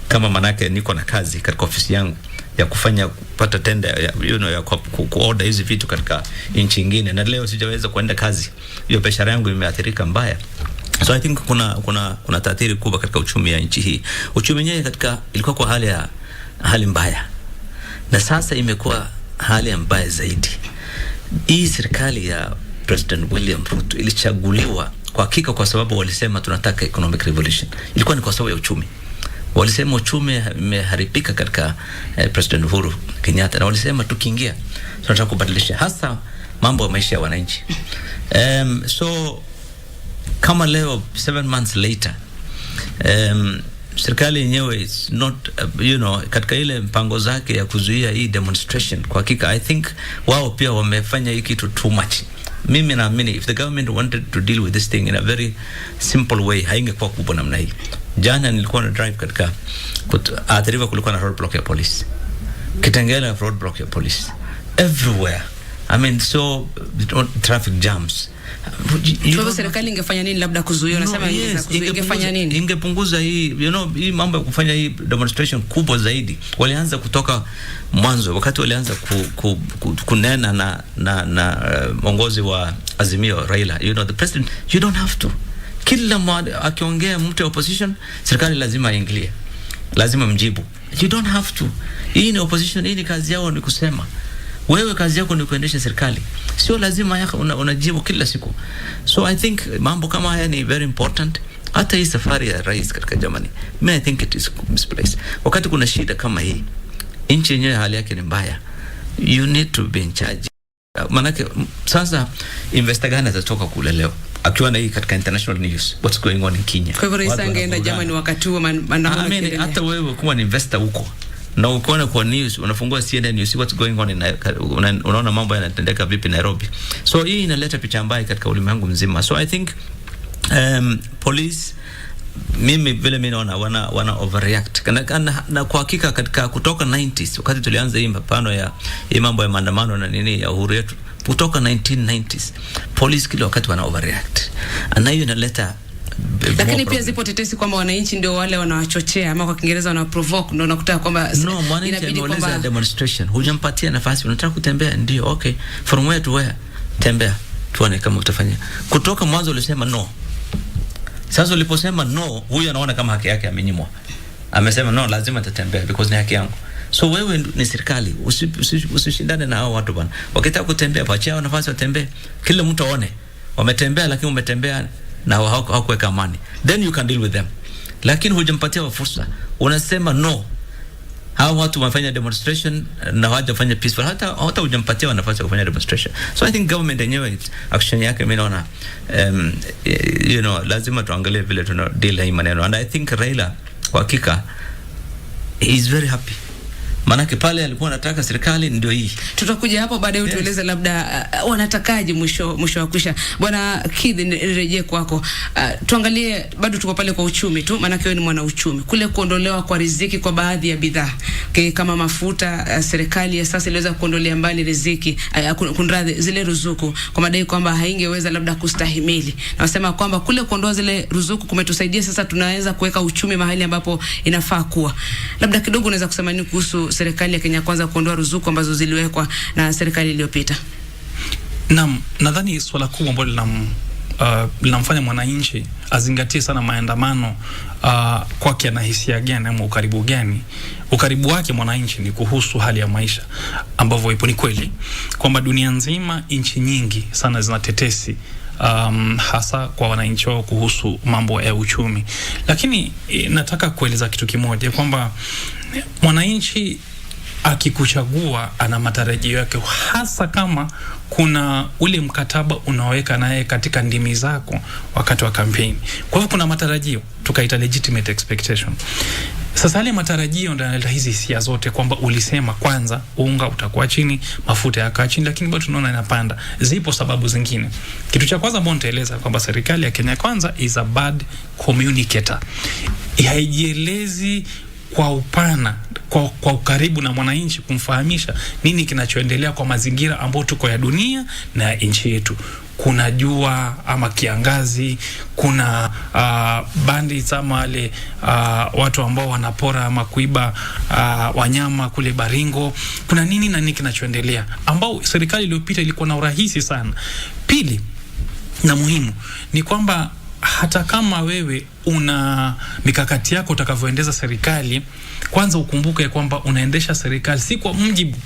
kama manake niko na kazi katika ofisi yangu, ya kupata tenda ya kuorder hizi vitu katika nchi nyingine, na leo sijaweza kuenda kazi. Hiyo biashara yangu imeathirika mbaya. So I think kuna taathiri kubwa katika uchumi ya nchi hii. Uchumi wenyewe ilikuwa kwa hali mbaya, na sasa imekuwa hali mbaya zaidi. Hii serikali ya President William Ruto ilichaguliwa kwa hakika kwa sababu walisema tunataka economic revolution. Ilikuwa ni kwa sababu ya uchumi. Walisema uchumi umeharibika katika President Uhuru Kenyatta, na walisema tukiingia tunataka kubadilisha hasa mambo ya maisha ya wananchi. So kama leo 7 months later, serikali yenyewe is not katika ile mpango zake ya kuzuia hii demonstration. Kwa hakika I think wao pia wamefanya hii kitu too much. Mimi naamini if the government wanted to deal with this thing in a very simple way, haingekuwa kubwa namna hii. Jana nilikuwa na drive katika Athi-River, kulikuwa na roadblock ya police. Kitengela roadblock ya police. Everywhere. I mean, so traffic jams. Kwa serikali ingefanya nini labda kuzuia? Unasema ingefanya nini? Ingepunguza hii hii mambo ya kufanya hii demonstration kubwa zaidi. Walianza kutoka mwanzo, wakati walianza kunena na mwongozi wa Azimio Raila, the president, you don't have to. Kila mmoja akiongea mtu wa opposition, serikali lazima aingilie, lazima mjibu. You don't have to. Hii ni opposition, hii ni kazi yao ni kusema. Wewe kazi yako ni kuendesha serikali, sio lazima unajibu kila siku. So I think mambo kama haya ni very important. Hata hii safari ya rais katika Germany, I think it is misplaced. Wakati kuna shida kama hii, nchi yenyewe hali yake ni mbaya, you need to be in charge. Manake sasa investor gani atatoka kule leo akiwa na hii katika international news what's going on in Kenya? Kwa hivyo rais angeenda Germany wakati huo maandamano. Hata wewe kuwa ni investor huko na ukiona kwa news, unafungua CNN, you see what's going on unaona mambo yanatendeka vipi Nairobi. So hii inaleta picha mbaya katika ulimwengu mzima. So I think police, mimi vile mimi naona wana overreact. Na kwa hakika katika kutoka 90s wakati tulianza hii mapambano ya hii mambo ya maandamano na nini ya uhuru yetu, kutoka 1990s police kila wakati wana overreact. Na hiyo inaleta lakini pia zipo tetesi kwamba wananchi ndio wale wanawachochea, ama kwa Kiingereza wana provoke, ndio unakuta kwamba inabidi kwamba demonstration hujampatia nafasi, unataka kutembea, ndio okay, from where to where, tembea tuone kama utafanya. Kutoka mwanzo ulisema no, sasa uliposema no, huyu anaona kama haki yake amenyimwa, amesema no, lazima tatembea because ni haki yangu. So wewe ni serikali, usishindane na hao watu bwana. Wakitaka kutembea, paachia nafasi watembee, kila mtu aone wametembea, lakini umetembea na hawakuweka amani, then you can deal with them. Lakini hujampatia fursa, unasema no, hao watu wanafanya demonstration na hawajafanya peaceful, hata hujampatia nafasi ya kufanya demonstration. So I think government yenyewe action yake mimi naona lazima tuangalie vile tuna deal hii maneno. And I think Raila kwa hakika he is very happy, manake pale alikuwa anataka serikali ndio hii. Tutakuja hapo baadaye utueleze labda wanatakaje mwisho wa kwisha. Bwana Keith, nirejee kwako. Tuangalie, bado tuko pale kwa uchumi tu, manake wewe ni mwana uchumi. Kule kuondolewa kwa riziki kwa baadhi ya bidhaa kama mafuta, serikali ya sasa iliweza kuondolea mbali riziki, kunradhi, zile ruzuku kwa madai kwamba haingeweza labda kustahimili. Na wasema kwamba kule kuondoa zile ruzuku kumetusaidia sasa tunaweza kuweka uchumi mahali ambapo inafaa kuwa. Labda kidogo unaweza kusema nini kuhusu serikali ya Kenya Kwanza kuondoa ruzuku ambazo ziliwekwa na serikali iliyopita? Nadhani swala kubwa ambalo linamfanya mwananchi azingatie sana maandamano kwake ana hisia gani ama ukaribu gani. Ukaribu wake mwananchi ni kuhusu hali ya maisha ambavyo ipo. Ni kweli kwamba dunia nzima nchi nyingi sana zinatetesi hasa kwa wananchi wao kuhusu mambo ya uchumi, lakini nataka kueleza kitu kimoja kwamba mwananchi akikuchagua ana matarajio yake, hasa kama kuna ule mkataba unaoweka naye katika ndimi zako wakati wa kampeni. Kwa hivyo kuna matarajio, tukaita legitimate expectation. Sasa ile matarajio ndio yanaleta hizi hisia zote kwamba ulisema kwanza unga utakuwa chini, mafuta yakawa chini, lakini bado tunaona inapanda. Zipo sababu zingine. Kitu cha kwanza ambao nitaeleza kwamba serikali ya Kenya Kwanza is a bad communicator. Haijielezi kwa upana, kwa ukaribu na mwananchi, kumfahamisha nini kinachoendelea kwa mazingira ambayo tuko ya dunia na ya nchi yetu. Kuna jua ama kiangazi, kuna bandits ama wale watu ambao wanapora ama kuiba wanyama kule Baringo. Kuna nini na nini kinachoendelea, ambao serikali iliyopita ilikuwa na urahisi sana. Pili na muhimu ni kwamba hata kama wewe una mikakati yako utakavyoendeza serikali, kwanza ukumbuke kwamba unaendesha serikali si kwa mjibu,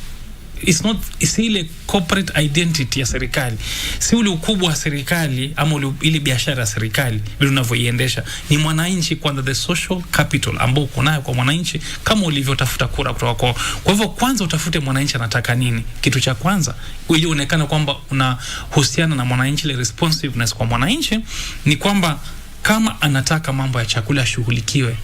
it's ile corporate identity ya serikali, si ule ukubwa wa serikali ama ile biashara ya serikali vile unavyoiendesha. Ni mwananchi kwanza, the social capital ambao uko nayo kwa mwananchi, kama ulivyotafuta kura kutoka kwao. Kwa hivyo kwanza utafute mwananchi anataka nini, kitu cha kwanza, ili uonekane kwamba unahusiana na mwananchi. Ile responsiveness kwa mwananchi ni kwamba kama anataka mambo ya chakula shughulikiwe,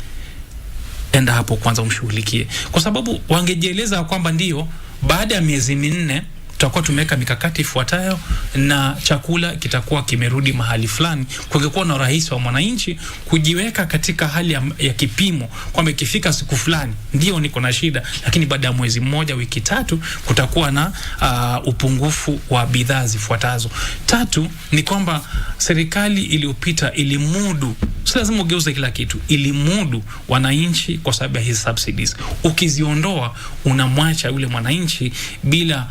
enda hapo kwanza umshughulikie, kwa sababu wangejieleza kwamba ndio baada ya miezi 4 tutakuwa tumeweka mikakati ifuatayo na chakula kitakuwa kimerudi mahali fulani. Kungekuwa na urahisi wa mwananchi kujiweka katika hali ya kipimo kwamba ikifika siku fulani ndio niko na shida, lakini baada ya mwezi 1, wiki 3 kutakuwa na upungufu wa bidhaa zifuatazo. 3 ni kwamba serikali iliyopita ilimudu, si lazima ugeuze kila kitu, ilimudu wananchi kwa sababu ya hizi subsidies. Ukiziondoa unamwacha yule mwananchi bila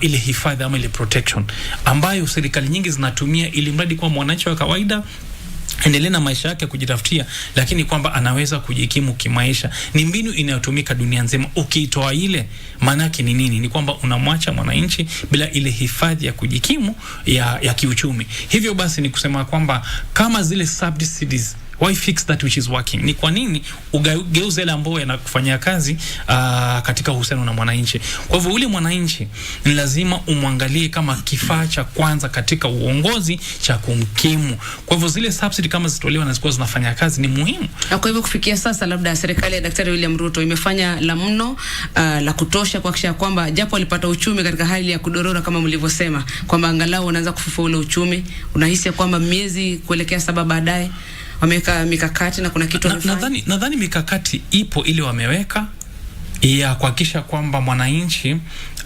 ile hifadhi ama ile protection ambayo serikali nyingi zinatumia, ili mradi kwa mwananchi wa kawaida endelee na maisha yake kujitafutia, lakini kwamba anaweza kujikimu kimaisha. Ni mbinu inayotumika dunia nzima. Ukiitoa ile, maana yake ni nini? Ni kwamba unamwacha mwananchi bila ile hifadhi ya kujikimu ya kiuchumi. Hivyo basi ni kusema kwamba kama zile subsidies, why fix that which is working? Ni kwa nini ugeuze ile ambayo yanakufanyia kazi katika uhusiano na mwananchi? Kwa hivyo ule mwananchi ni lazima umwangalie kama kifaa cha kwanza katika uongozi cha kumkimu. Kwa hivyo zile subsidy kama zitolewa na zikuwa zinafanya kazi ni muhimu. Na kwa hivyo kufikia sasa labda serikali ya Daktari William Ruto imefanya la mno la kutosha kuhakikisha kwamba japo walipata uchumi katika hali ya kudorora kama mlivyosema, kwamba angalau wanaanza kufufua ule uchumi. Unahisi kwamba miezi kuelekea 7 baadaye wameweka mikakati na kuna kitu nadhani mikakati ipo ile wameweka ya kuhakikisha kwamba mwananchi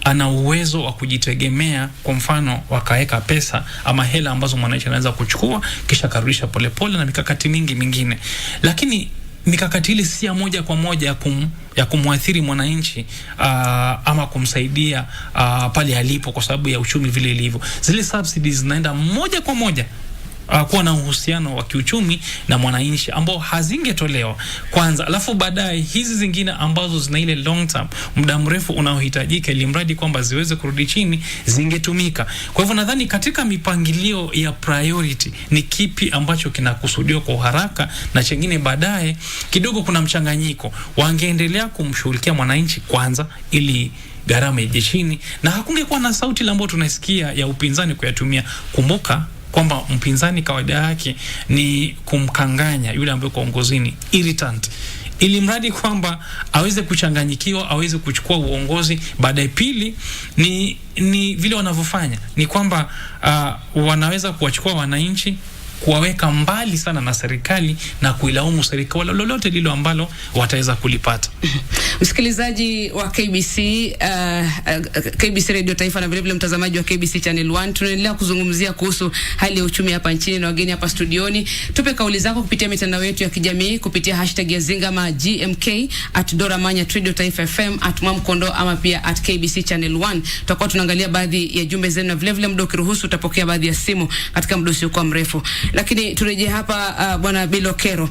ana uwezo wa kujitegemea. Kwa mfano wakaweka pesa ama hela ambazo mwananchi anaweza kuchukua kisha karudisha polepole, na mikakati mingi mingine. Lakini mikakati ile si ya moja kwa moja ya kumwathiri mwananchi ama kumsaidia pale alipo kwa sababu ya uchumi vile ilivyo. Zile subsidies zinaenda moja kwa moja kuwa na uhusiano wa kiuchumi na mwananchi ambao hazingetolewa kwanza, alafu baadaye hizi zingine ambazo zina ile long term, muda mrefu unaohitajika, ili mradi kwamba ziweze kurudi chini, zingetumika. Kwa hivyo nadhani katika mipangilio ya priority ni kipi ambacho kinakusudiwa kwa haraka na chengine baadaye, kidogo kuna mchanganyiko. Wangeendelea kumshughulikia mwananchi kwanza ili gharama ije chini, na hakungekuwa na sauti ile ambayo tunasikia ya upinzani kuyatumia. Kumbuka kwamba mpinzani kawaida yake ni kumkanganya yule ambaye kwa uongozini, irritant, ili mradi kwamba aweze kuchanganyikiwa, aweze kuchukua uongozi baadaye. Pili ni vile wanavyofanya ni kwamba wanaweza kuwachukua wananchi, kuwaweka mbali sana na serikali na kuilaumu serikali lolote lilo ambalo wataweza kulipata. Msikilizaji wa KBC Radio Taifa na vile vile mtazamaji wa KBC Channel 1, tunaendelea kuzungumzia kuhusu hali ya uchumi hapa nchini na wageni hapa studioni. Tupe kauli zako kupitia mitandao yetu ya kijamii kupitia hashtag ya Zingama GMK @Doramanya Radio Taifa FM @Mamkondo ama pia @KBC Channel 1. Tutakuwa tunaangalia baadhi ya jumbe zenu na vile vile muda ukiruhusu utapokea baadhi ya simu katika muda usiokuwa mrefu. Lakini turejee hapa bwana Bilokero.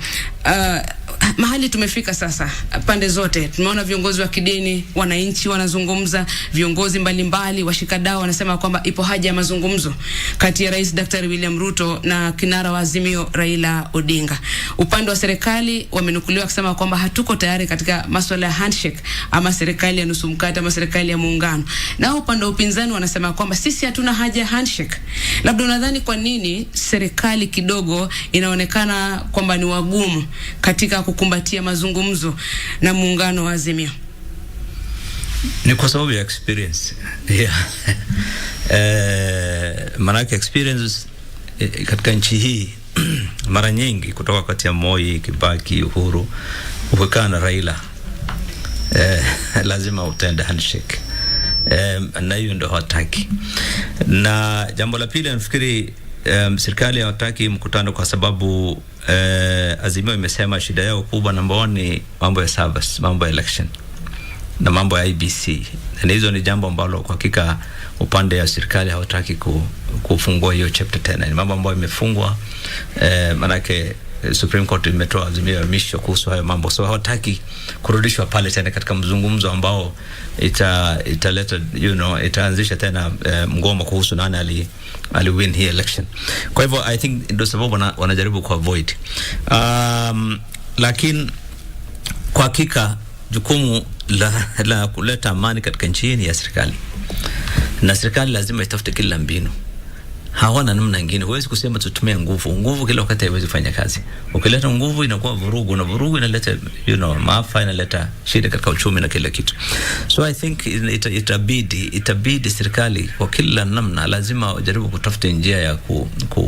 Mahali tumefika sasa, pande zote tumeona viongozi wa kidini, wananchi wanazungumza, viongozi mbalimbali, washikadau wanasema kwamba ipo haja ya mazungumzo kati ya Rais Daktari William Ruto na kinara wa Azimio Raila Odinga. Upande wa serikali wamenukuliwa kusema kwamba hatuko tayari katika masuala ya handshake ama serikali ya nusu mkate ama serikali ya muungano. Na upande wa upinzani wanasema kwamba sisi hatuna haja ya handshake. Labda unadhani kwa nini serikali kidogo inaonekana kwamba ni wagumu katika kukumbatia mazungumzo na muungano wa Azimio? Ni kwa sababu ya experience. Manake experience katika nchi hii mara nyingi kutoka kati ya Moi, Kibaki, Uhuru, ukikaa na Raila lazima utende handshake. Na hiyo ndio hawataki. Na jambo la pili nafikiri serikali hawataki mkutano kwa sababu Azimio imesema shida yao kubwa number 1 ni mambo ya service, mambo ya election na mambo ya IBC. Na hizo ni jambo ambalo kwa hakika upande ya serikali hawataki kufungua hiyo chapter tena. Ni mambo ambayo imefungwa, manake Supreme Court imetoa azimio ya mwisho kuhusu hayo mambo. So hawataki kurudishwa pale tena katika mzungumzo ambao italeta itaanzisha tena mgomo kuhusu nani ali win hii election. Kwa hivyo I think ndio sababu wanajaribu ku avoid. Lakini kwa hakika jukumu la kuleta amani katika nchi ni ya serikali. Na serikali lazima itafute kila mbinu. Hawana namna nyingine. Huwezi kusema tutumie nguvu. Nguvu kila wakati haiwezi kufanya kazi. Ukileta nguvu inakuwa vurugu, na vurugu inaleta maafa, inaleta shida katika uchumi na kila kitu. So I think itabidi serikali kwa kila namna lazima wajaribu kutafuta njia ya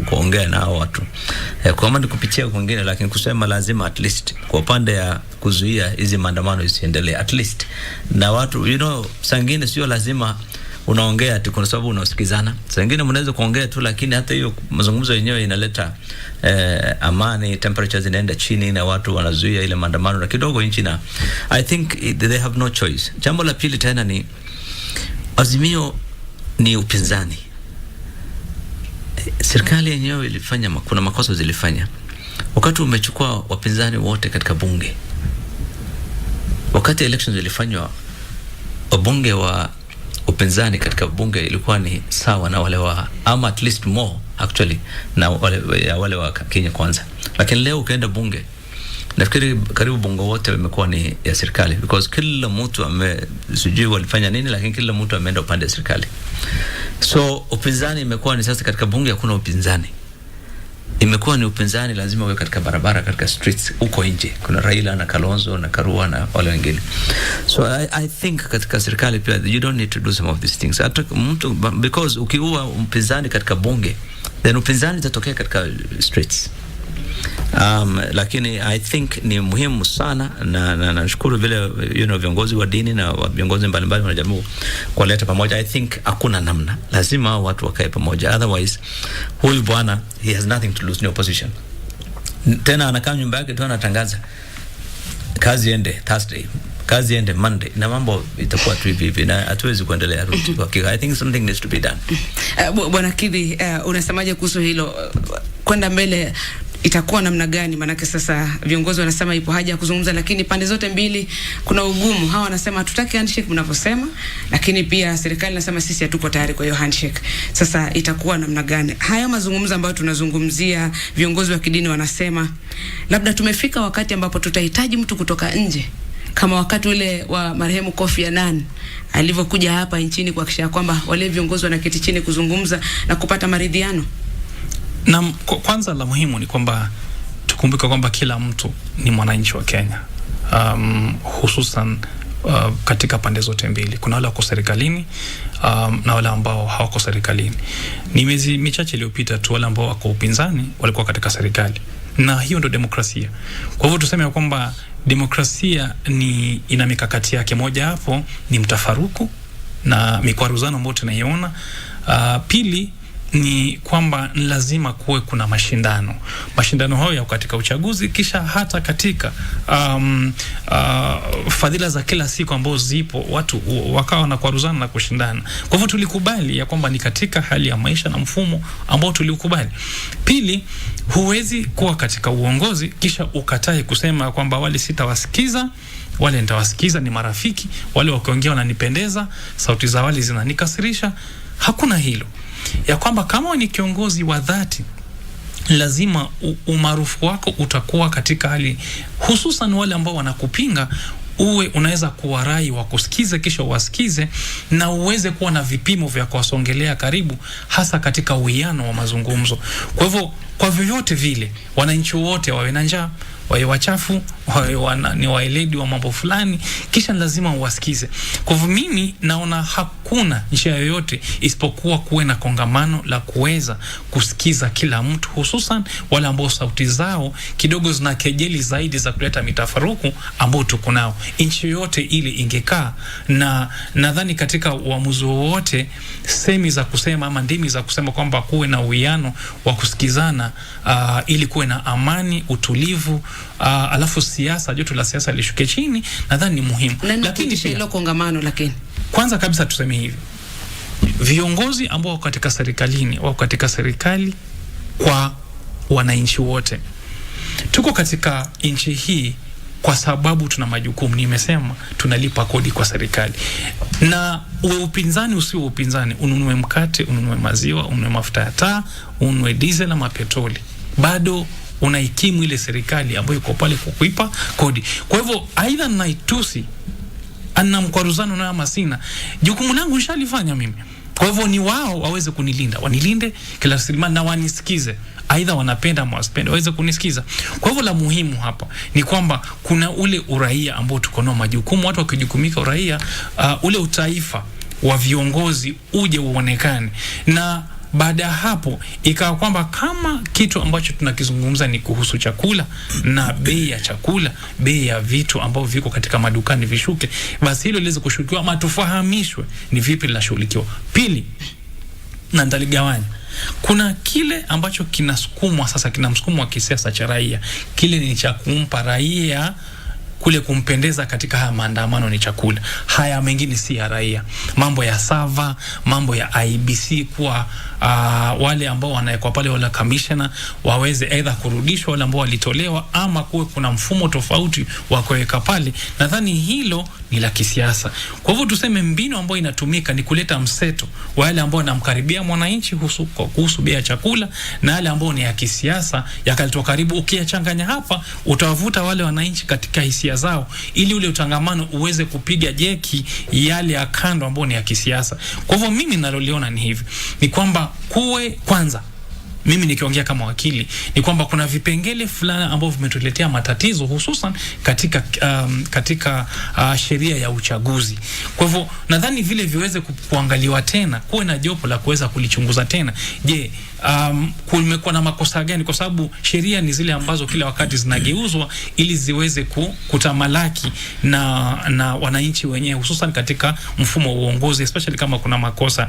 kuongea na hao watu. Kwa maana kupitia kwingine, lakini kusema lazima at least kwa upande ya kuzuia hizi maandamano isiendelee at least. Na watu sangine sio lazima unaongea tu kwa sababu unasikizana. Saa nyingine mnaweza kuongea tu, lakini hata hiyo mazungumzo yenyewe inaleta amani, temperatures inaenda chini na watu wanazuia ile maandamano na kidogo nchi. Na I think they have no choice. Jambo la pili tena ni Azimio ni upinzani. Serikali yenyewe ilifanya kuna makosa zilifanya. Wakati umechukua wapinzani wote katika bunge, wakati elections zilifanywa, wabunge wa upinzani katika bunge ilikuwa ni sawa na wale wa ama at least more actually na wale wa Kenya Kwanza. Lakini leo ukaenda bunge, nafikiri karibu bunge wote wamekuwa ni ya serikali, because kila mtu sijui walifanya nini, lakini kila mtu ameenda upande wa serikali. So upinzani imekuwa ni sasa katika bunge hakuna upinzani. Imekuwa ni upinzani lazima uwe katika barabara, katika streets huko nje. Kuna Raila na Kalonzo na Karua na wale wengine. So I think katika serikali pia you don't need to do some of these things. Because ukiua upinzani katika bunge, then upinzani itatokea katika streets. Lakini I think ni muhimu sana na nashukuru vile viongozi wa dini na viongozi mbalimbali wanajaribu kuleta pamoja. I think hakuna namna, lazima watu wakae pamoja, otherwise huyu bwana he has nothing to lose, no opposition. Tena anakaa nyumba yake tu anatangaza kazi ende Thursday, kazi ende Monday, na mambo itakuwa tu hivi na hatuwezi kuendelea ruti. I think something needs to be done. Bwana Kidhi, unasemaje kuhusu hilo kwenda mbele? Itakuwa namna gani? Manake sasa viongozi wanasema ipo haja ya kuzungumza, lakini pande zote mbili kuna ugumu. Hawa wanasema hatutaki handshake mnavyosema, lakini pia serikali inasema sisi hatuko tayari kwa hiyo handshake. Sasa itakuwa namna gani? Haya mazungumzo ambayo tunazungumzia, viongozi wa kidini wanasema labda tumefika wakati ambapo tutahitaji mtu kutoka nje, kama wakati ule wa marehemu Kofi Annan alivyokuja hapa nchini kuhakikisha kwamba wale viongozi wanaketi chini kuzungumza na kupata maridhiano. Na kwanza la muhimu ni kwamba tukumbuke kwamba kila mtu ni mwananchi wa Kenya, hususan katika pande zote mbili. Kuna wale wako serikalini na wale ambao hawako serikalini. Ni miezi michache iliyopita tu wale ambao wako upinzani walikuwa katika serikali, na hiyo ndio demokrasia. Kwa hivyo tuseme kwamba demokrasia ina mikakati yake. Moja hapo ni mtafaruku na mikwaruzano ambayo tunaiona. Pili ni kwamba lazima kuwe kuna mashindano. Mashindano hayo ya katika uchaguzi, kisha hata katika fadhila za kila siku ambazo zipo, watu wakawa na kwaruzana na kushindana. Kwa hivyo tulikubali ya kwamba ni katika hali ya maisha na mfumo ambao tulikubali. Pili, huwezi kuwa katika uongozi kisha ukatae kusema kwamba wale sitawasikiza, wale nitawasikiza, ni marafiki, wale wakiongea wananipendeza, sauti za wale zinanikasirisha. Hakuna hilo. Ya kwamba kama ni kiongozi wa dhati, lazima umaarufu wako utakuwa katika hali, hususan wale ambao wanakupinga, uwe unaweza kuwarai wakusikize kisha wasikize, na uweze kuwa na vipimo vya kuwasongelea karibu, hasa katika uwiano wa mazungumzo. Kwa hivyo kwa vyovyote vile wananchi wote wawe na njaa, wawe wachafu, wawe ni waeledi wa mambo fulani, kisha lazima uwasikize. Kwa hivyo mimi naona hakuna njia yoyote isipokuwa kuwe na kongamano la kuweza kusikiza kila mtu, hususan wale ambao sauti zao kidogo zina kejeli zaidi za kuleta mitafaruku ambao tuko nao. Nchi yote ile ingekaa, na nadhani katika uamuzi wote semi za kusema ama ndimi za kusema kwamba kuwe na uwiano wa kusikizana, ili kuwe na amani, utulivu, alafu siasa, joto la siasa lishuke chini, nadhani ni muhimu. Lakini hilo kongamano, lakini kwanza kabisa tuseme hivi, viongozi ambao wako katika serikalini, wako katika serikali kwa wananchi wote. Tuko katika nchi hii kwa sababu tuna majukumu. Nimesema tunalipa kodi kwa serikali, na uwe upinzani usiwe upinzani, ununue mkate, ununue maziwa, ununue mafuta ya taa, ununue diesel ama petroli, bado unaikimu ile serikali ambayo iko pale kukuipa kodi. Kwa hivyo aidha naitusi ana mkwaruzano na ama sina, jukumu langu nishalifanya mimi. Kwa hivyo ni wao waweze kunilinda, wanilinde kila rasilimali na wanisikize, aidha wanapenda ama wasipende, waweze kunisikiza. Kwa hivyo la muhimu hapa ni kwamba kuna ule uraia ambao tuko nao majukumu, watu wakijukumika uraia, ule utaifa wa viongozi uje uonekane, na baada ya hapo ikawa kwamba kama kitu ambacho tunakizungumza ni kuhusu chakula na bei ya chakula, bei ya vitu ambavyo viko katika madukani vishuke, basi hilo liweze kushughulikiwa ama tufahamishwe ni vipi linashughulikiwa. Pili, na ndaligawanya, kuna kile ambacho kinasukumwa sasa, kina msukumo wa kisiasa cha raia. Kile ni cha kumpa raia kule kumpendeza katika haya maandamano, ni chakula. Haya mengine si ya raia. Mambo ya sava, mambo ya IBC kuwa wale ambao wanawekwa pale, wala commissioner waweze aidha kurudishwa wale ambao walitolewa, ama kuwe kuna mfumo tofauti wa kuweka pale. Nadhani hilo ni la kisiasa. Kwa hivyo tuseme mbinu ambayo inatumika ni kuleta mseto wale ambao wanamkaribia mwananchi kuhusu bei ya chakula, na wale ambao ni ya kisiasa yakaletwa karibu. Ukiyachanganya hapa, utawavuta wale wananchi katika hisia zao, ili ule utangamano uweze kupiga jeki yale ya kando ambao ni ya kisiasa. Kwa hivyo mimi naloliona ni hivi, ni kwamba kuwe kwanza, mimi nikiongea kama wakili, ni kwamba kuna vipengele fulani ambavyo vimetuletea matatizo, hususan katika sheria ya uchaguzi. Kwa hivyo nadhani vile viweze kuangaliwa tena, kuwe na jopo la kuweza kulichunguza tena. Je, kumekuwa na makosa gani? Kwa sababu sheria ni zile ambazo kila wakati zinageuzwa ili ziweze kutamalaki na wananchi wenyewe, hususan katika mfumo wa uongozi, especially kama kuna makosa,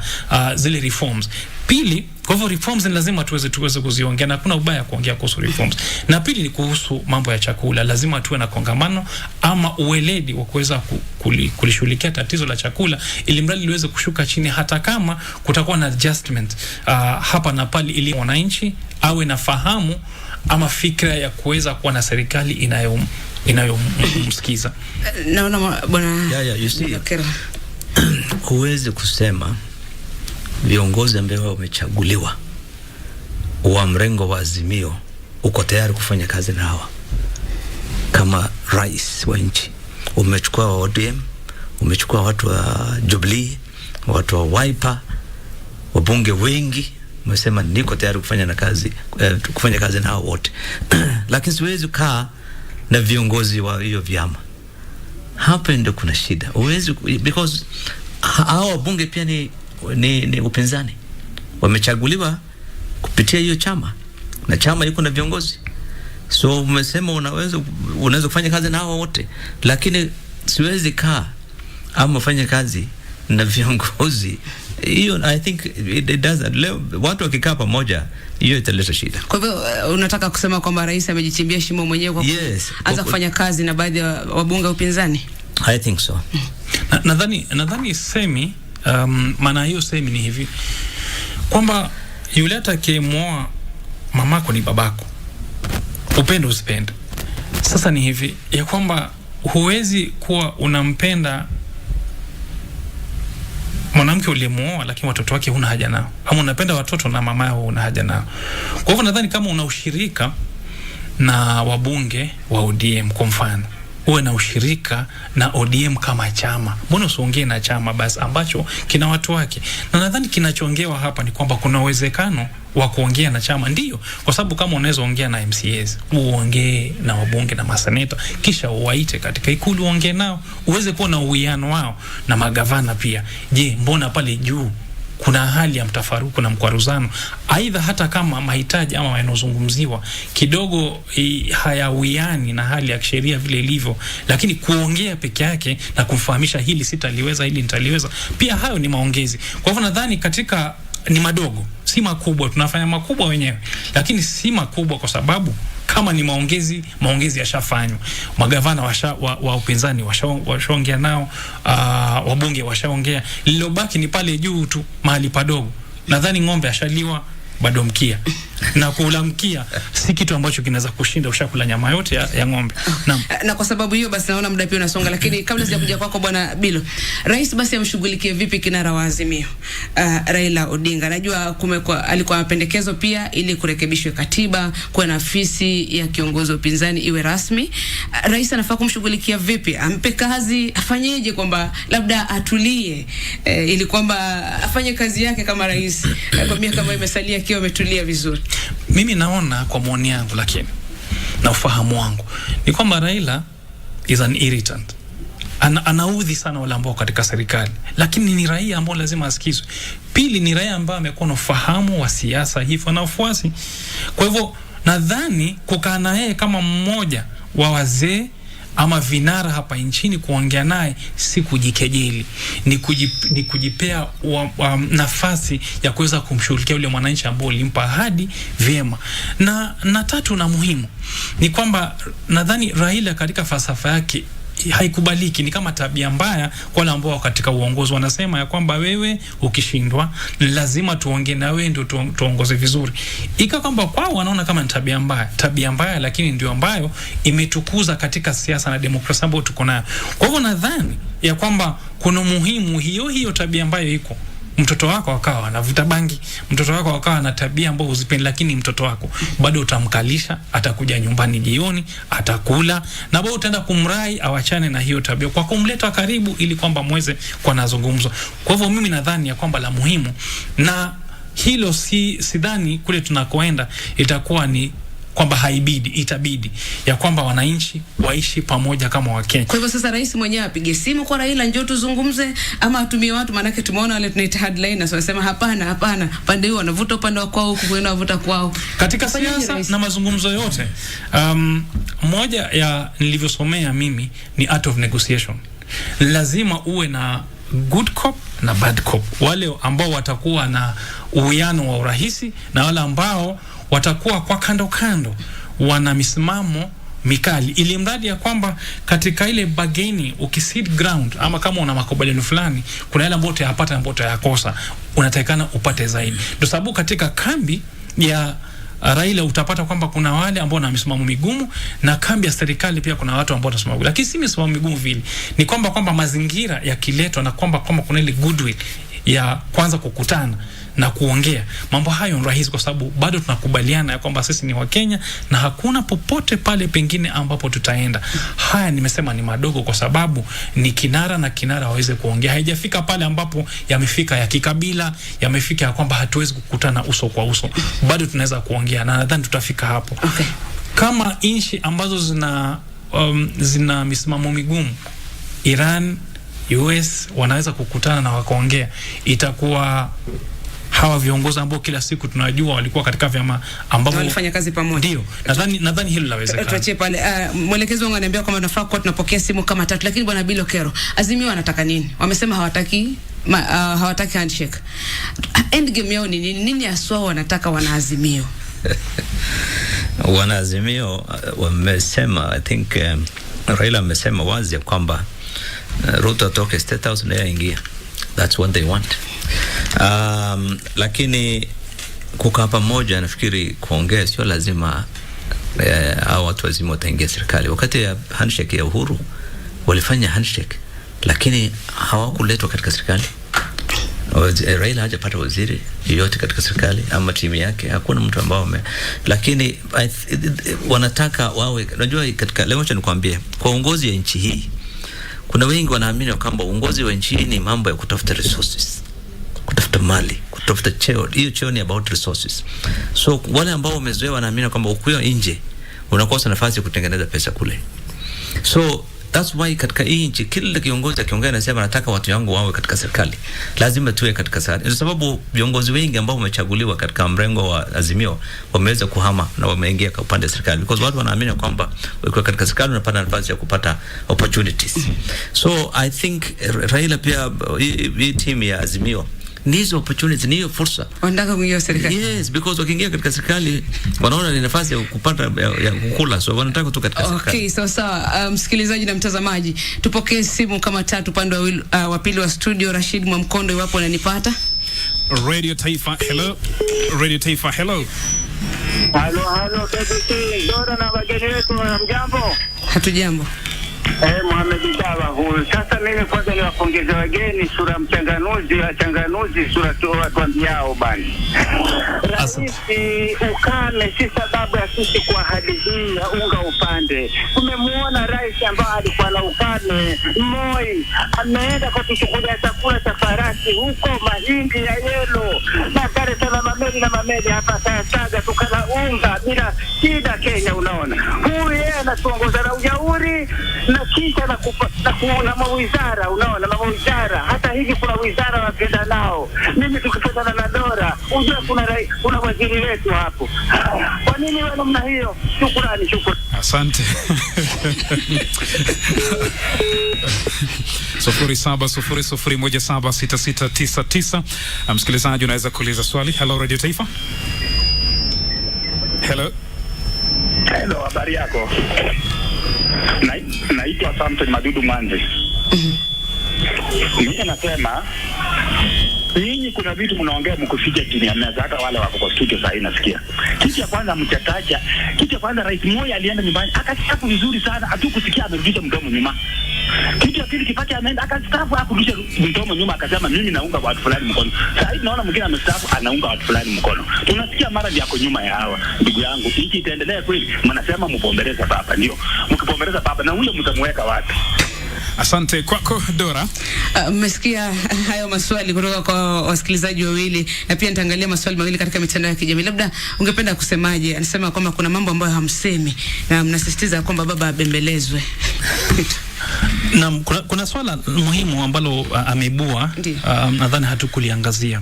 zile reforms. Pili, kwa hivyo reforms ni lazima tuweze kuziongea, na kuna ubaya kuongea kuhusu reforms. Na pili ni kuhusu mambo ya chakula, lazima tuwe na kongamano ama uweledi wa kuweza kulishughulikia tatizo la chakula, ili mradi liweze kushuka chini, hata kama kutakuwa na adjustment hapa na pale, ili wananchi awe na fahamu ama fikra ya kuweza kuwa na serikali inayomsikiza. Naona bwana you see, huwezi kusema viongozi ambao wamechaguliwa wa mrengo wa Azimio uko tayari kufanya kazi na hawa. Kama rais wa nchi umechukua wa ODM, umechukua watu wa Jubilee, watu wa Wiper, wabunge wengi, umesema niko tayari kufanya kazi na hao wote. Lakini siwezi kaa na viongozi wa hiyo vyama. Hapa ndio kuna shida. Huwezi, because hao wabunge pia ni upinzani, wamechaguliwa kupitia hiyo chama, na chama iko na viongozi. So umesema unaweza kufanya kazi na hao wote, lakini siwezi kaa ama fanya kazi na viongozi. Hiyo I think it doesn't. Leo watu wakikaa pamoja, hiyo italeta shida. Kwa hivyo unataka kusema kwamba rais amejichimbia shimo mwenyewe kwa kuanza kufanya kazi na baadhi ya wabunge upinzani? I think so. Nadhani semi maana hiyo semi ni hivi, kwamba yule atakayemwoa mamako ni babako, upendo usipende. Sasa ni hivi ya kwamba huwezi kuwa unampenda mwanamke uliyemuoa lakini watoto wake huna haja nao, ama unapenda watoto na mama yao huna haja nao. Kwa hivyo nadhani kama una ushirika na wabunge wa ODM kwa mfano, uwe na ushirika na ODM kama chama. Mbona usiongee na chama basi ambacho kina watu wake? Na nadhani kinachoongewa hapa ni kwamba kuna uwezekano wa kuongea na chama, ndio, kwa sababu kama unaweza ongea na MCAs, uongee na wabunge na maseneta, kisha uwaite katika ikulu uongee nao, uweze kuwa na uwiano wao na magavana pia. Je, mbona pale juu kuna hali ya mtafaruku na mkwaruzano, aidha hata kama mahitaji ama yanozungumziwa kidogo hayawiani na hali ya kisheria vile ilivyo, lakini kuongea peke yake na kumfahamisha hili sitaliweza, hili nitaliweza, pia hayo ni maongezi. Kwa hivyo nadhani katika ni madogo, si makubwa. Tunafanya makubwa wenyewe, lakini si makubwa kwa sababu kama ni maongezi yashafanywa. Magavana wa upinzani washaongea nao, wabunge washaongea. Lilobaki ni pale juu tu, mahali padogo. Nadhani ng'ombe ashaliwa, bado mkia. Na kula mkia si kitu ambacho kinaweza kushinda ushakula nyama yote ya ng'ombe. Na kwa sababu hiyo basi naona muda pia unasonga, lakini kabla sijakuja kwako Bwana Bilo, rais basi amshughulikie vipi kinara wa Azimio Raila Odinga? Najua alikuwa mapendekezo pia ili kurekebishwe katiba, kuwe na afisi ya kiongozi wa upinzani iwe rasmi. Rais anafaa kumshughulikia vipi? Ampe kazi, afanyeje kwamba labda atulie ili kwamba afanye kazi yake kama rais kwa miaka ambayo imesalia akiwa ametulia vizuri? Mimi naona kwa maoni yangu, lakini na ufahamu wangu ni kwamba Raila is an irritant. Anaudhi sana wale ambao katika serikali, lakini ni raia ambao lazima asikizwe. Pili, ni raia ambao amekuwa na ufahamu wa siasa, hivyo na ufuasi. Kwa hivyo nadhani kukaa na yeye kama mmoja wa wazee ama vinara hapa nchini, kuongea naye si kujikejeli, ni kujipea nafasi ya kuweza kumshughulikia yule mwananchi ambao ulimpa ahadi vyema. Na tatu na muhimu ni kwamba nadhani Raila katika falsafa yake haikubaliki, ni kama tabia mbaya kwa wale ambao katika uongozi wanasema ya kwamba wewe ukishindwa lazima tuongee na wewe ndio tuongoze vizuri. Ika kwamba kwao wanaona kama ni tabia mbaya, lakini ndio ambayo imetukuza katika siasa na demokrasia ambayo tuko nayo. Kwa hivyo nadhani ya kwamba kuna muhimu hiyo tabia ambayo iko. Mtoto wako akawa anavuta bangi, mtoto wako akawa na tabia ambayo usipendi, lakini mtoto wako bado utamkalisha, atakuja nyumbani jioni, atakula, na bado utaenda kumrai awachane na hiyo tabia kwa kumleta karibu ili kwamba muweze kwa nazungumzo. Kwa hivyo mimi nadhani ya kwamba la muhimu, na hilo sidhani kule tunakoenda itakuwa ni kwamba itabidi ya kwamba wananchi waishi pamoja kama Wakenya. Kwa hivyo sasa rais mwenyewe apige simu kwa Raila, njoo tuzungumze, ama atumie watu? Maanake tumeona wale tunaita headliners wanasema hapana, pande huo wanavuta upande wa kwao, huku wengine wanavuta kwao. Katika siasa na mazungumzo yote, moja ya nilivyosomea mimi ni art of negotiation. Lazima uwe na good cop na bad cop, wale ambao watakuwa na uwiano wa urahisi na wale ambao watakuwa kwa kando wana misimamo mikali, ili mradi ya kwamba katika ile bargaining ukisit ground, ama kama una makubaliano fulani, kuna yale ambayo utayapata ambayo utayakosa, unatakikana upate zaidi. Ndio sababu katika kambi ya Raila utapata kwamba kuna wale ambao wana misimamo migumu, na kambi ya serikali pia kuna watu ambao wanasimama migumu. Lakini si misimamo migumu vile, ni kwamba mazingira yakiletwa na kwamba kuna ile goodwill ya kwanza kukutana na kuongea, mambo hayo ni rahisi, kwa sababu bado tunakubaliana ya kwamba sisi ni Wakenya na hakuna popote pale pengine ambapo tutaenda. Haya nimesema ni madogo kwa sababu ni kinara waweze kuongea. Haijafika pale ambapo yamefika ya kikabila, yamefika ya kwamba hatuwezi kukutana uso kwa uso. Bado tunaweza kuongea na nadhani tutafika hapo. Okay. Kama nchi ambazo zina misimamo migumu, Iran, US wanaweza kukutana na wakaongea, itakuwa hawa viongozi ambao kila siku tunajua walikuwa katika vyama ambao walifanya kazi pamoja. Ndio, nadhani hilo lawezekana. Tuache pale. Mwelekezi wangu ananiambia kwamba tunafaa kwa tunapokea simu kama 3, lakini Bwana Bilo Kero, Azimio wanataka nini? Wamesema hawataki handshake. End game yao ni nini haswa wanataka wanaazimio? Wanaazimio wamesema, I think Raila amesema wazi kwamba Ruto atoke State House na yaingia. That's what they want. Lakini kukaa pamoja, nafikiri kuongea sio lazima hao watu wazima wataingia serikali. Wakati ya handshake ya Uhuru walifanya handshake, lakini hawakuletwa katika serikali. Raila hajapata waziri yoyote katika serikali ama timu yake, hakuna mtu ambao lakini wanataka wawe, unajua katika leo acha nikwambie, kwa uongozi ya nchi hii kuna wengi wanaamini kwamba uongozi wa nchi hii ni mambo ya kutafuta resources, kutafuta mali, kutafuta cheo. Hiyo cheo ni about resources. So wale ambao wamezoea wanaamini kwamba ukiwa nje unakosa nafasi ya kutengeneza pesa kule. So that's why katika hii nchi kila kiongozi akiongea anasema nataka watu wangu wawe katika serikali, lazima tuwe katika serikali. Kwa sababu viongozi wengi ambao wamechaguliwa katika mrengo wa Azimio wameweza kuhama na wameingia kwa upande wa serikali, because watu wanaamini kwamba ukiwa katika serikali unapata nafasi ya kupata opportunities. So I think Raila pia hii team ya Azimio nizo opportunities, niyo fursa. Wanataka kuingia serikali. Yes, because wakiingia katika serikali wanaona ni nafasi ya kupata ya kukula, so wanataka tu katika serikali. Okay, sawa. Msikilizaji na mtazamaji, tupokee simu kama 3 upande wa pili wa studio. Rashid Mwamkondo, iwapo unanipata. Radio Taifa, hello. Radio Taifa, hello. Hello, KBC, Dora na wageni wetu, mjambo? Hatujambo. Mohamed Dawa huyu. Sasa mimi kwanza niwapongeze wageni, sura wachanganuzi, sura tu watu ambiao bani. Raisi ukame si sababu ya sisi kwa hali hii ya unga upande. Tumemuona rais ambaye alikuwa na ukame, Moi, ameenda kwa kuchukulia chakula cha farasi huko, mahindi ya yelo, na Dar es Salaam mameli hapa sasa tukala unga bila shida Kenya, unaona. Huyu yeye anatuongoza na ujauri na kisha na mawizara, unaona, mawizara. Hata hivi kuna wizara wapenda nao. Mimi tukipendana na Dora, ujue kuna waziri wetu hapo. Kwa nini wewe namna hiyo? Shukrani. Asante. 0700176699. Msikilizaji unaweza kuuliza swali. Hello Radio Taifa. Hello, habari yako? Naitwa Samson Madudu Mwanzi. Mimi nasema nyinyi kuna vitu mnaongea mkuficha chini ya meza, hata wale wako kwa studio sasa nasikia. Kitu ya kwanza mchataja, kitu ya kwanza Rais Moi alienda nyumbani akasifu vizuri sana, hatukusikia amerudisha mdomo nyuma. Kitu ya pili Kibaki ameenda akastaafu akurudisha mdomo nyuma, akasema mimi naunga watu fulani mkono. Sasa hivi naona mwingine amestaafu anaunga watu fulani mkono. Tunasikia mara yako nyuma ya hawa. Ndugu yangu, hiki itaendelea kweli? Mnasema mpombereza baba, ndio. Mkipombereza baba na huyo mtamweka wapi? Asante kwako Dora. Mmesikia hayo maswali kutoka kwa wasikilizaji wawili, na pia nitaangalia maswali mawili katika mitandao ya kijamii. Labda ungependa kusemaje? Anasema kwamba kuna mambo ambayo hamsemi na mnasisitiza kwamba baba abembelezwe. Na kuna swala muhimu ambalo ameibua, nadhani hatukuliangazia.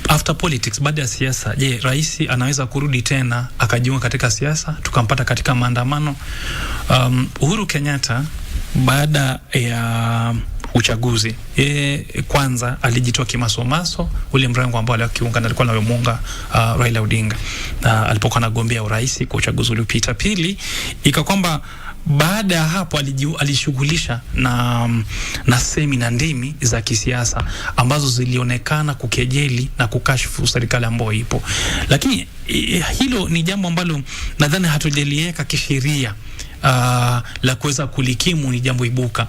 After politics, baada ya siasa, je, rais anaweza kurudi tena akajiunga katika siasa tukampata katika maandamano? Uhuru Kenyatta baada ya uchaguzi kwanza alijitoa kimasomaso ule mrengo ambao alikiunga na alikuwa anamuunga Raila Odinga alipokuwa anagombea urais kwa uchaguzi uliopita. Pili ikakwamba baada ya hapo alishughulisha na semina ndimi za kisiasa ambazo zilionekana kukejeli na kukashifu serikali ambayo ipo. Lakini hilo ni jambo ambalo nadhani hatujaliweka kisheria la kuweza kulikimu, ni jambo ibuka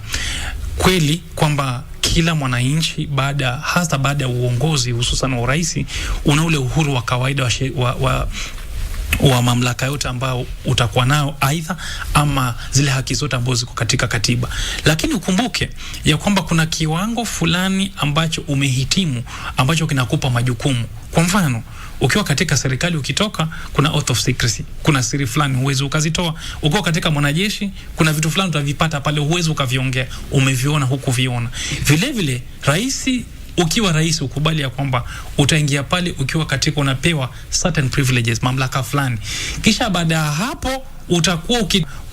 kweli kwamba kila mwananchi hasa baada ya uongozi hususan wa urais una ule uhuru wa kawaida wa mamlaka yote ambao utakuwa nao, aidha ama zile haki zote ambazo ziko katika katiba. Lakini ukumbuke ya kwamba kuna kiwango fulani ambacho umehitimu ambacho kinakupa majukumu. Kwa mfano, ukiwa katika serikali ukitoka, kuna oath of secrecy, kuna siri fulani huwezi ukazitoa. Ukiwa katika mwanajeshi, kuna vitu fulani utavipata pale huwezi ukaviongea, umeviona huku viona. Vile vile ukiwa rais ukubali ya kwamba utaingia pale ukiwa katika unapewa certain privileges, mamlaka fulani. Kisha baada ya hapo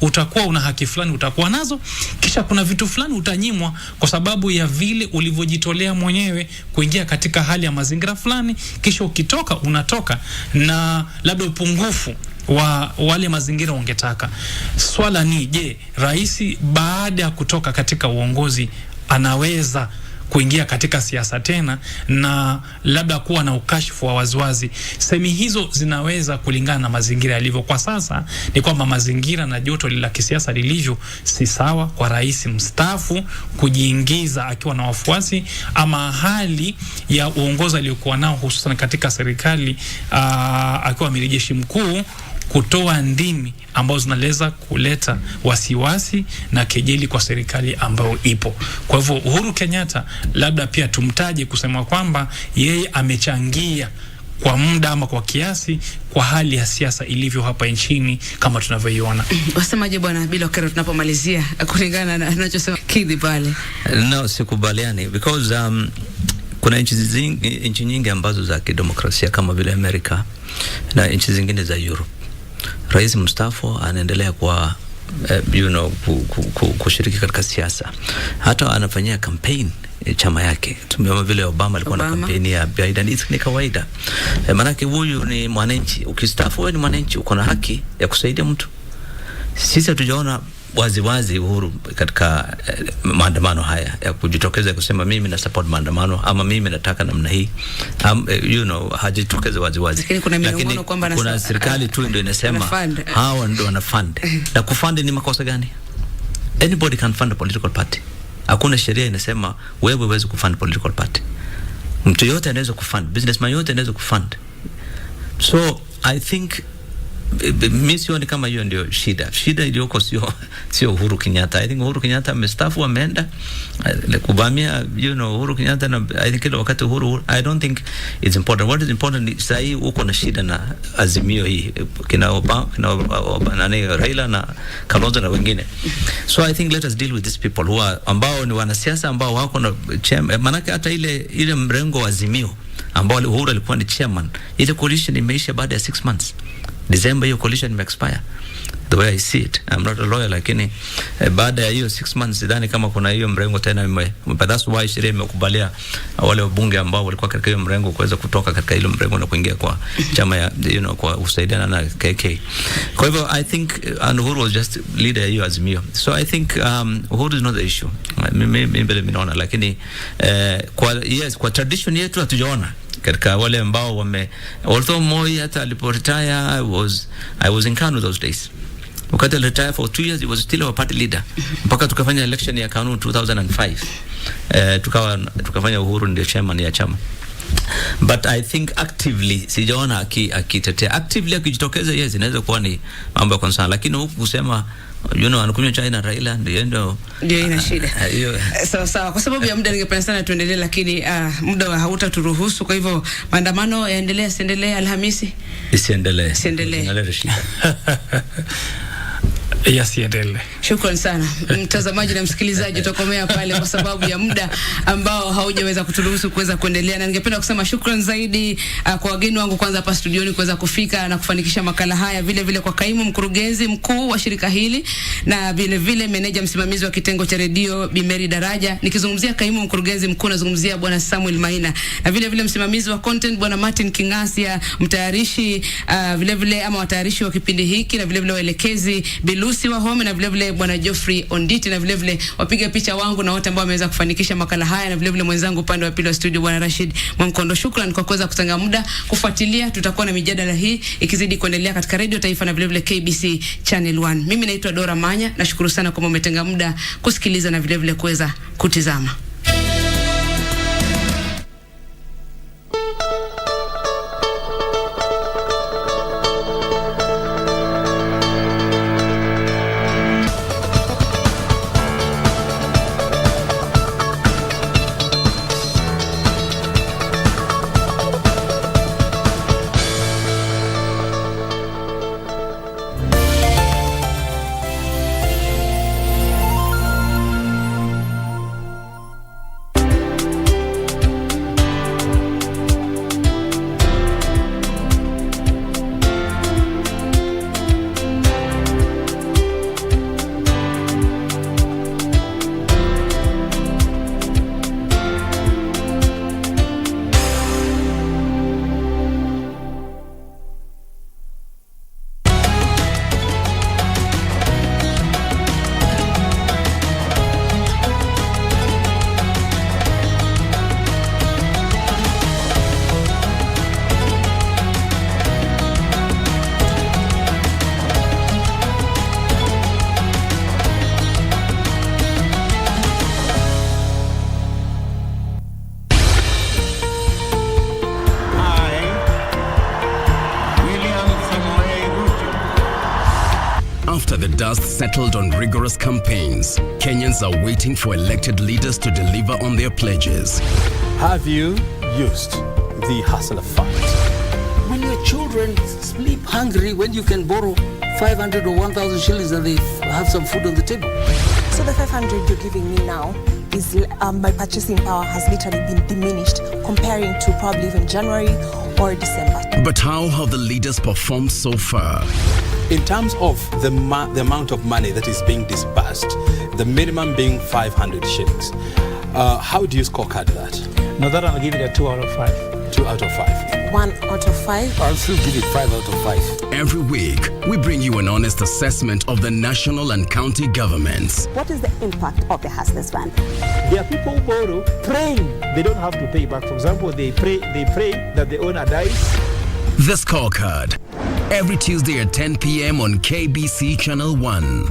utakuwa una haki fulani utakuwa nazo, kisha kuna vitu fulani utanyimwa kwa sababu ya vile ulivyojitolea mwenyewe kuingia katika hali ya mazingira fulani. Kisha ukitoka unatoka na labda upungufu wa wale mazingira ungetaka. Swala ni je, rais baada ya kutoka katika uongozi anaweza kuingia katika siasa tena na labda kuwa na ukashifu wa waziwazi. Semi hizo zinaweza kulingana na mazingira yalivyo kwa sasa. Ni kwamba mazingira na joto la kisiasa lilivyo si sawa kwa rais mstaafu kujiingiza akiwa na wafuasi, ama hali ya uongozi aliyokuwa nao hususan katika serikali akiwa amiri jeshi mkuu kutoa ndimi ambazo zinaweza kuleta wasiwasi na kejeli kwa serikali ambayo ipo. Kwa hivyo Uhuru Kenyatta labda pia tumtaje kusema kwamba yeye amechangia kwa muda ama kwa kiasi kwa hali ya siasa ilivyo hapa nchini kama tunavyoiona. Wasemaje bwana bila kero tunapomalizia kulingana na anachosema Kidhi pale? No, sikubaliani because kuna nchi nyingi ambazo za kidemokrasia kama vile Amerika na nchi zingine za Europe, rais mstaafu anaendelea kwa kushiriki katika siasa, hata anafanyia campaign chama yake. Tumeona vile Obama alikuwa na campaign ya Biden. Ni kawaida, maana huyu ni mwananchi. Ukistaafu wewe ni mwananchi, uko na haki ya kusaidia mtu. Sisi hatujaona waziwazi Uhuru katika maandamano haya ya kujitokeza kusema mimi na support maandamano ama mimi nataka namna hii, hajitokeza waziwazi. Lakini kuna serikali tu ndio inasema hawa ndio wana fund. Na kufund ni makosa gani? Anybody can fund a political party. Hakuna sheria inasema wewe huwezi kufund political party. Mtu yote anaweza kufund, businessman yote anaweza kufund. So I think mimi sioni kama hiyo ndio shida. Shida iliyoko sio Uhuru Kenyatta. I think Uhuru Kenyatta amestaafu, ameenda kubamia Uhuru Kenyatta, na I think ile wakati Uhuru, I don't think it's important. What is important is sahi uko na shida na Azimio hii kina Raila na Kalonzo na wengine. So I think let us deal with these people who are ambao ni wanasiasa ambao wako na manake hata ile mrengo wa Azimio ambao Uhuru alikuwa ni chairman, ile coalition imeisha baada ya 6 months. December hiyo coalition imeexpire. The way I see it, I'm not a lawyer, lakini baada ya hiyo 6 months sidhani kama kuna hiyo mrengo tena but that's why sheria imekubalia wale wabunge ambao walikuwa katika hiyo mrengo kuweza kutoka katika ile mrengo na kuingia kwa chama ya kwa usaidiana na KK. Kwa hivyo I think Uhuru was just leader hiyo Azimio. So I think Uhuru is not the issue. Mimi naona, lakini kwa tradition yetu hatujaona katika wale ambao although Moi hata aliporetire, I was in Kanu those days. Wakati retire for 2 years, he was still our party leader. Mpaka tukafanya election ya Kanu 2005. Tukafanya Uhuru ndio chairman ya chama. But I think actively sijaona akitetea actively akijitokeza, yes, inaweza kuwa ni mambo ya concern, lakini huku kusema anakunywa chai na Raila ndio ina shida. Sawa, kwa sababu ya muda ningependa sana tuendelee, lakini muda hautaturuhusu. Kwa hivyo maandamano yaendelee, siendelee Alhamisi? Siendelee. Yasiendelee. Shukrani sana mtazamaji na msikilizaji, tutakomea pale kwa sababu ya muda ambao haujaweza kuturuhusu kuweza kuendelea, na ningependa kusema shukrani zaidi kwa wageni wangu kwanza hapa studioni kuweza kufika na kufanikisha makala haya, vile vile kwa kaimu mkurugenzi mkuu wa shirika hili na vile vile meneja msimamizi wa kitengo cha redio Bimeri Daraja. Nikizungumzia kaimu mkurugenzi mkuu nazungumzia bwana Samuel Maina, na vile vile msimamizi wa content bwana Martin Kingasia, mtayarishi vile vile ama watayarishi wa kipindi hiki, na vile vile waelekezi Bilusi wa Home, na vile vile bwana Geoffrey Onditi, na vile vile wapiga picha wangu na wote ambao wameweza kufanikisha makala haya, na vile vile mwenzangu upande wa pili wa studio bwana Rashid Mwamkondo. Shukrani kwa kuweza kutenga muda kufuatilia. Tutakuwa na mijadala hii ikizidi kuendelea katika Radio Taifa na vile vile KBC Channel 1. Mimi naitwa Dora Manya. Nashukuru sana kwa umetenga muda kusikiliza na vile vile kuweza kutizama. dust settled on rigorous campaigns, Kenyans are waiting for elected leaders to deliver on their pledges. Have you used the hustler fund? When your children sleep hungry, when you can borrow 500 or 1,000 shillings and they have some food on the table. So the 500 you're giving me now is my purchasing power has literally been diminished comparing to probably even January or December. But how have the leaders performed so far? In terms of the amount of money that is being disbursed, the minimum being 500 shillings, how do you scorecard that? No, that I'll give it a 2 out of 5. 2 out of 5. 1 out of 5. I'll still give it 5 out of 5. Every week, we bring you an honest assessment of the national and county governments. What is the impact of the hustlers ban? There are people who borrow praying they don't have to pay back. For example, they pray that the owner dies. The Scorecard, every Tuesday at 10 p.m. on KBC Channel 1.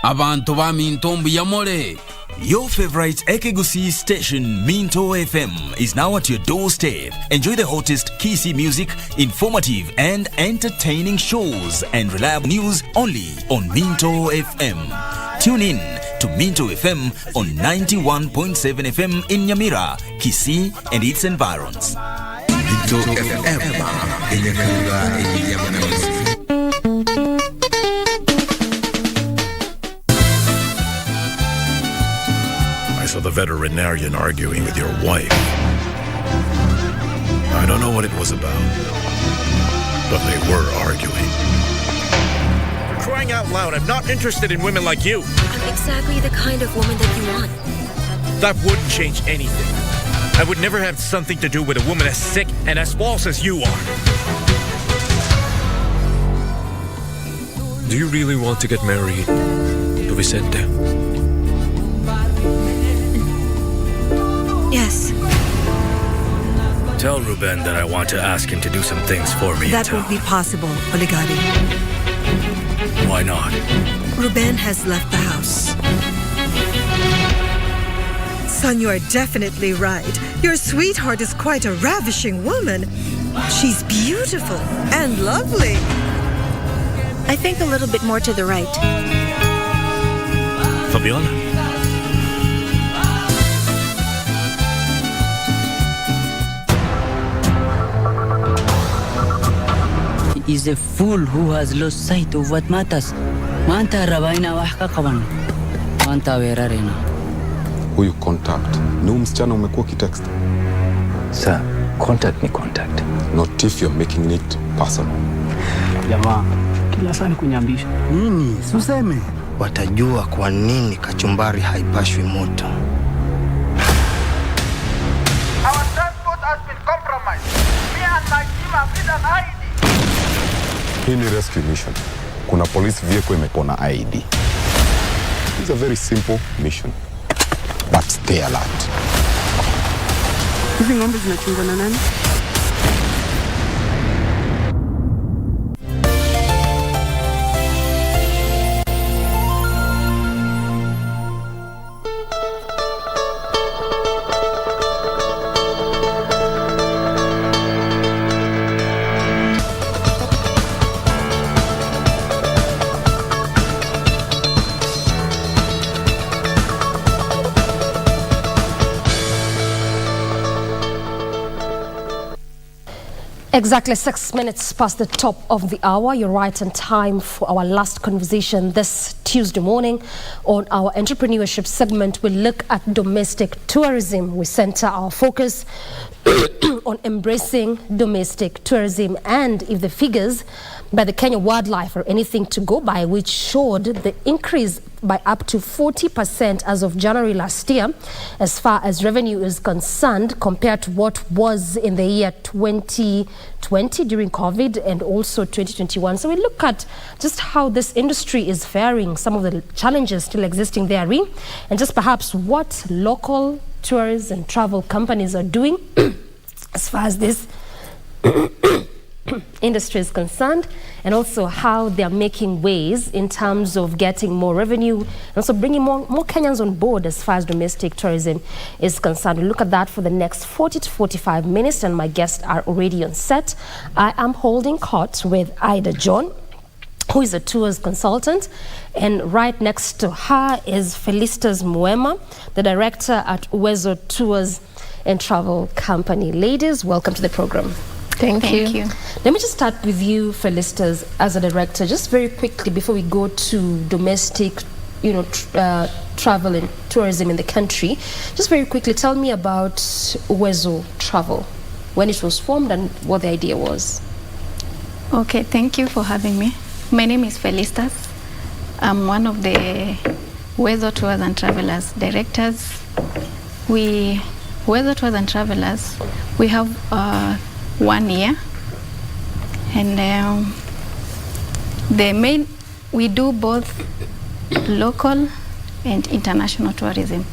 Abantu ba Mintombi Yamore. Your favorite KBC station, Minto FM, is now at your doorstep. Enjoy the hottest KC music, informative and entertaining shows, and reliable news only on Minto FM. Tune in to Minto FM on 91.7 FM in Nyamira, Kisii, and its environs. Minto FM in I saw the veterinarian arguing with your wife. I don't know what it was about, but they were arguing. For crying out loud, I'm not interested in women like you. I'm exactly the kind of woman that you want. That wouldn't change anything. I would never have something to do with a woman as sick and as false as you are. Do you really want to get married to Vicente? Yes. Tell Ruben that I want to ask him to do some things for me. That won't be possible, Oligari. Why not? Ruben has left the house. Son, you are definitely right. Your sweetheart is quite a ravishing woman. She's beautiful and lovely. I think a little bit more to the right. Fabiola? He is a fool who has lost sight of what matters. Manta rabaina wahka kaban. Manta werarena. Huyu contact. Ni msichana umekuwa kitext. Sir, contact ni contact. Not if you're making it personal. Jamaa, kila saa ni kunyambisha. Nini? Suseme. Watajua kwa nini kachumbari haipashwi moto. Our transport has been compromised. Me and my team have hit an ID. Hii ni rescue mission. Kuna police vehicle imepona ID. It's a very simple mission. But stay alert. Hizi ng'ombe zinachungwa na nani? Exactly 6 minutes past the top of the hour. You're right on time for our last conversation this Tuesday morning. On our entrepreneurship segment, we look at domestic tourism. We center our focus on embracing domestic tourism, and if the figures by the Kenya Wildlife are anything to go by, which showed the increase by up to 40% as of January last year, as far as revenue is concerned, compared to what was in the year 2020 during COVID and also 2021. So we look at just how this industry is faring, some of the challenges still existing therein, and just perhaps what local tours and travel companies are doing as far as this industry is concerned, and also how they're making ways in terms of getting more revenue and also bringing more Kenyans on board as far as domestic tourism is concerned. We look at that for the next 40 to 45 minutes, and my guests are already on set. I am holding court with Ida John, who is a tours consultant, and right next to her is Felicitas Muema, the director at Uwezo Tours and Travel Company. Ladies, welcome to the program. Thank you. Let me just start with you, Felicitas, as a director, just very quickly before we go to domestic, travel and tourism in the country. Just very quickly, tell me about Uwezo Travel, when it was formed and what the idea was. Okay, thank you for having me. My name is Felicitas. I'm one of the Uwezo Tours and Travelers directors. Uwezo Tours and Travelers, we have 1 year, and we do both local and international tourism.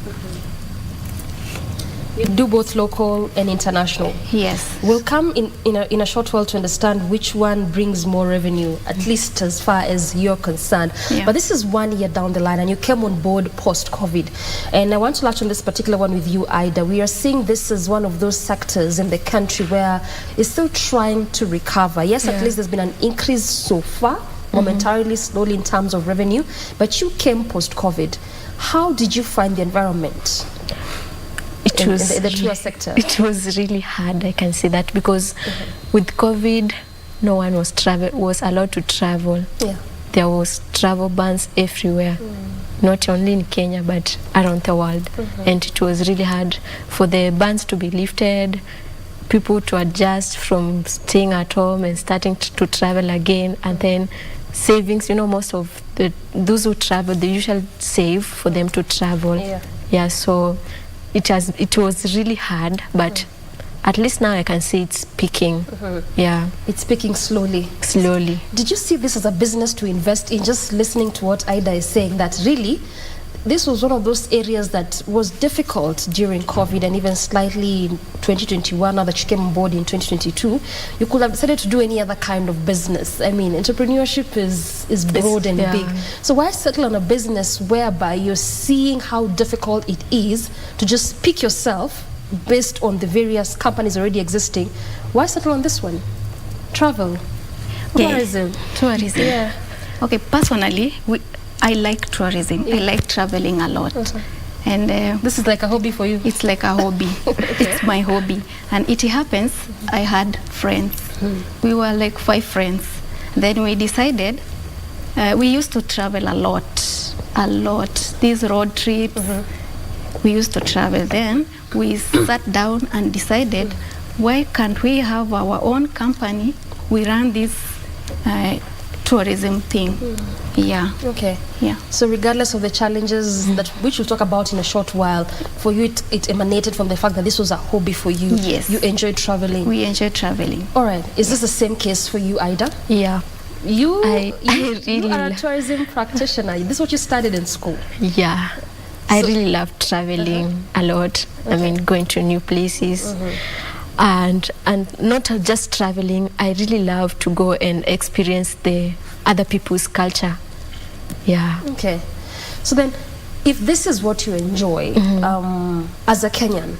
You do both local and international. Yes. We'll come in a short while to understand which one brings more revenue, at least as far as you're concerned. Yeah. But this is 1 year down the line, and you came on board post-COVID. And I want to latch on this particular one with you, Ida. We are seeing this as one of those sectors in the country where it's still trying to recover. Yes, at least there's been an increase so far, momentarily, slowly in terms of revenue. But you came post-COVID. How did you find the environment? In the tour sector? It was really hard, I can say that, because with COVID, no one was allowed to travel. Yeah. There was travel bans everywhere, not only in Kenya, but around the world. And it was really hard for the bans to be lifted, people to adjust from staying at home and starting to travel again, and then savings, most of those who travel, they usually save for them to travel. Yeah, so it was really hard, but at least now I can see it's picking. Yeah. It's picking slowly. Slowly. Did you see this as a business to invest in? Just listening to what Ida is saying, that really this was one of those areas that was difficult during COVID and even slightly in 2021, now that you came on board in 2022. You could have decided to do any other kind of business. I mean, entrepreneurship is broad and big. So why settle on a business whereby you're seeing how difficult it is to just pick yourself based on the various companies already existing? Why settle on this one? Travel. Tourism. Tourism. Yeah. Okay, personally, I like tourism. I like traveling a lot. And this is like a hobby for you? It's like a hobby. It's my hobby. And it happens, I had friends. We were like 5 friends. Then we decided, we used to travel a lot. These road trips, we used to travel. Then we sat down and decided, why can't we have our own company? We run this tourism thing. Yeah. Okay. Yeah. So regardless of the challenges which we'll talk about in a short while, for you it emanated from the fact that this was a hobby for you. Yes. You enjoyed traveling. We enjoy traveling. All right. Is this the same case for you, Ida? Yeah. You really are a tourism practitioner. This is what you studied in school. Yeah. I really love traveling a lot. I mean, going to new places. And not just traveling, I really love to go and experience the other people's culture. Yeah. Okay. So then, if this is what you enjoy as a Kenyan,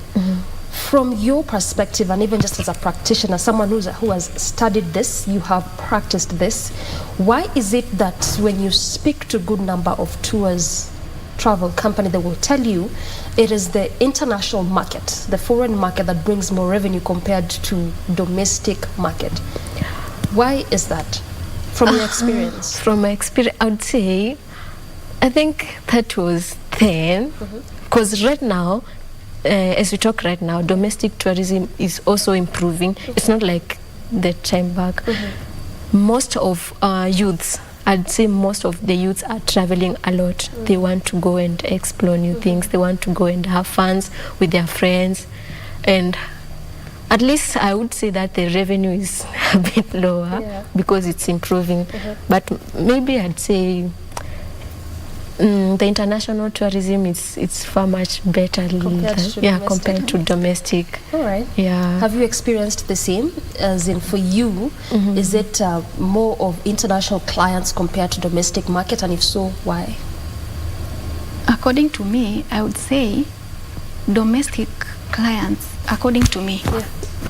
from your perspective, and even just as a practitioner, someone who has studied this, you have practiced this, why is it that when you speak to a good number of tours travel company, they will tell you it is the international market, the foreign market, that brings more revenue compared to domestic market? Why is that, from your experience? From my experience, I would say, I think that was then, because right now, as we talk right now, domestic tourism is also improving. It's not like the time back. Most of youths, I'd say most of the youths are traveling a lot. They want to go and explore new things. They want to go and have fun with their friends. And at least I would say that the revenue is a bit lower because it's improving. But maybe I'd say the international tourism it's far much better compared to domestic. All right. Yeah. Have you experienced the same? As in, for you, is it more of international clients compared to domestic market, and if so, why? According to me, I would say domestic clients. According to me,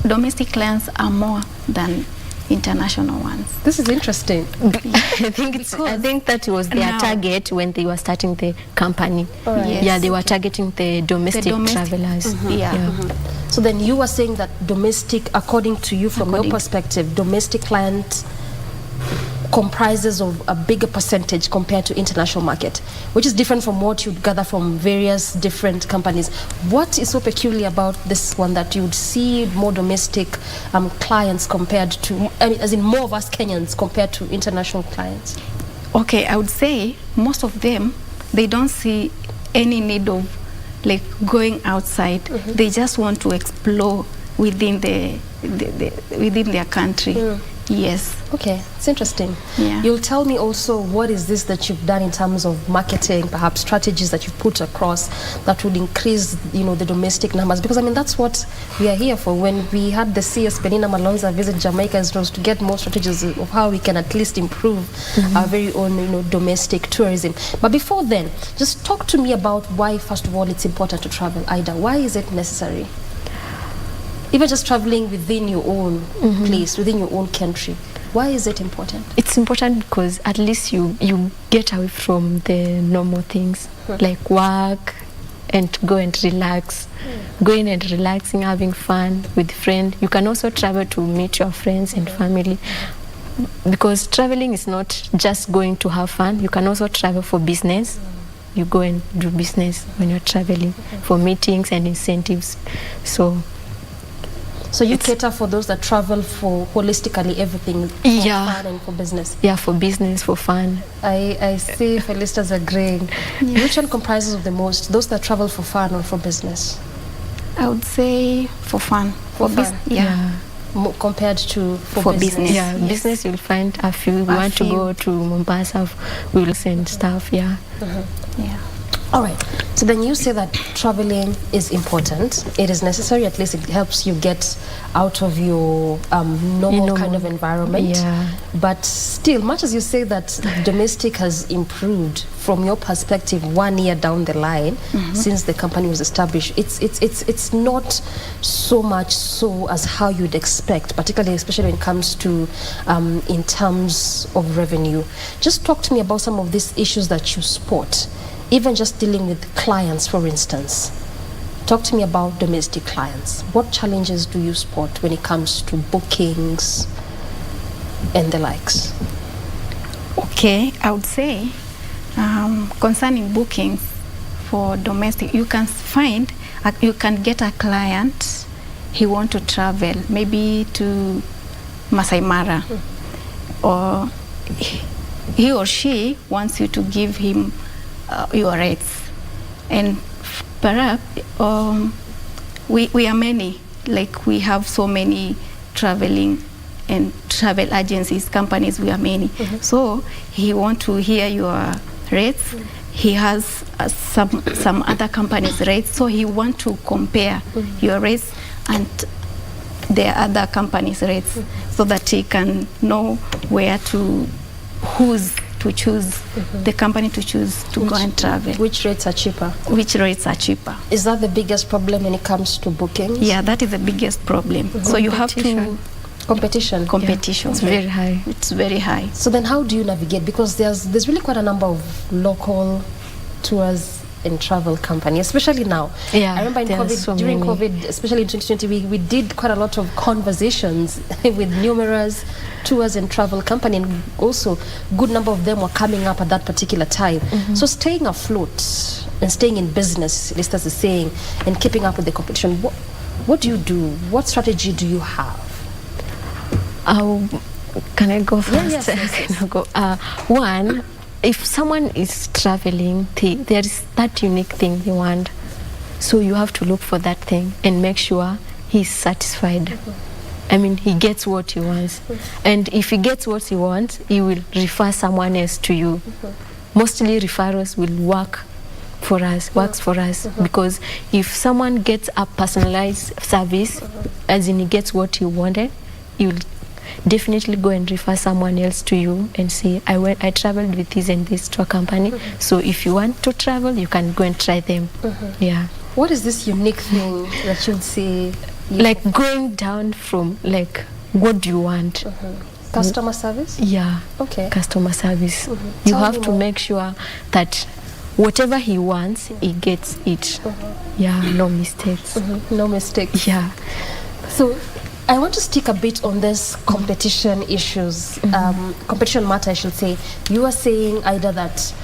domestic clients are more than international ones. This is interesting. I think that was their target when they were starting the company. Yes. Yeah, they were targeting the domestic travelers. So then you were saying that domestic, according to you, from your perspective, domestic client comprises of a bigger percentage compared to international market, which is different from what you'd gather from various different companies. What is so peculiar about this one that you'd see more domestic clients compared to, I mean, as in more of us Kenyans compared to international clients? Okay, I would say most of them, they don't see any need of like going outside. They just want to explore within within their country. Yes. Okay, it's interesting. Yeah. You'll tell me also what is this that you've done in terms of marketing, perhaps strategies that you've put across that would increase, the domestic numbers, because I mean that's what we are here for. When we had the CS Penina Malonza visit Jamaica, it was to get more strategies of how we can at least improve our very own, domestic tourism. But before then, just talk to me about why, first of all, it's important to travel. Ida, why is it necessary? Even just traveling within your own place, within your own country, why is it important? It's important because at least you get away from the normal things like work and go and relax. Going and relaxing, having fun with friends. You can also travel to meet your friends and family, because traveling is not just going to have fun. You can also travel for business. You go and do business when you're traveling for meetings and incentives. So you cater for those that travel for holistically everything, for fun and for business? Yeah, for business, for fun. I see Felicitas agreeing. Which one comprises of the most? Those that travel for fun or for business? I would say for fun. For fun? Compared to for business? Yeah, business you'll find a few. We want to go to Mombasa, we'll send stuff, Yeah. All right. So then you say that traveling is important. It is necessary. At least it helps you get out of your normal kind of environment. Yeah. But still, much as you say that domestic has improved, from your perspective, 1 year down the line since the company was established, it's not so much so as how you'd expect, particularly, especially when it comes to in terms of revenue. Just talk to me about some of these issues that you spot. Even just dealing with clients, for instance. Talk to me about domestic clients. What challenges do you spot when it comes to bookings and the likes? Okay, I would say concerning bookings for domestic, you can get a client, he want to travel maybe to Masai Mara, or he or she wants you to give him your rates, and perhaps we are many, like we have so many traveling and travel agencies, companies, we are many. So he want to hear your rates. He has some other companies' rates, so he want to compare your rates and the other companies' rates, so that he can know who's to choose, the company to choose to go and travel. Which rates are cheaper? Which rates are cheaper. Is that the biggest problem when it comes to bookings? Yeah, that is the biggest problem. So you have to... Competition. Yeah. It's very high. It's very high. So then how do you navigate? Because there's really quite a number of local tours and travel companies, especially now. Yeah, I remember during COVID, especially in 2020, we did quite a lot of conversations with numerous tours and travel companies, and also good number of them were coming up at that particular time. So staying afloat and staying in business, Listas is saying, and keeping up with the competition, what do you do? What strategy do you have? Can I go first? Yes. One, if someone is traveling, there is that unique thing they want. So you have to look for that thing and make sure he's satisfied. I mean, he gets what he wants. And if he gets what he wants, he will refer someone else to you. Mostly referrals will works for us, because if someone gets a personalized service, as in he gets what he wanted, he will definitely go and refer someone else to you and say, I traveled with this and this tour company. So if you want to travel, you can go and try them. Yeah. What is this unique thing that you'd say? Like going down from, like, what do you want? Customer service? Yeah. Okay. Customer service. You Tell have me to more. make sure that whatever he wants, he gets it. Yeah, no mistakes. No mistakes. Yeah. So I want to stick a bit on this competition issues, competition matter, I should say. You are saying either that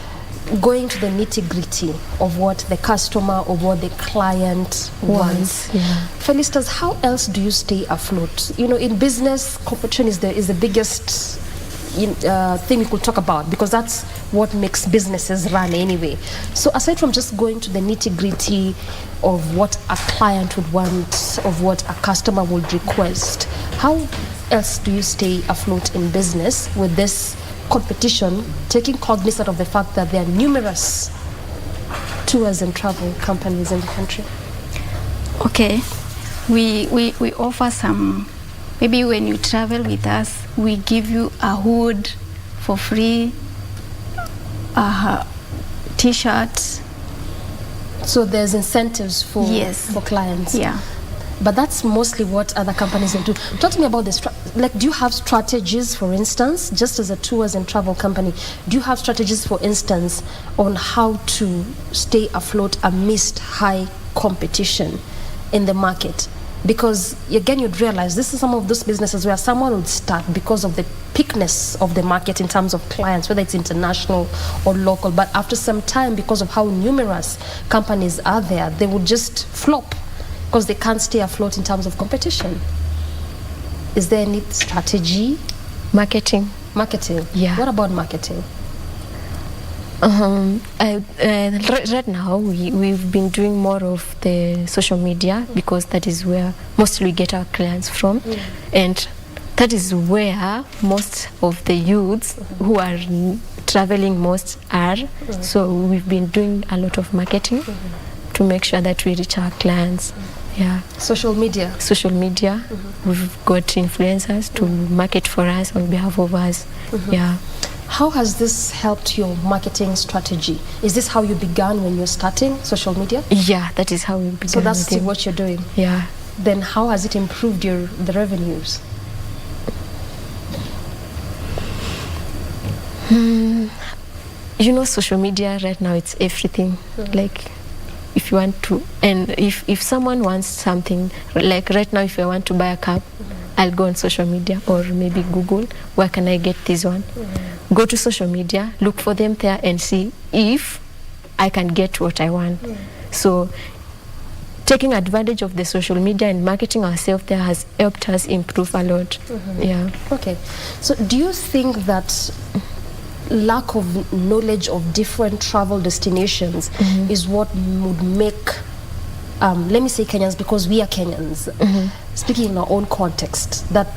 going to the nitty-gritty of what the customer or what the client wants. Yeah. Felicitas, how else do you stay afloat? You know, in business, competition is the biggest thing we could talk about, because that's what makes businesses run anyway. So aside from just going to the nitty-gritty of what a client would want, of what a customer would request, how else do you stay afloat in business with this competition, taking cognizance of the fact that there are numerous tours and travel companies in the country? Okay, we offer some, maybe when you travel with us, we give you a hood for free, a t-shirt. So there's incentives for clients. Yeah. But that's mostly what other companies will do. Talk to me about this. Do you have strategies, for instance, just as a tours and travel company, do you have strategies, for instance, on how to stay afloat amidst high competition in the market? Because, again, you'd realize this is some of those businesses where someone would start because of the peakness of the market in terms of clients, whether it's international or local. But after some time, because of how numerous companies are there, they would just flop, because they can't stay afloat in terms of competition. Is there any strategy? Marketing. Marketing? Yeah. What about marketing? Right now, we've been doing more of the social media, because that is where mostly we get our clients from. And that is where most of the youths who are traveling most are. So we've been doing a lot of marketing to make sure that we reach our clients. Yeah. Social media? Social media. We've got influencers to market for us on behalf of us. Yeah. How has this helped your marketing strategy? Is this how you began when you're starting social media? Yeah, that is how we began. So that's still what you're doing? Yeah. Then how has it improved the revenues? You know, social media right now, it's everything. Like, if you want to, and if someone wants something, like right now, if I want to buy a cup, I'll go on social media or maybe Google, where can I get this one? Go to social media, look for them there and see if I can get what I want. So taking advantage of the social media and marketing ourselves there has helped us improve a lot. Yeah. Okay. So do you think that lack of knowledge of different travel destinations is what would make, let me say Kenyans, because we are Kenyans, speaking in our own context, that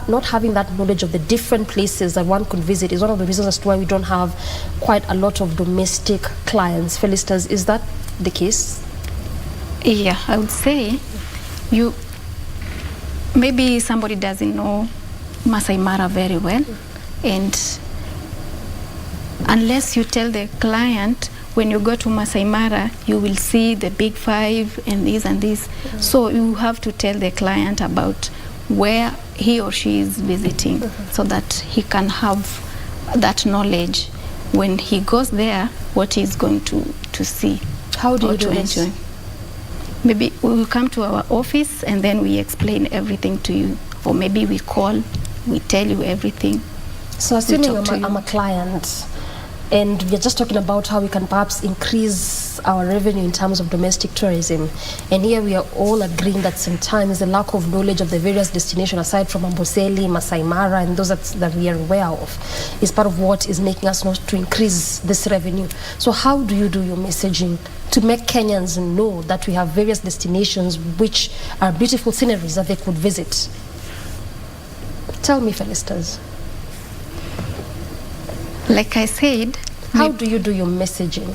not having that knowledge of the different places that one could visit is one of the reasons as to why we don't have quite a lot of domestic clients. Felicitas, is that the case? Yeah, I would say maybe somebody doesn't know Masai Mara very well, and unless you tell the client, when you go to Masai Mara, you will see the big five and this and this. So you have to tell the client about where he or she is visiting, so that he can have that knowledge when he goes there, what he's going to see. How do you do this? Enjoy. Maybe we will come to our office and then we explain everything to you. Or maybe we call, we tell you everything. So assuming I'm a client, and we're just talking about how we can perhaps increase our revenue in terms of domestic tourism. And here we are all agreeing that sometimes the lack of knowledge of the various destinations, aside from Amboseli, Masai Mara, and those that we are aware of, is part of what is making us not to increase this revenue. So how do you do your messaging to make Kenyans know that we have various destinations which are beautiful sceneries that they could visit? Tell me, Felicitas. Like I said, how do you do your messaging?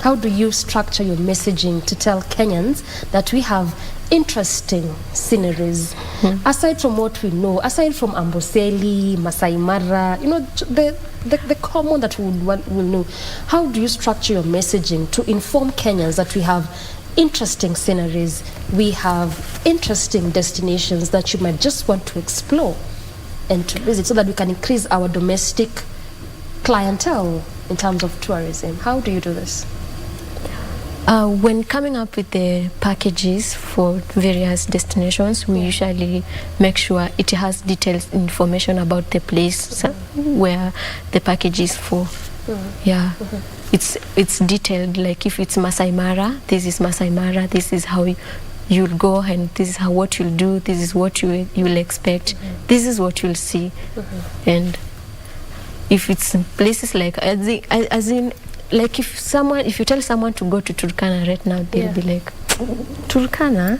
How do you structure your messaging to tell Kenyans that we have interesting sceneries, aside from what we know, aside from Amboseli, Masai Mara, you know, the common that we will know? How do you structure your messaging to inform Kenyans that we have interesting sceneries, we have interesting destinations that you might just want to explore and to visit so that we can increase our domestic clientele in terms of tourism. How do you do this? When coming up with the packages for various destinations, we usually make sure it has detailed information about the place where the package is for. Yeah, it's detailed. Like if it's Masai Mara, this is Masai Mara. This is how you'll go, and this is what you'll do. This is what you'll expect. This is what you'll see, and if it's places like as in. Like if you tell someone to go to Turkana right now, they'll be like, Turkana?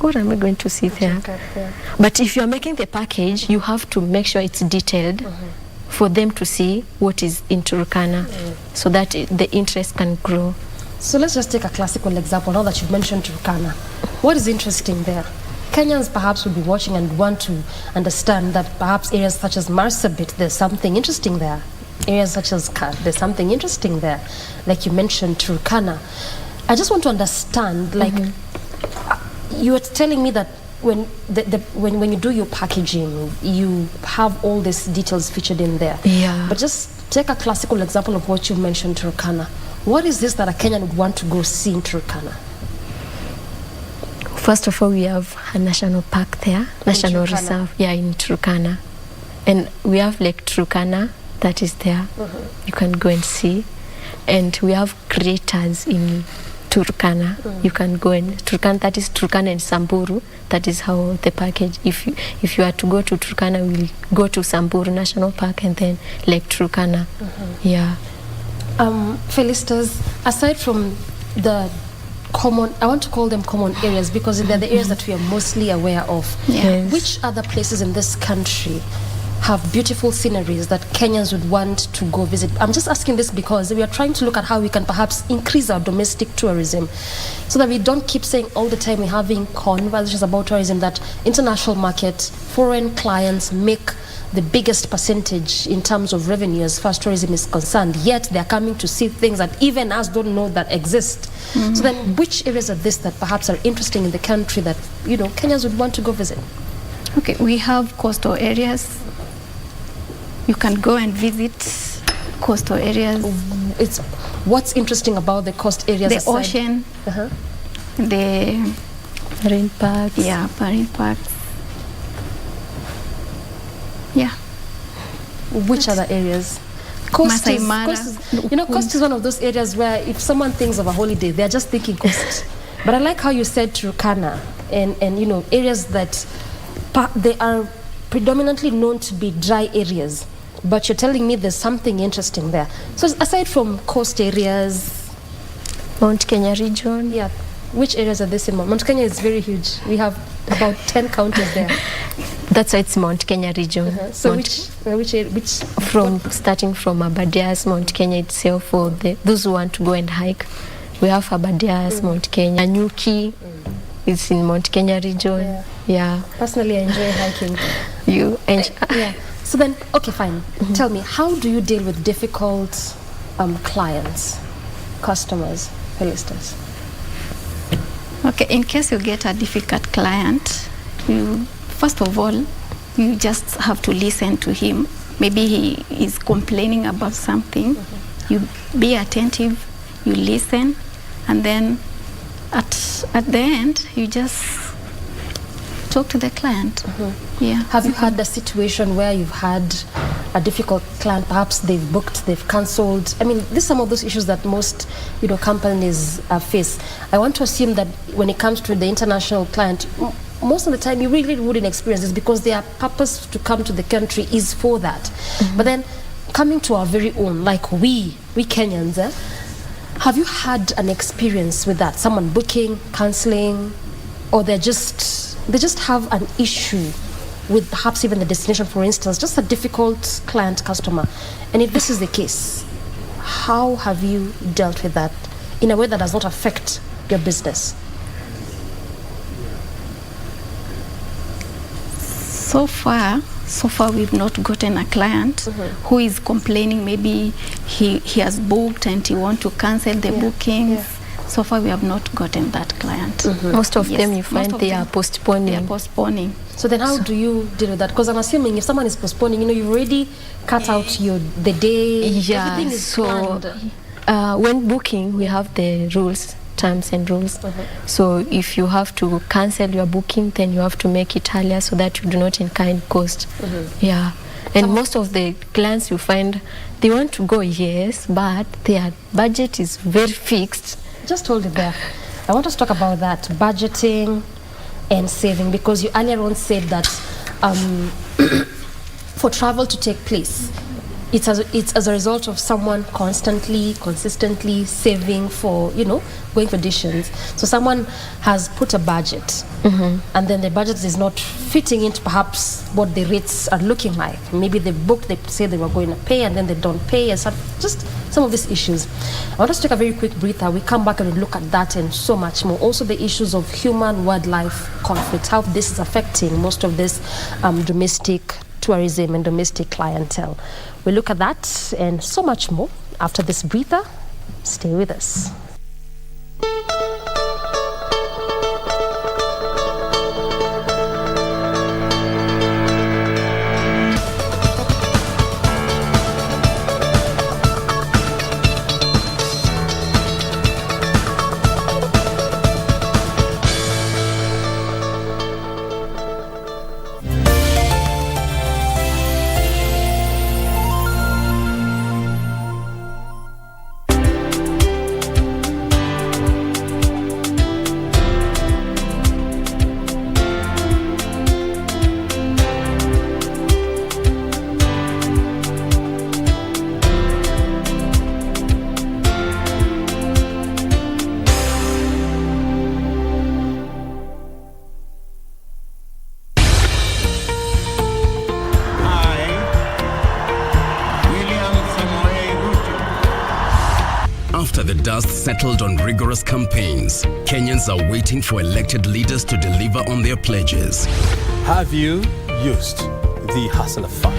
What am I going to see there? But if you're making the package, you have to make sure it's detailed for them to see what is in Turkana so that the interest can grow. So let's just take a classical example now that you've mentioned Turkana. What is interesting there? Kenyans perhaps would be watching and want to understand that perhaps areas such as Marsabit, there's something interesting there. Areas such as there's something interesting there, like you mentioned Turkana. I just want to understand, like you were telling me that when when you do your packaging, you have all these details featured in there. Yeah. But just take a classical example of what you mentioned, Turkana. What is this that a Kenyan would want to go see in Turkana? First of all, we have a national park there, national reserve, in Turkana, and we have Lake Turkana. That is there. You can go and see. And we have craters in Turkana. You can go and Turkana, that is Turkana and Samburu. That is how the package, if you are to go to Turkana, we'll go to Samburu National Park and then Lake Turkana. Yeah. Felicitas, aside from the common, I want to call them common areas because they're the areas that we are mostly aware of. Yes. Which other places in this country have beautiful sceneries that Kenyans would want to go visit? I'm just asking this because we are trying to look at how we can perhaps increase our domestic tourism so that we don't keep saying all the time we're having conversations about tourism that international market, foreign clients make the biggest percentage in terms of revenue as far as tourism is concerned, yet they're coming to see things that even us don't know that exist. So then which areas of this that perhaps are interesting in the country that, Kenyans would want to go visit? Okay, we have coastal areas. You can go and visit coastal areas. What's interesting about the coast areas? The ocean, the marine parks. Yeah, marine parks. Yeah. Which other areas? Coast Masai is, Mara. Coast is one of those areas where if someone thinks of a holiday, they're just thinking coast. But I like how you said Turkana and areas that they are predominantly known to be dry areas. But you're telling me there's something interesting there. So aside from coast areas, Mount Kenya region. Yeah. Which areas are this in Mount Kenya is very huge. We have about 10 counties there. That's why it's Mount Kenya region. So which starting from Abadeas, Mount Kenya itself, for those who want to go and hike, we have Abadeas, Mount Kenya. Nyuki, it's in Mount Kenya region. Yeah. Personally, I enjoy hiking. You enjoy? Yeah. So then, okay, fine. Tell me, how do you deal with difficult clients, customers, Felicitas? Okay, in case you get a difficult client, first of all, you just have to listen to him. Maybe he is complaining about something. You be attentive, you listen, and then at the end, you just talk to the client. Yeah. Have you had a situation where you've had a difficult client? Perhaps they've booked, they've cancelled. I mean, these are some of those issues that most companies face. I want to assume that when it comes to the international client, most of the time you really wouldn't experience this because their purpose to come to the country is for that. But then coming to our very own, like we Kenyans, have you had an experience with that? Someone booking, cancelling, or they just have an issue with perhaps even the destination, for instance, just a difficult client customer? And if this is the case, how have you dealt with that in a way that does not affect your business? So far we've not gotten a client who is complaining. Maybe he has booked and he wants to cancel the bookings. So far, we have not gotten that client. Most of them you find they are postponing. They are postponing. So then how do you deal with that? Because I'm assuming if someone is postponing, you've already cut out the day, everything is planned. When booking, we have the rules, terms and rules. So if you have to cancel your booking, then you have to make it earlier so that you do not incur cost. Yeah. And most of the clients you find, they want to go, yes, but their budget is very fixed. Just hold it there. I want us to talk about that, budgeting and saving, because you earlier on said that for travel to take place, it's as a result of someone consistently saving for, going for auditions. So someone has put a budget, and then the budget is not fitting into perhaps what the rates are looking like. Maybe they booked, they say they were going to pay, and then they don't pay, and just some of these issues. I want us to take a very quick breather. We come back and we look at that and so much more. Also the issues of human-wildlife conflict, how this is affecting most of this domestic tourism and domestic clientele. We look at that and so much more after this breather. Stay with us. After the dust settled on rigorous campaigns, Kenyans are waiting for elected leaders to deliver on their pledges. Have you used the Hustler Fund?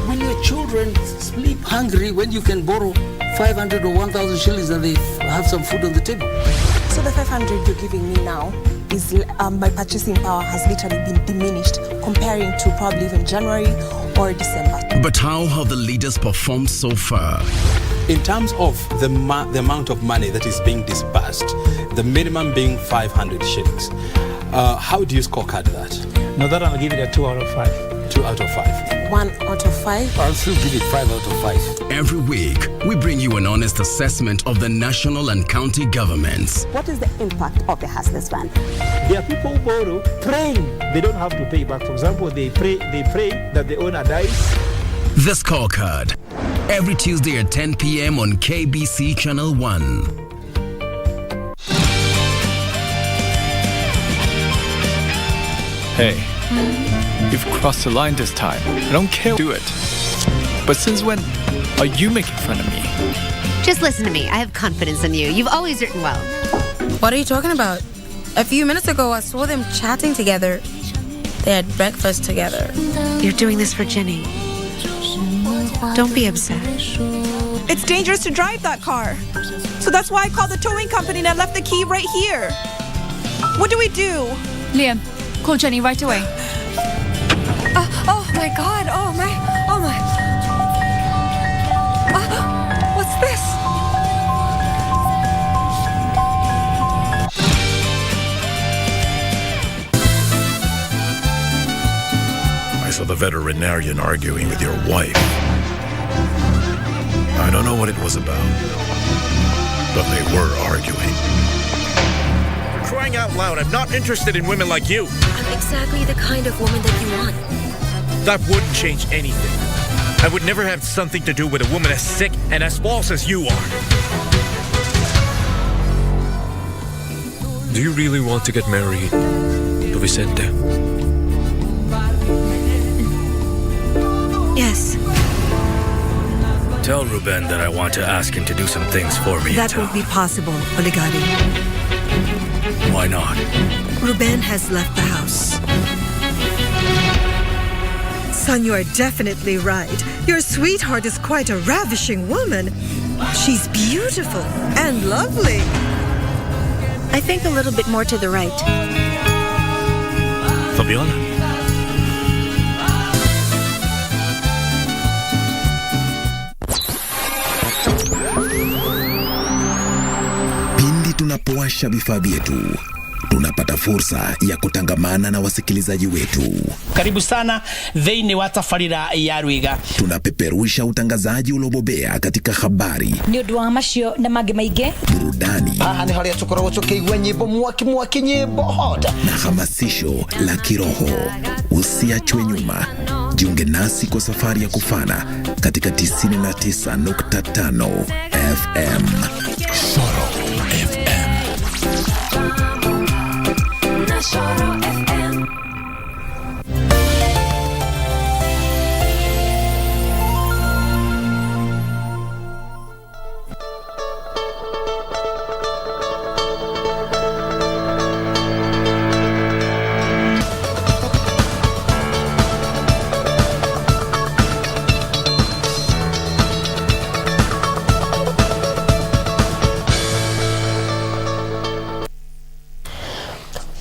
When your children sleep hungry, when you can borrow 500 or 1,000 shillings and they have some food on the table. So the 500 you're giving me now is my purchasing power has literally been diminished comparing to probably even January or December. But how have the leaders performed so far? In terms of the amount of money that is being disbursed, the minimum being 500 shillings, how do you scorecard that? No, that I'll give it a 2 out of 5. 2 out of 5. 1 out of 5. I'll still give it 5 out of 5. Every week, we bring you an honest assessment of the national and county governments. What is the impact of the Hustlers Fund? There are people who borrow praying they don't have to pay back. For example, they pray that the owner dies. The Scorecard. Every Tuesday at 10 p.m. on KBC Channel 1. Hey, you've crossed the line this time. I don't care. Do it. But since when are you making fun of me? Just listen to me. I have confidence in you. You've always written well. What are you talking about? A few minutes ago, I saw them chatting together. They had breakfast together. You're doing this for Jenny. Don't be upset. It's dangerous to drive that car. So that's why I called the towing company and I left the key right here. What do we do? Liam, call Jenny right away. Oh my God. Oh my. What's this? I saw the veterinarian arguing with your wife. I don't know what it was about, but they were arguing. For crying out loud, I'm not interested in women like you. I'm exactly the kind of woman that you want. That wouldn't change anything. I would never have something to do with a woman as sick and as false as you are. Do you really want to get married to Vicente? Yes. Tell Ruben that I want to ask him to do some things for me. That won't be possible, Oligari. Why not? Ruben has left the house. Son, you are definitely right. Your sweetheart is quite a ravishing woman. She's beautiful and lovely. I think a little bit more to the right. Fabiola? Pindi tunapowasha vifaa vyetu, tunapata fursa ya kutangamana na wasikilizaji wetu. Karibu sana thĩinĩ wa tabarĩra ya Rwiga. Tunapeperusha utangazaji uliobobea katika habari, nĩ ũndũ wa macio na mangĩ maingĩ, burudani, haha nĩ harĩa tũkoragwo tũkĩigua nyĩmbo mwaki nyĩmbo hota na hamasisho la kiroho. Usiachwe nyuma. Jiunge nasi kwa safari ya kufana katika 99.5 FM. Soro FM.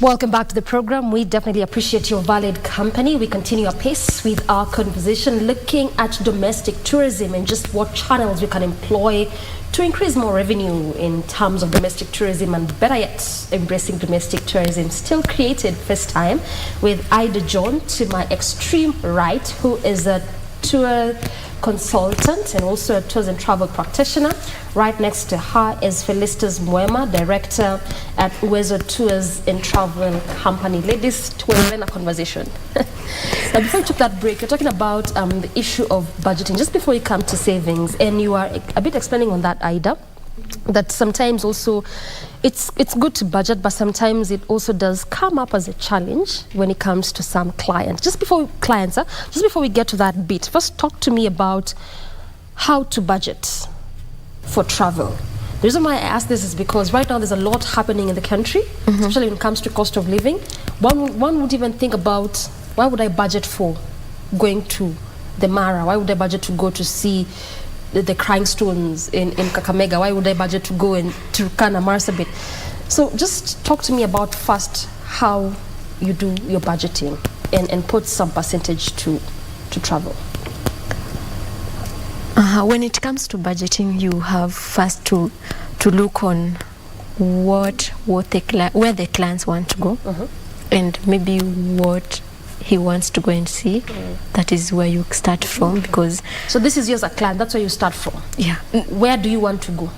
Welcome back to the program. We definitely appreciate your valued company. We continue our pace with our conversation looking at domestic tourism and just what channels we can employ to increase more revenue in terms of domestic tourism, and better yet, embracing domestic tourism. Still created first time with Ida John to my extreme right, who is a tour consultant and also a tours and travel practitioner. Right next to her is Felicitas Mwema, director at Uwezo Tours and Travel Company. Ladies, we're in a conversation. Now, before we took that break, you're talking about the issue of budgeting, just before you come to savings, and you are a bit explaining on that, Ida, that sometimes also it's good to budget, but sometimes it also does come up as a challenge when it comes to some clients. Just before we get to that bit, first talk to me about how to budget for travel. The reason why I ask this is because right now there's a lot happening in the country, especially when it comes to cost of living. One would even think about, why would I budget for going to the Mara? Why would I budget to go to see the crying stones in Kakamega? Why would I budget to go in Turkana, Marsabit? So just talk to me about first how you do your budgeting and put some percentage to travel. When it comes to budgeting, you have first to look on where the clients want to go, and maybe what he wants to go and see. That is where you start from, because so this is you as a client, that's where you start from. Yeah. Where do you want to go?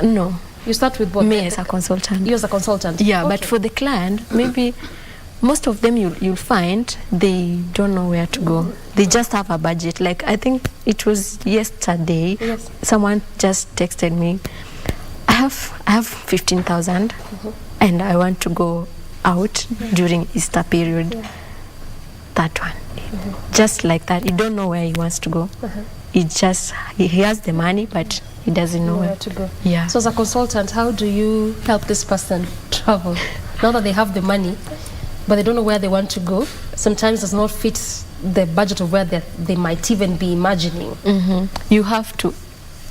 No, you start with what? Me as a consultant. You as a consultant? Yeah. Okay. But for the client, maybe most of them you'll find they don't know where to go. They just have a budget. Like, I think it was yesterday, someone just texted me, I have 15,000 and I want to go out during Easter period. That one. Just like that. You don't know where he wants to go. He has the money, but he doesn't know where to go. Yeah. So as a consultant, how do you help this person travel? Now that they have the money, but they don't know where they want to go, sometimes it does not fit the budget of where they might even be imagining. You have to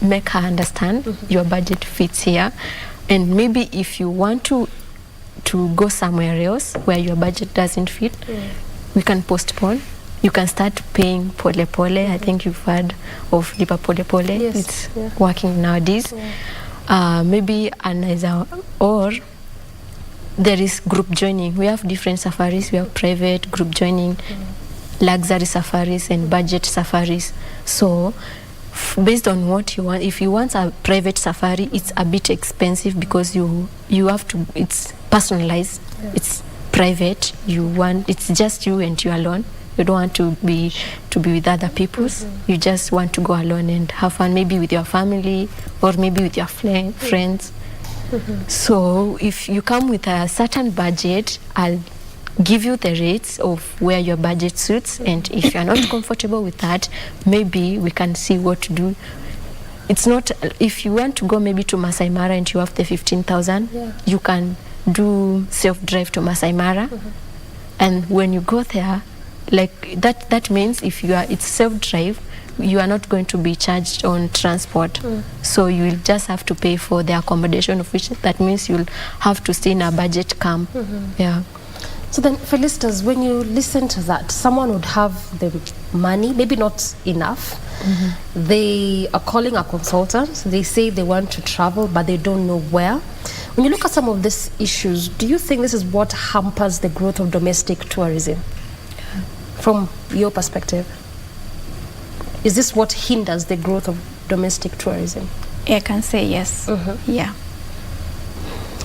make her understand your budget fits here, and maybe if you want to go somewhere else where your budget doesn't fit, we can postpone. You can start paying pole pole. I think you've heard of Lipa Pole Pole. Yes. It's working nowadays. Maybe another, or there is group joining. We have different safaris. We have private, group joining, luxury safaris, and budget safaris. So based on what you want, if you want a private safari, it's a bit expensive because you have to, it's personalized, it's private. It's just you and you alone. You don't want to be with other peoples. You just want to go alone and have fun, maybe with your family or maybe with your friends. So if you come with a certain budget, I'll give you the rates of where your budget suits, and if you're not comfortable with that, maybe we can see what to do. It's not, if you want to go maybe to Masai Mara and you have the 15,000, you can do self-drive to Masai Mara, and when you go there, like that means if it's self-drive, you are not going to be charged on transport. So you will just have to pay for the accommodation, of which that means you'll have to stay in a budget camp. Yeah. So then, for listeners, when you listen to that, someone would have the money, maybe not enough. They are calling a consultant. They say they want to travel, but they don't know where. When you look at some of these issues, do you think this is what hampers the growth of domestic tourism? From your perspective, is this what hinders the growth of domestic tourism? I can say yes. Yeah.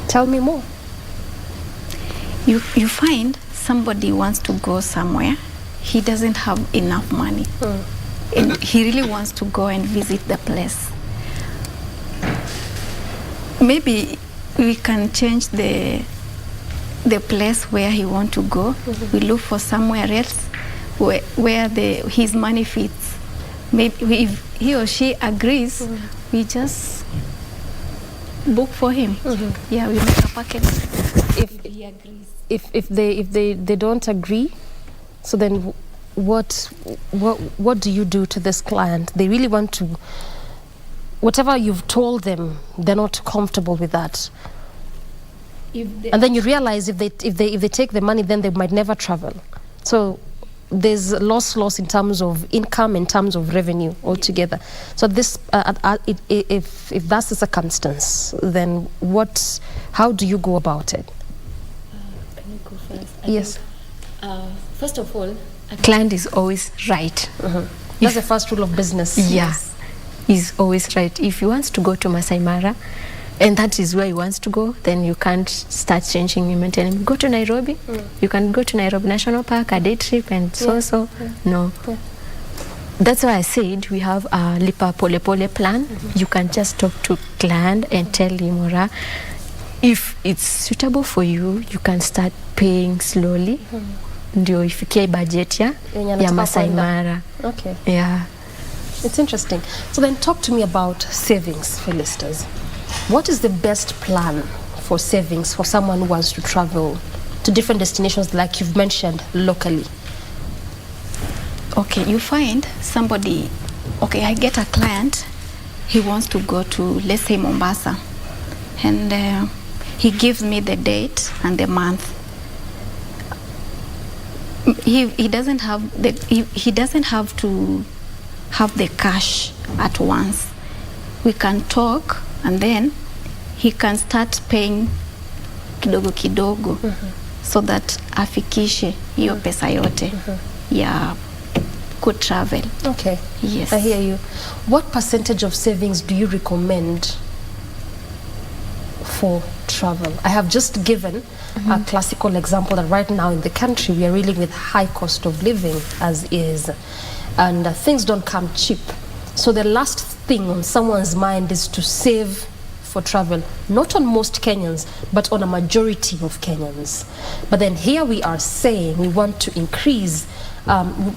Tell me more. You find somebody wants to go somewhere, he doesn't have enough money. And he really wants to go and visit the place. Maybe we can change the place where he wants to go. We look for somewhere else where his money fits. Maybe if he or she agrees, we just book for him. Yeah, we make a package. If he agrees. If they don't agree, so then what do you do to this client? They really want to, whatever you've told them, they're not comfortable with that. And then you realize if they take the money, then they might never travel. So there's loss in terms of income, in terms of revenue altogether. So this, if that's the circumstance, then how do you go about it? Can you go first? Yes. First of all, a client is always right. That's the first rule of business. Yes, he's always right. If he wants to go to Masai Mara, and that is where he wants to go, then you can't start changing him and telling him, go to Nairobi. You can go to Nairobi National Park, a day trip, and so. No. That's why I said we have a Lipa Pole Pole plan. You can just talk to client and tell him, Ora, if it's suitable for you, you can start paying slowly. Ndio ifikie budget ya Masai Mara. Okay. Yeah. It's interesting. So then talk to me about savings for listeners. What is the best plan for savings for someone who wants to travel to different destinations like you've mentioned locally? Okay, you find somebody, I get a client, he wants to go to, let's say, Mombasa, and he gives me the date and the month. He doesn't have to have the cash at once. We can talk, and then he can start paying kidogo kidogo, so that afikishe hiyo pesa yote ya could travel. Okay. Yes. I hear you. What percentage of savings do you recommend for travel? I have just given a classical example that right now in the country we are really with high cost of living as is, and things don't come cheap. So the last thing on someone's mind is to save for travel, not on most Kenyans, but on a majority of Kenyans. But then here we are saying we want to increase,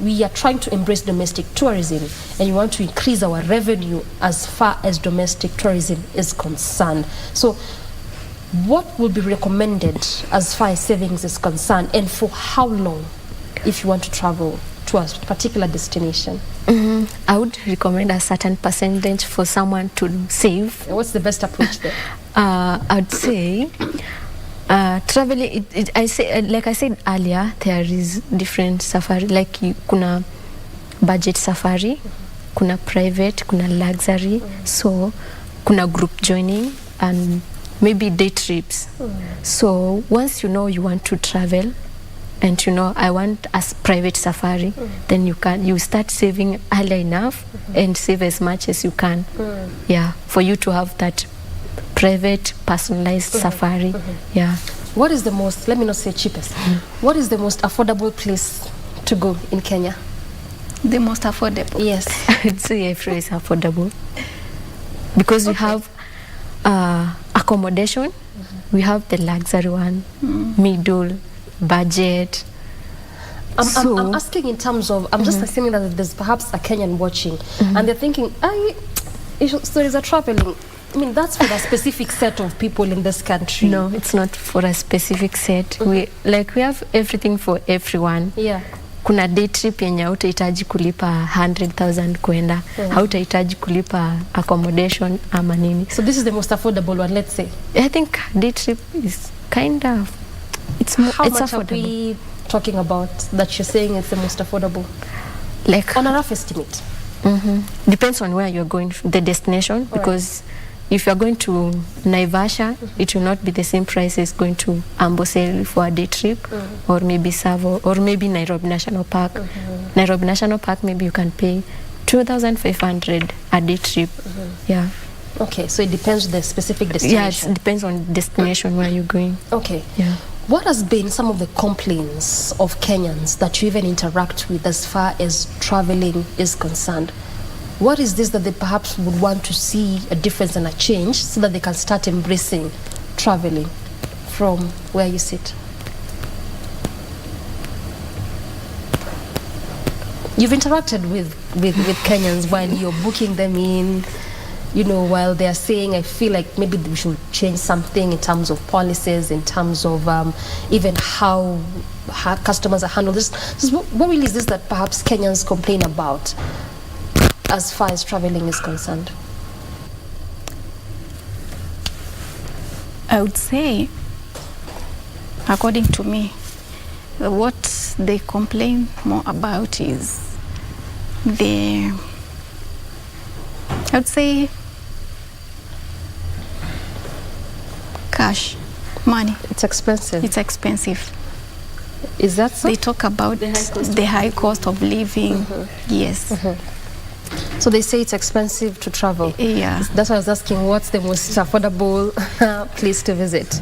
we are trying to embrace domestic tourism, and we want to increase our revenue as far as domestic tourism is concerned. So what will be recommended as far as savings is concerned, and for how long if you want to travel to a particular destination? I would recommend a certain percentage for someone to save. What's the best approach there? I'd say traveling, like I said earlier, there is different safari, like kuna budget safari, kuna private, kuna luxury, so kuna group joining, and maybe day trips. So once you know you want to travel, and I want a private safari, then you start saving early enough and save as much as you can. Yeah, for you to have that private, personalized safari. Yeah. What is the most, let me not say cheapest, what is the most affordable place to go in Kenya? The most affordable? Yes. I'd say everywhere is affordable. Because we have accommodation, we have the luxury one, middle, budget. I'm asking in terms of, I'm just assuming that there's perhaps a Kenyan watching, and they're thinking, stories are traveling. I mean, that's for a specific set of people in this country. No, it's not for a specific set. We have everything for everyone. Yeah. kuna day trip yenye hautahitaji kulipa 100,000 kwenda, hautahitaji kulipa accommodation ama nini. So this is the most affordable one, let's say. I think day trip is kind of, it's more, How it's much affordable. are we talking about that you're saying it's the most affordable? Like on a rough estimate. Depends on where you're going, the destination, because if you're going to Naivasha, it will not be the same price as going to Amboseli for a day trip, or maybe Savo, or maybe Nairobi National Park. Nairobi National Park, maybe you can pay 2,500 a day trip. Yeah. Okay, so it depends on the specific destination. Yeah, it depends on the destination where you're going. Okay. Yeah. What has been some of the complaints of Kenyans that you even interact with as far as traveling is concerned? What is this that they perhaps would want to see a difference and a change so that they can start embracing traveling from where you sit? You've interacted with Kenyans while you're booking them in, you know, while they're saying, I feel like maybe we should change something in terms of policies, in terms of even how customers are handled. What really is this that perhaps Kenyans complain about as far as traveling is concerned? I would say, according to me, what they complain more about is I would say cash, money. It's expensive. It's expensive. Is that so? They talk about the high cost of living. Yes. So they say it's expensive to travel. Yeah. That's why I was asking, what's the most affordable place to visit?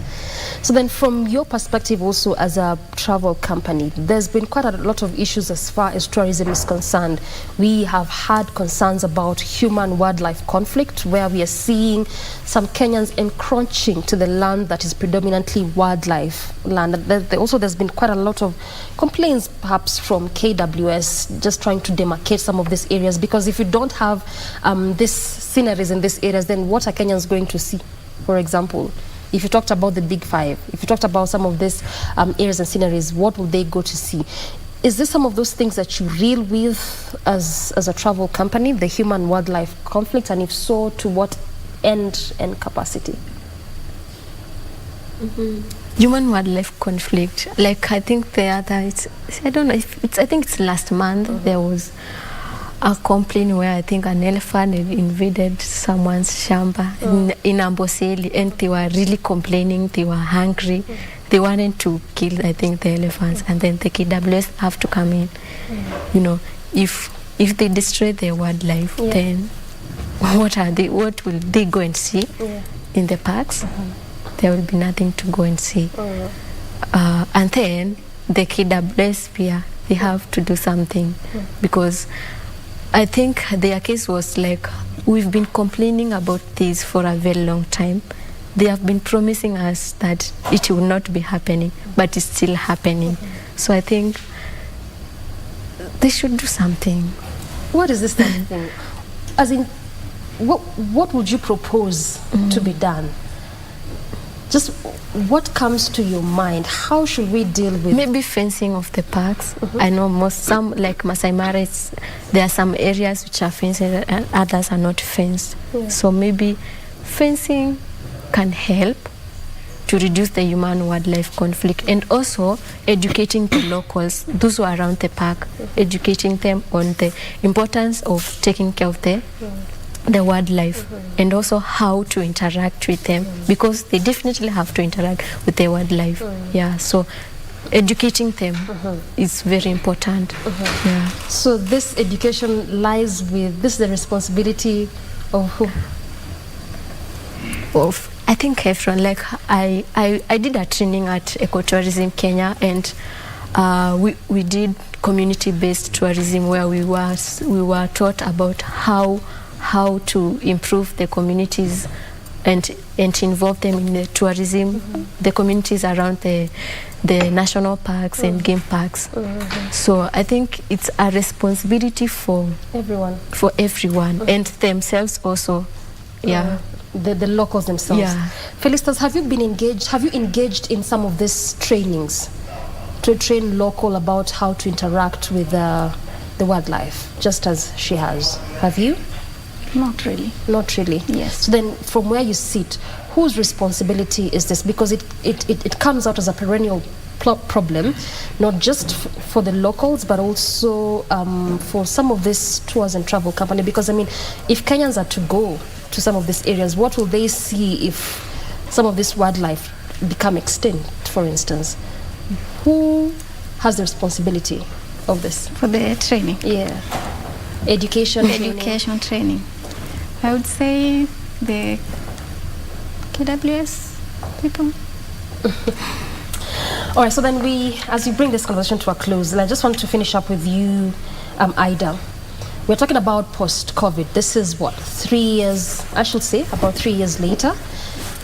So then from your perspective also as a travel company, there's been quite a lot of issues as far as tourism is concerned. We have had concerns about human-wildlife conflict, where we are seeing some Kenyans encroaching to the land that is predominantly wildlife land. There's been quite a lot of complaints perhaps from KWS just trying to demarcate some of these areas, because if you don't have these sceneries in these areas, then what are Kenyans going to see? For example, if you talked about the Big Five, if you talked about some of these areas and sceneries, what will they go to see? Is this some of those things that you deal with as a travel company, the human-wildlife conflict, and if so, to what end and capacity? Human-wildlife conflict, like I think I don't know if it's, I think it's last month there was a complaint where I think an elephant had invaded someone's shamba in Amboseli, and they were really complaining, they were hungry, they wanted to kill, I think, the elephants, and then the KWS have to come in. You know, if they destroy their wildlife, then what will they go and see in the parks? There will be nothing to go and see. And then the KWS, they have to do something, because I think their case was like, we've been complaining about this for a very long time. They have been promising us that it will not be happening, but it's still happening. So I think they should do something. What is this thing? As in, what would you propose to be done? Just what comes to your mind? How should we deal with maybe fencing of the parks? I know some like Masai Mara, there are some areas which are fenced and others are not fenced. So maybe fencing can help to reduce the human-wildlife conflict, and also educating the locals, those who are around the park, educating them on the importance of taking care of the wildlife, and also how to interact with them, because they definitely have to interact with the wildlife. Yeah, so educating them is very important. Yeah. So this education lies with, this is the responsibility of who? Of, I think everyone. Like I did a training at Ecotourism Kenya, and we did community-based tourism, where we were taught about how to improve the communities and involve them in the tourism, the communities around the national parks and game parks. So I think it's a responsibility for everyone, and themselves also. Yeah. The locals themselves. Yeah. Felicitas, have you engaged in some of these trainings to train local about how to interact with the wildlife, just as she has. Have you? Not really. Not really. Yes. So then, from where you sit, whose responsibility is this? Because it comes out as a perennial problem, not just for the locals, but also for some of these tours and travel company. Because I mean, if Kenyans are to go to some of these areas, what will they see if some of this wildlife become extinct, for instance? Who has the responsibility of this? For the training? Yeah. Education training. I would say the KWS people. All right, so then as we bring this conversation to a close, I just want to finish up with you, Ida. We're talking about post-COVID. This is what, 3 years, I should say, about 3 years later.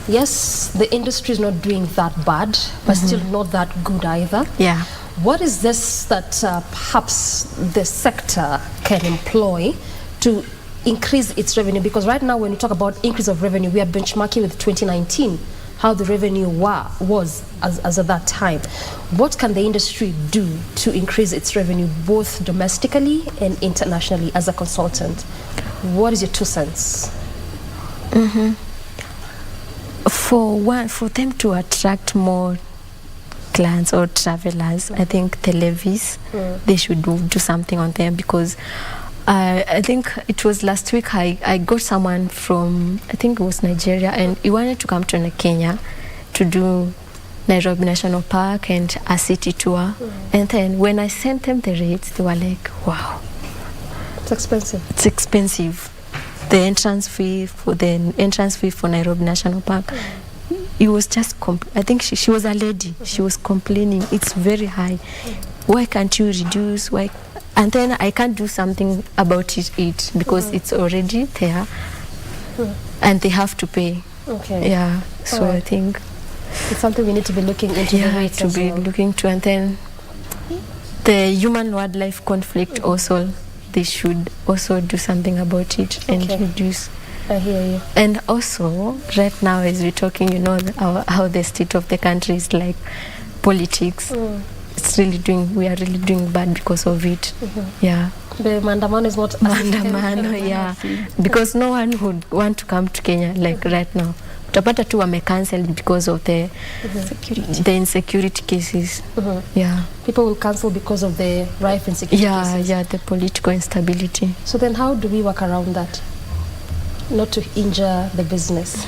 Yes, the industry is not doing that bad, but still not that good either. Yeah. What is this that perhaps the sector can employ to increase its revenue? Because right now, when you talk about increase of revenue, we are benchmarking with 2019, how the revenue was as at that time. What can the industry do to increase its revenue, both domestically and internationally, as a consultant? What is your 2 cents? For them to attract more clients or travelers, I think the levies, they should do something on them, because I think it was last week I got someone from, I think it was Nigeria, and he wanted to come to Kenya to do Nairobi National Park and a city tour. And then when I sent them the rates, they were like, wow. It's expensive. It's expensive. The entrance fee for Nairobi National Park. It was just, I think she was a lady. She was complaining, it's very high. Why can't you reduce? Why? And then I can't do something about it because it's already there, and they have to pay. Okay. Yeah. So I think it's something we need to be looking into. Yeah, to be looking to, and then the human-wildlife conflict also, they should also do something about it and reduce. I hear you. And also, right now, as we're talking, how the state of the country is like politics. We are really doing bad because of it. Yeah. The mandamano is not mandamano, yeah. Because no one would want to come to Kenya like right now. Utapata tu wame cancelled because of the insecurity cases. Yeah. People will cancel because of the rife insecurity cases. Yeah, the political instability. So then how do we work around that? Not to injure the business.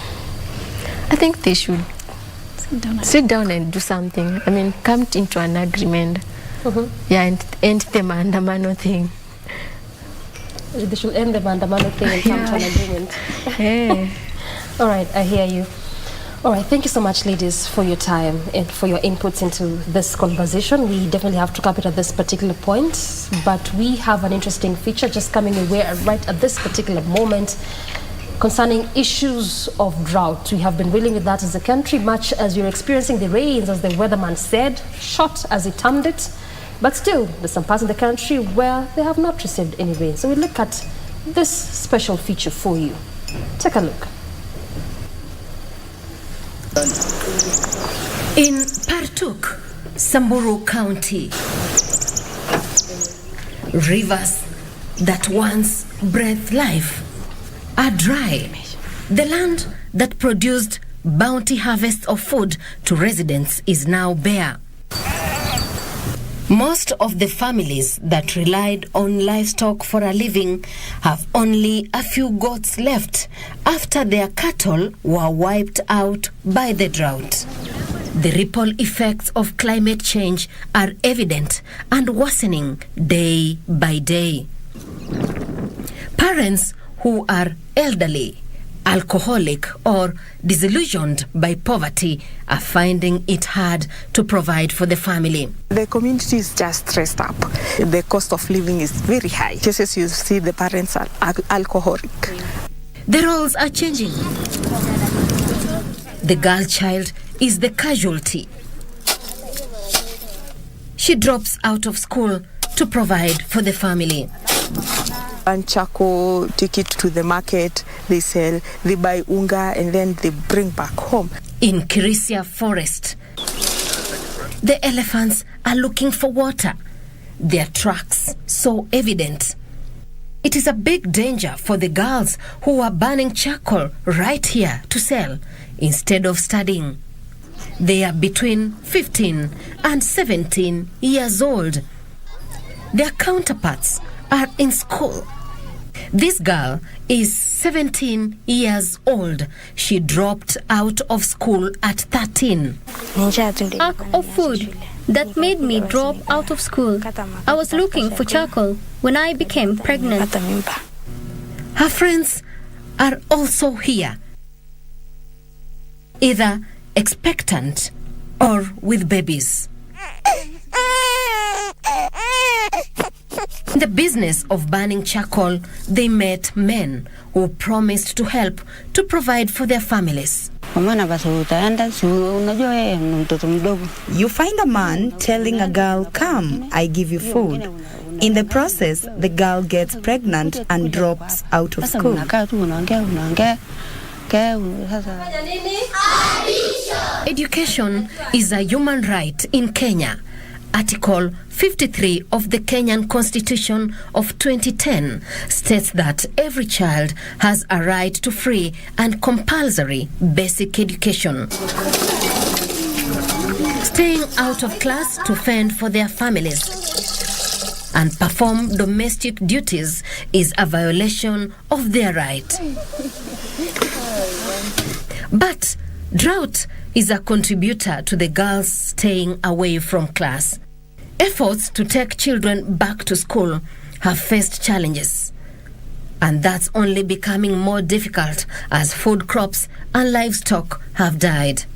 I think they should sit down and do something. I mean, come into an agreement. Yeah, and end the mandamano thing. They should end the mandamano thing and come to an agreement. Hey. All right, I hear you. All right, thank you so much, ladies, for your time and for your inputs into this conversation. We definitely have to cap it at this particular point, but we have an interesting feature just coming away right at this particular moment concerning issues of drought. We have been dealing with that as a country, much as we're experiencing the rains, as the weatherman said, short as he termed it. But still, there's some parts of the country where they have not received any rain. So we look at this special feature for you. Take a look. In Partuk, Samburu County, rivers that once breathed life are dry. The land that produced bounty harvests of food to residents is now bare. Most of the families that relied on livestock for a living have only a few goats left after their cattle were wiped out by the drought. The ripple effects of climate change are evident and worsening day by day. Parents who are elderly, alcoholic, or disillusioned by poverty are finding it hard to provide for the family. The community is just stressed up. The cost of living is very high. Just as you see, the parents are alcoholic. The roles are changing. The girl child is the casualty. She drops out of school to provide for the family. And charcoal, take it to the market, they sell, they buy unga, and then they bring back home. In Kirisia Forest, The elephants are looking for water, their tracks so evident. It is a big danger for the girls who are burning charcoal right here to sell instead of studying. They are between 15 and 17 years old. Their counterparts are in school. This girl is 17 years old. She dropped out of school at 13. Lack of food that made me drop out of school. I was looking for charcoal when I became pregnant. Her friends are also here, either expectant or with babies. In the business of burning charcoal, they met men who promised to help to provide for their families. You find a man telling a girl, "Come, I give you food." In the process, the girl gets pregnant and drops out of school. Education is a human right in Kenya. Article 53 of the Kenyan Constitution of 2010 states that every child has a right to free and compulsory basic education. Staying out of class to fend for their families and perform domestic duties is a violation of their right. But drought is a contributor to the girls staying away from class. Efforts to take children back to school have faced challenges, and that's only becoming more difficult as food crops and livestock have died.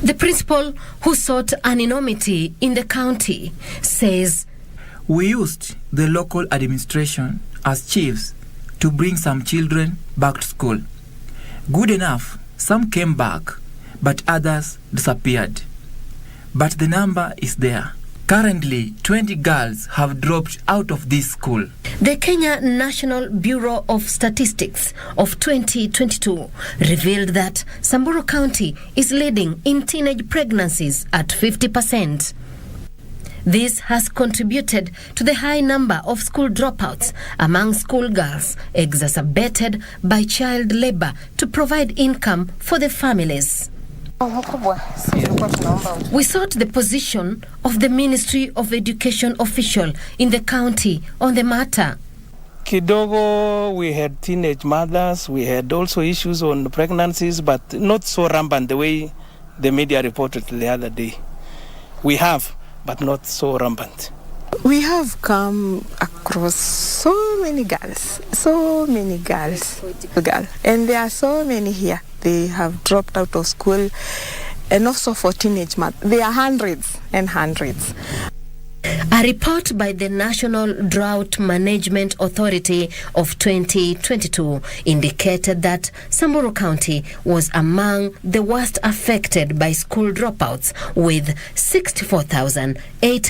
The principal, who sought anonymity in the county, says, "We used the local administration as chiefs to bring some children back to school. Good enough, some came back, but others disappeared. But the number is there. Currently, 20 girls have dropped out of this school." The Kenya National Bureau of Statistics of 2022 revealed that Samburu County is leading in teenage pregnancies at 50%. This has contributed to the high number of school dropouts among schoolgirls, exacerbated by child labor to provide income for the families. We sought the position of the Ministry of Education official in the county on the matter. Kidogo, we had teenage mothers, we had also issues on pregnancies, but not so rampant the way the media reported the other day. We have, but not so rampant. We have come across so many girls, and there are so many here. They have dropped out of school, and also for teenage mothers. There are hundreds and hundreds. A report by the National Drought Management Authority of 2022 indicated that Samburu County was among the worst affected by school dropouts, with 64,800